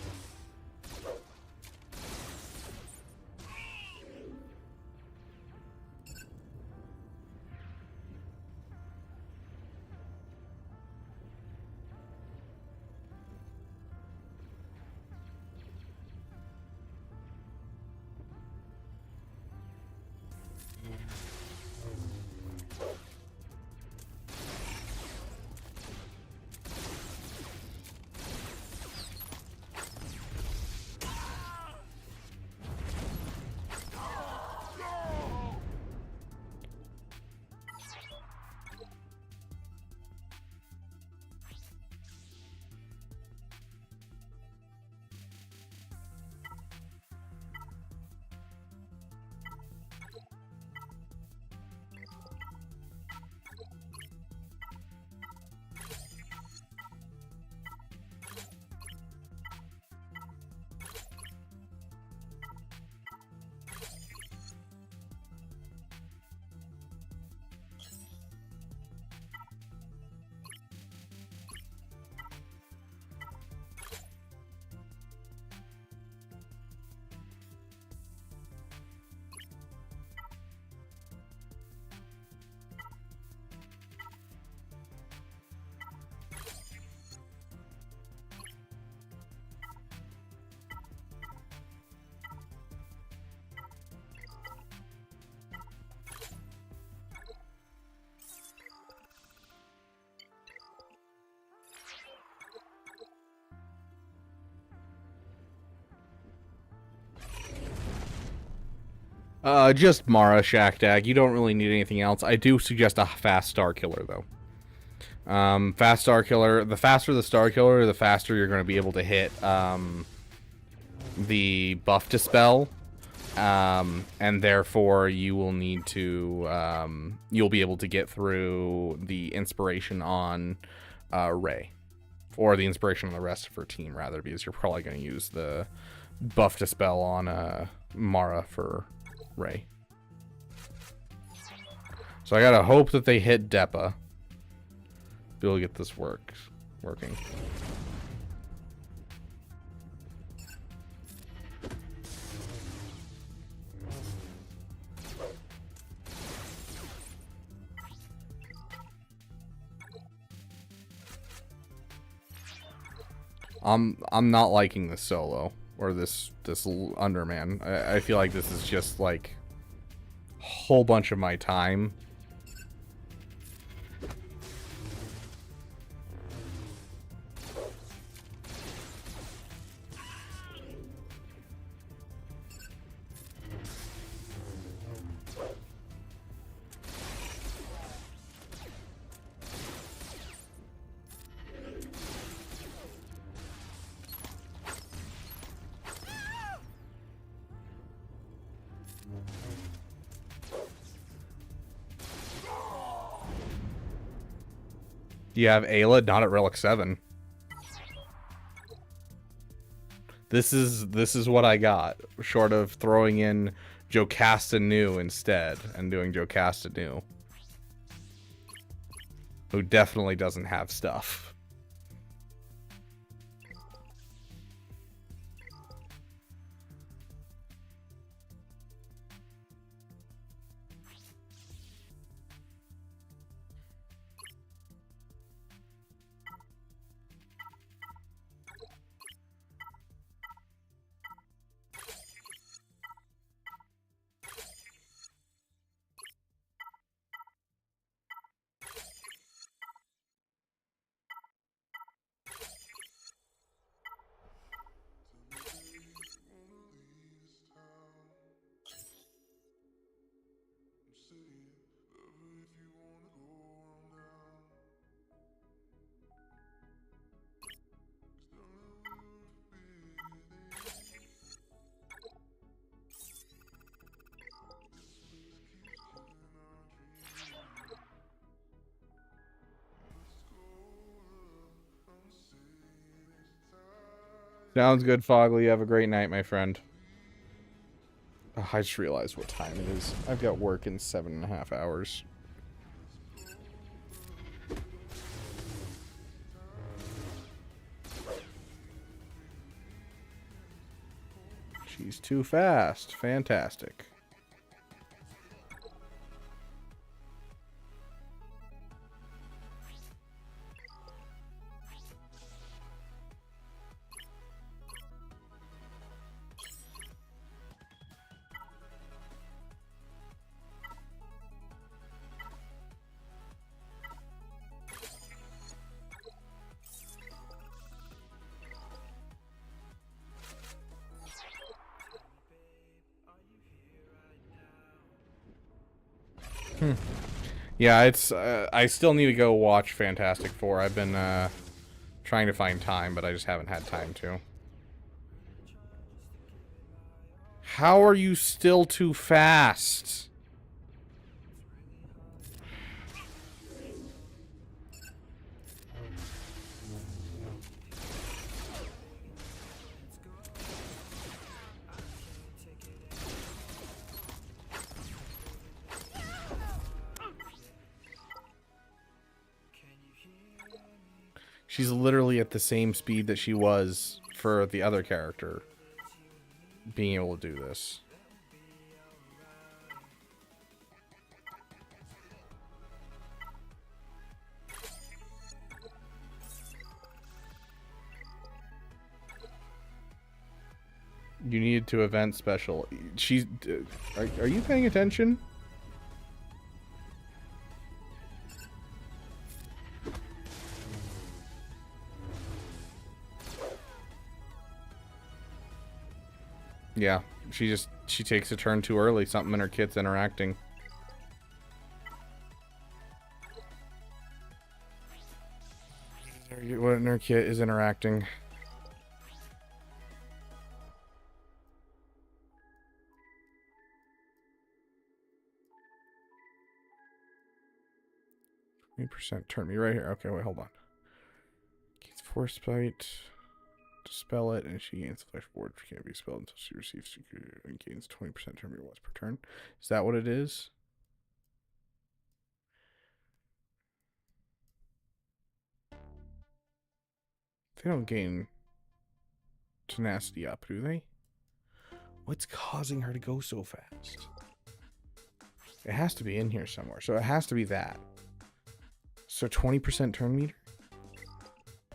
Just Mara Shackdag. You don't really need anything else. I do suggest a fast Star Killer, though. Fast Star Killer. The faster the Star Killer, the faster you're going to be able to hit the buff dispel. And therefore, you will need to... you'll be able to get through the inspiration on Rey. Or the inspiration on the rest of her team, rather, because you're probably going to use the buff dispel on Mara for Rey. So I gotta hope that they hit Depa. Be able to get this working. I'm not liking this solo or this Underman. I feel like this is just like a whole bunch of my time. You have Ayla, not at Relic 7. This is what I got, short of throwing in Jocasta New instead and doing Jocasta New, who definitely doesn't have stuff. Sounds good, Fogley. Have a great night, my friend. Oh, I just realized what time it is. I've got work in 7.5 hours. She's too fast. Fantastic. Yeah, it's I still need to go watch Fantastic Four. I've been trying to find time, but I just haven't had time to. How are you still too fast? She's literally at the same speed that she was for the other character being able to do this. You needed to event special. She's... Are you paying attention? Yeah, she takes a turn too early. Something in her kit's interacting. What in her kit is interacting? %. Turn me right here. Okay, wait, hold on. Gains force bite. Dispel it, and she gains flesh ward. She can't be spelled until she receives and gains 20% turn me once per turn. Is that what it is? They don't gain tenacity up, do they? What's causing her to go so fast? It has to be in here somewhere. So it has to be that. So 20% turn meter?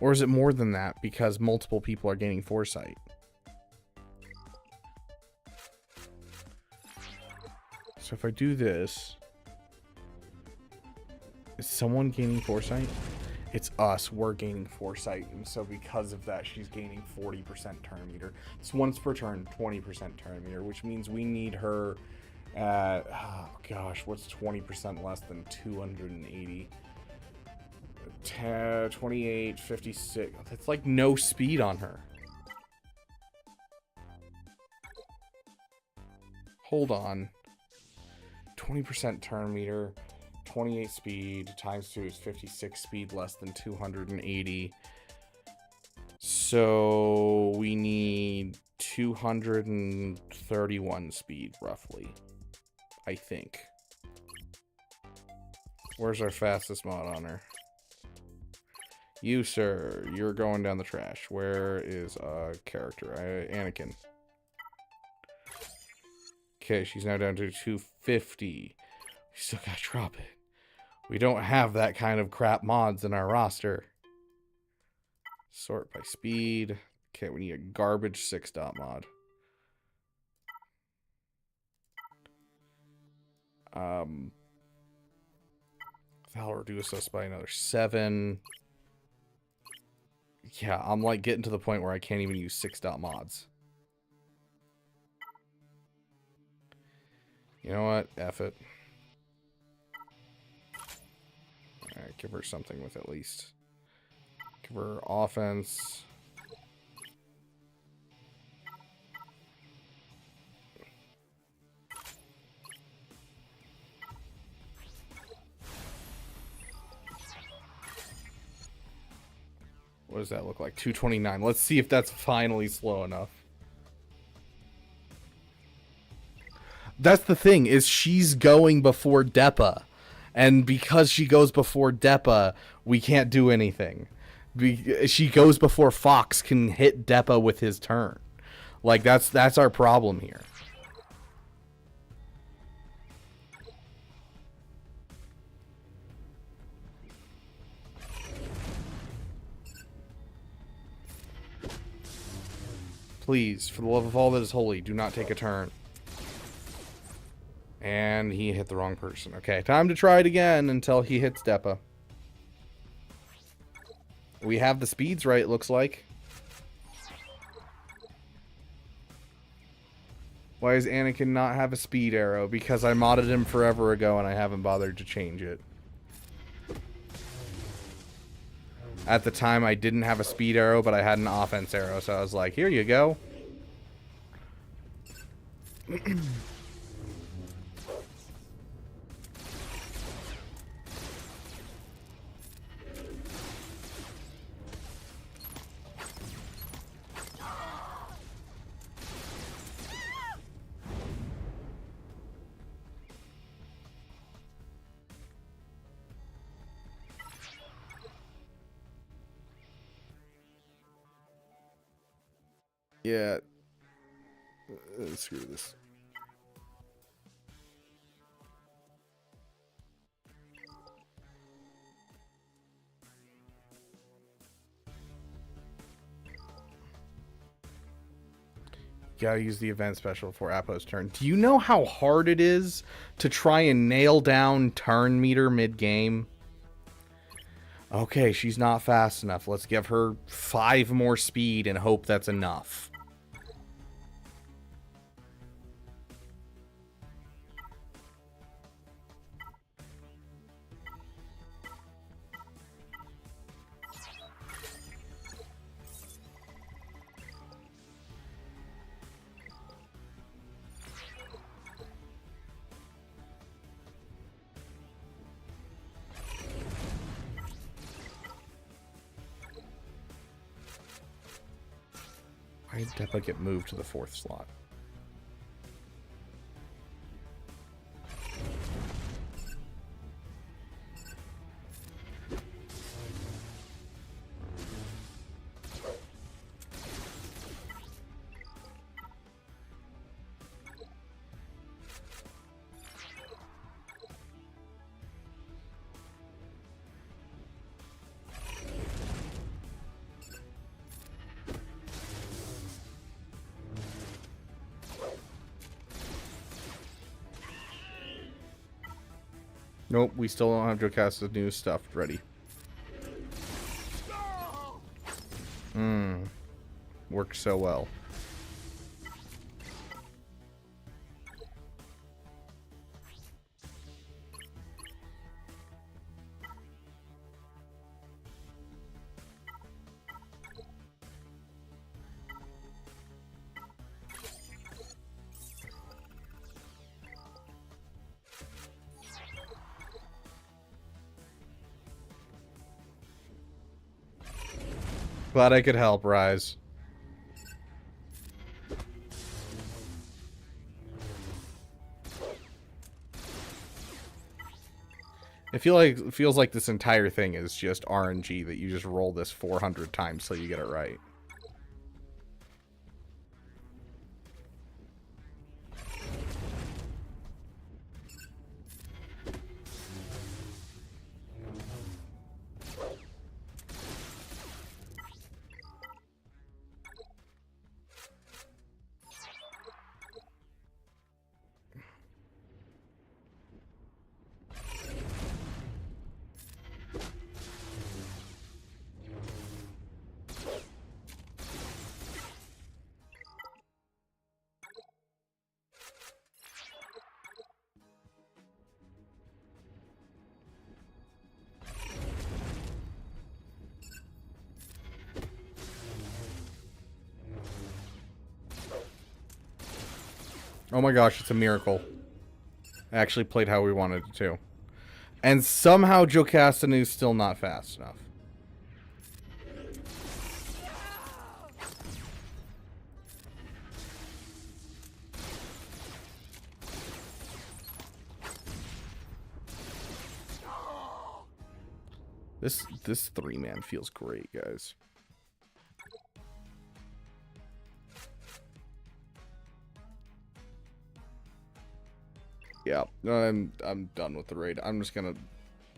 Or is it more than that because multiple people are gaining foresight? So if I do this, is someone gaining foresight? It's us. We're gaining foresight. And so because of that, she's gaining 40% turn meter. It's once per turn, 20% turn meter, which means we need her at, oh gosh, what's 20% less than 280? 28, 56. That's like no speed on her. Hold on. 20% turn meter, 28 speed times 2 is 56 speed less than 280. So we need 231 speed roughly, I think. Where's our fastest mod on her? You, sir, you're going down the trash. Where is character? Anakin. Okay, she's now down to 250. We still gotta drop it. We don't have that kind of crap mods in our roster. Sort by speed. Okay, we need a garbage 6-dot mod. That'll reduce us by another 7. Yeah, I'm like getting to the point where I can't even use 6-dot mods. You know what? F it. Alright, give her something with at least. Give her offense. What does that look like? 229. Let's see if that's finally slow enough. That's the thing, is she's going before Depa. And because she goes before Depa, we can't do anything. She goes before Fox can hit Depa with his turn. Like, that's our problem here. Please, for the love of all that is holy, do not take a turn. And he hit the wrong person. Okay, time to try it again until he hits Depa. We have the speeds right, looks like. Why does Anakin not have a speed arrow? Because I modded him forever ago and I haven't bothered to change it. At the time, I didn't have a speed arrow, but I had an offense arrow, so I was like, here you go. Yeah. Screw this. Gotta use the event special before Apo's turn. Do you know how hard it is to try and nail down turn meter mid-game? Okay, she's not fast enough. Let's give her 5 more speed and hope that's enough. Why did Deppa get moved to the 4th slot? Nope, we still don't have Jocasta's new stuff ready. Worked so well. Glad I could help, Rise. It feels like this entire thing is just RNG, that you just roll this 400 times till you get it right. Oh my gosh, it's a miracle. I actually played how we wanted it to. And somehow Jocasta is still not fast enough. This 3-man feels great, guys. Yeah, I'm done with the raid. I'm just gonna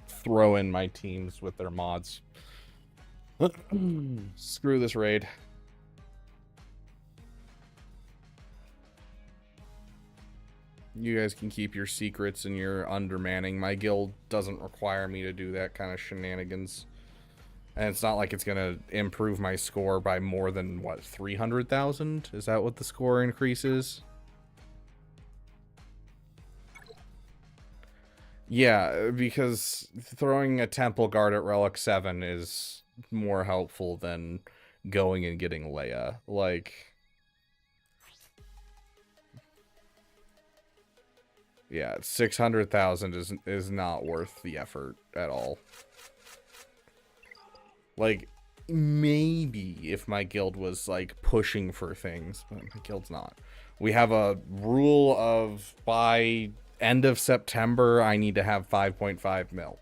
throw in my teams with their mods. Screw this raid. You guys can keep your secrets and your undermanning. My guild doesn't require me to do that kind of shenanigans. And it's not like it's gonna improve my score by more than, what, 300,000? Is that what the score increases? Yeah, because throwing a temple guard at Relic 7 is more helpful than going and getting Leia. Like, yeah, 600,000 is not worth the effort at all. Like, maybe if my guild was like pushing for things, but my guild's not. We have a rule of by end of September, I need to have 5.5 mil.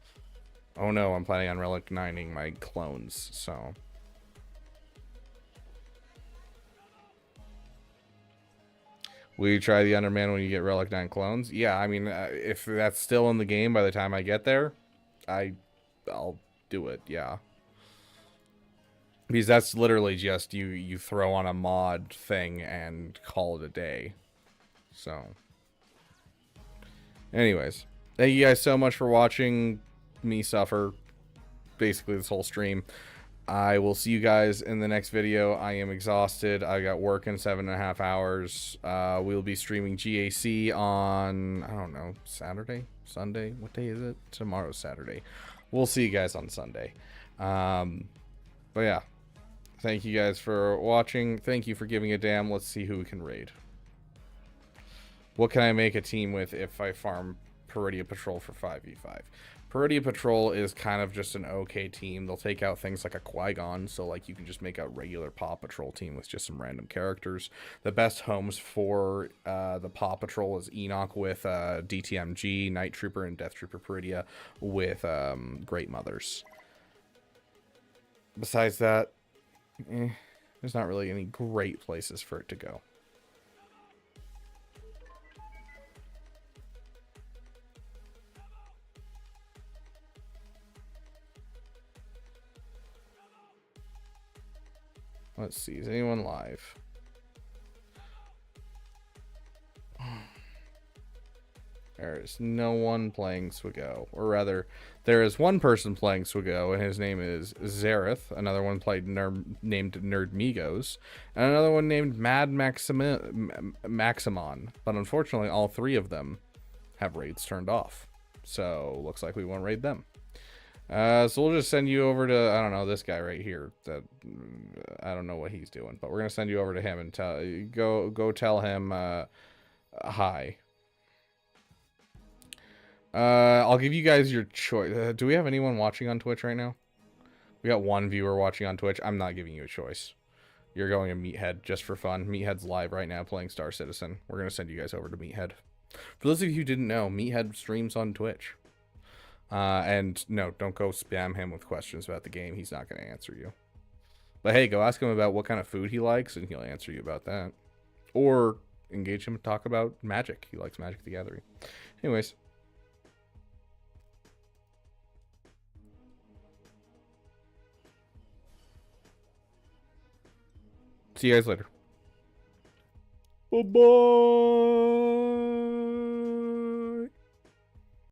Oh no, I'm planning on Relic 9ing my clones, so. Will you try the Underman when you get Relic 9 clones? Yeah, I mean, if that's still in the game by the time I get there, I'll do it, yeah. Because that's literally just you throw on a mod thing and call it a day. So. Anyways, thank you guys so much for watching me suffer basically this whole stream. I will see you guys in the next video. I am exhausted. I got work in 7.5 hours. We'll be streaming GAC on, I don't know, Saturday? Sunday? What day is it? Tomorrow's Saturday. We'll see you guys on Sunday. But yeah, thank you guys for watching. Thank you for giving a damn. Let's see who we can raid. What can I make a team with if I farm Peridia Patrol for 5v5. Peridia Patrol is kind of just an okay team. They'll take out things like a Qui-Gon, so like you can just make a regular Paw Patrol team with just some random characters. The best homes for the Paw Patrol is Enoch with DTMG, Night Trooper, and Death Trooper Peridia with Great Mothers. Besides that, there's not really any great places for it to go. Let's see, is anyone live? There is no one playing Swigo. Or rather, there is one person playing Swigo, and his name is Zareth. Another one named Nerdmigos. And another one named Mad Maximon. But unfortunately, all three of them have raids turned off. So, looks like we won't raid them. So we'll just send you over to, I don't know, this guy right here. That I don't know what he's doing, but we're gonna send you over to him and go tell him hi. I'll give you guys your choice. Do we have anyone watching on Twitch right now? We got one viewer watching on Twitch. I'm not giving you a choice. You're going to Meathead just for fun. Meathead's live right now playing Star Citizen. We're gonna send you guys over to Meathead. For those of you who didn't know, Meathead streams on Twitch. And no, don't go spam him with questions about the game. He's not going to answer you. But hey, go ask him about what kind of food he likes, and he'll answer you about that. Or engage him and talk about Magic. He likes Magic the Gathering. Anyways. See you guys later. Bye-bye.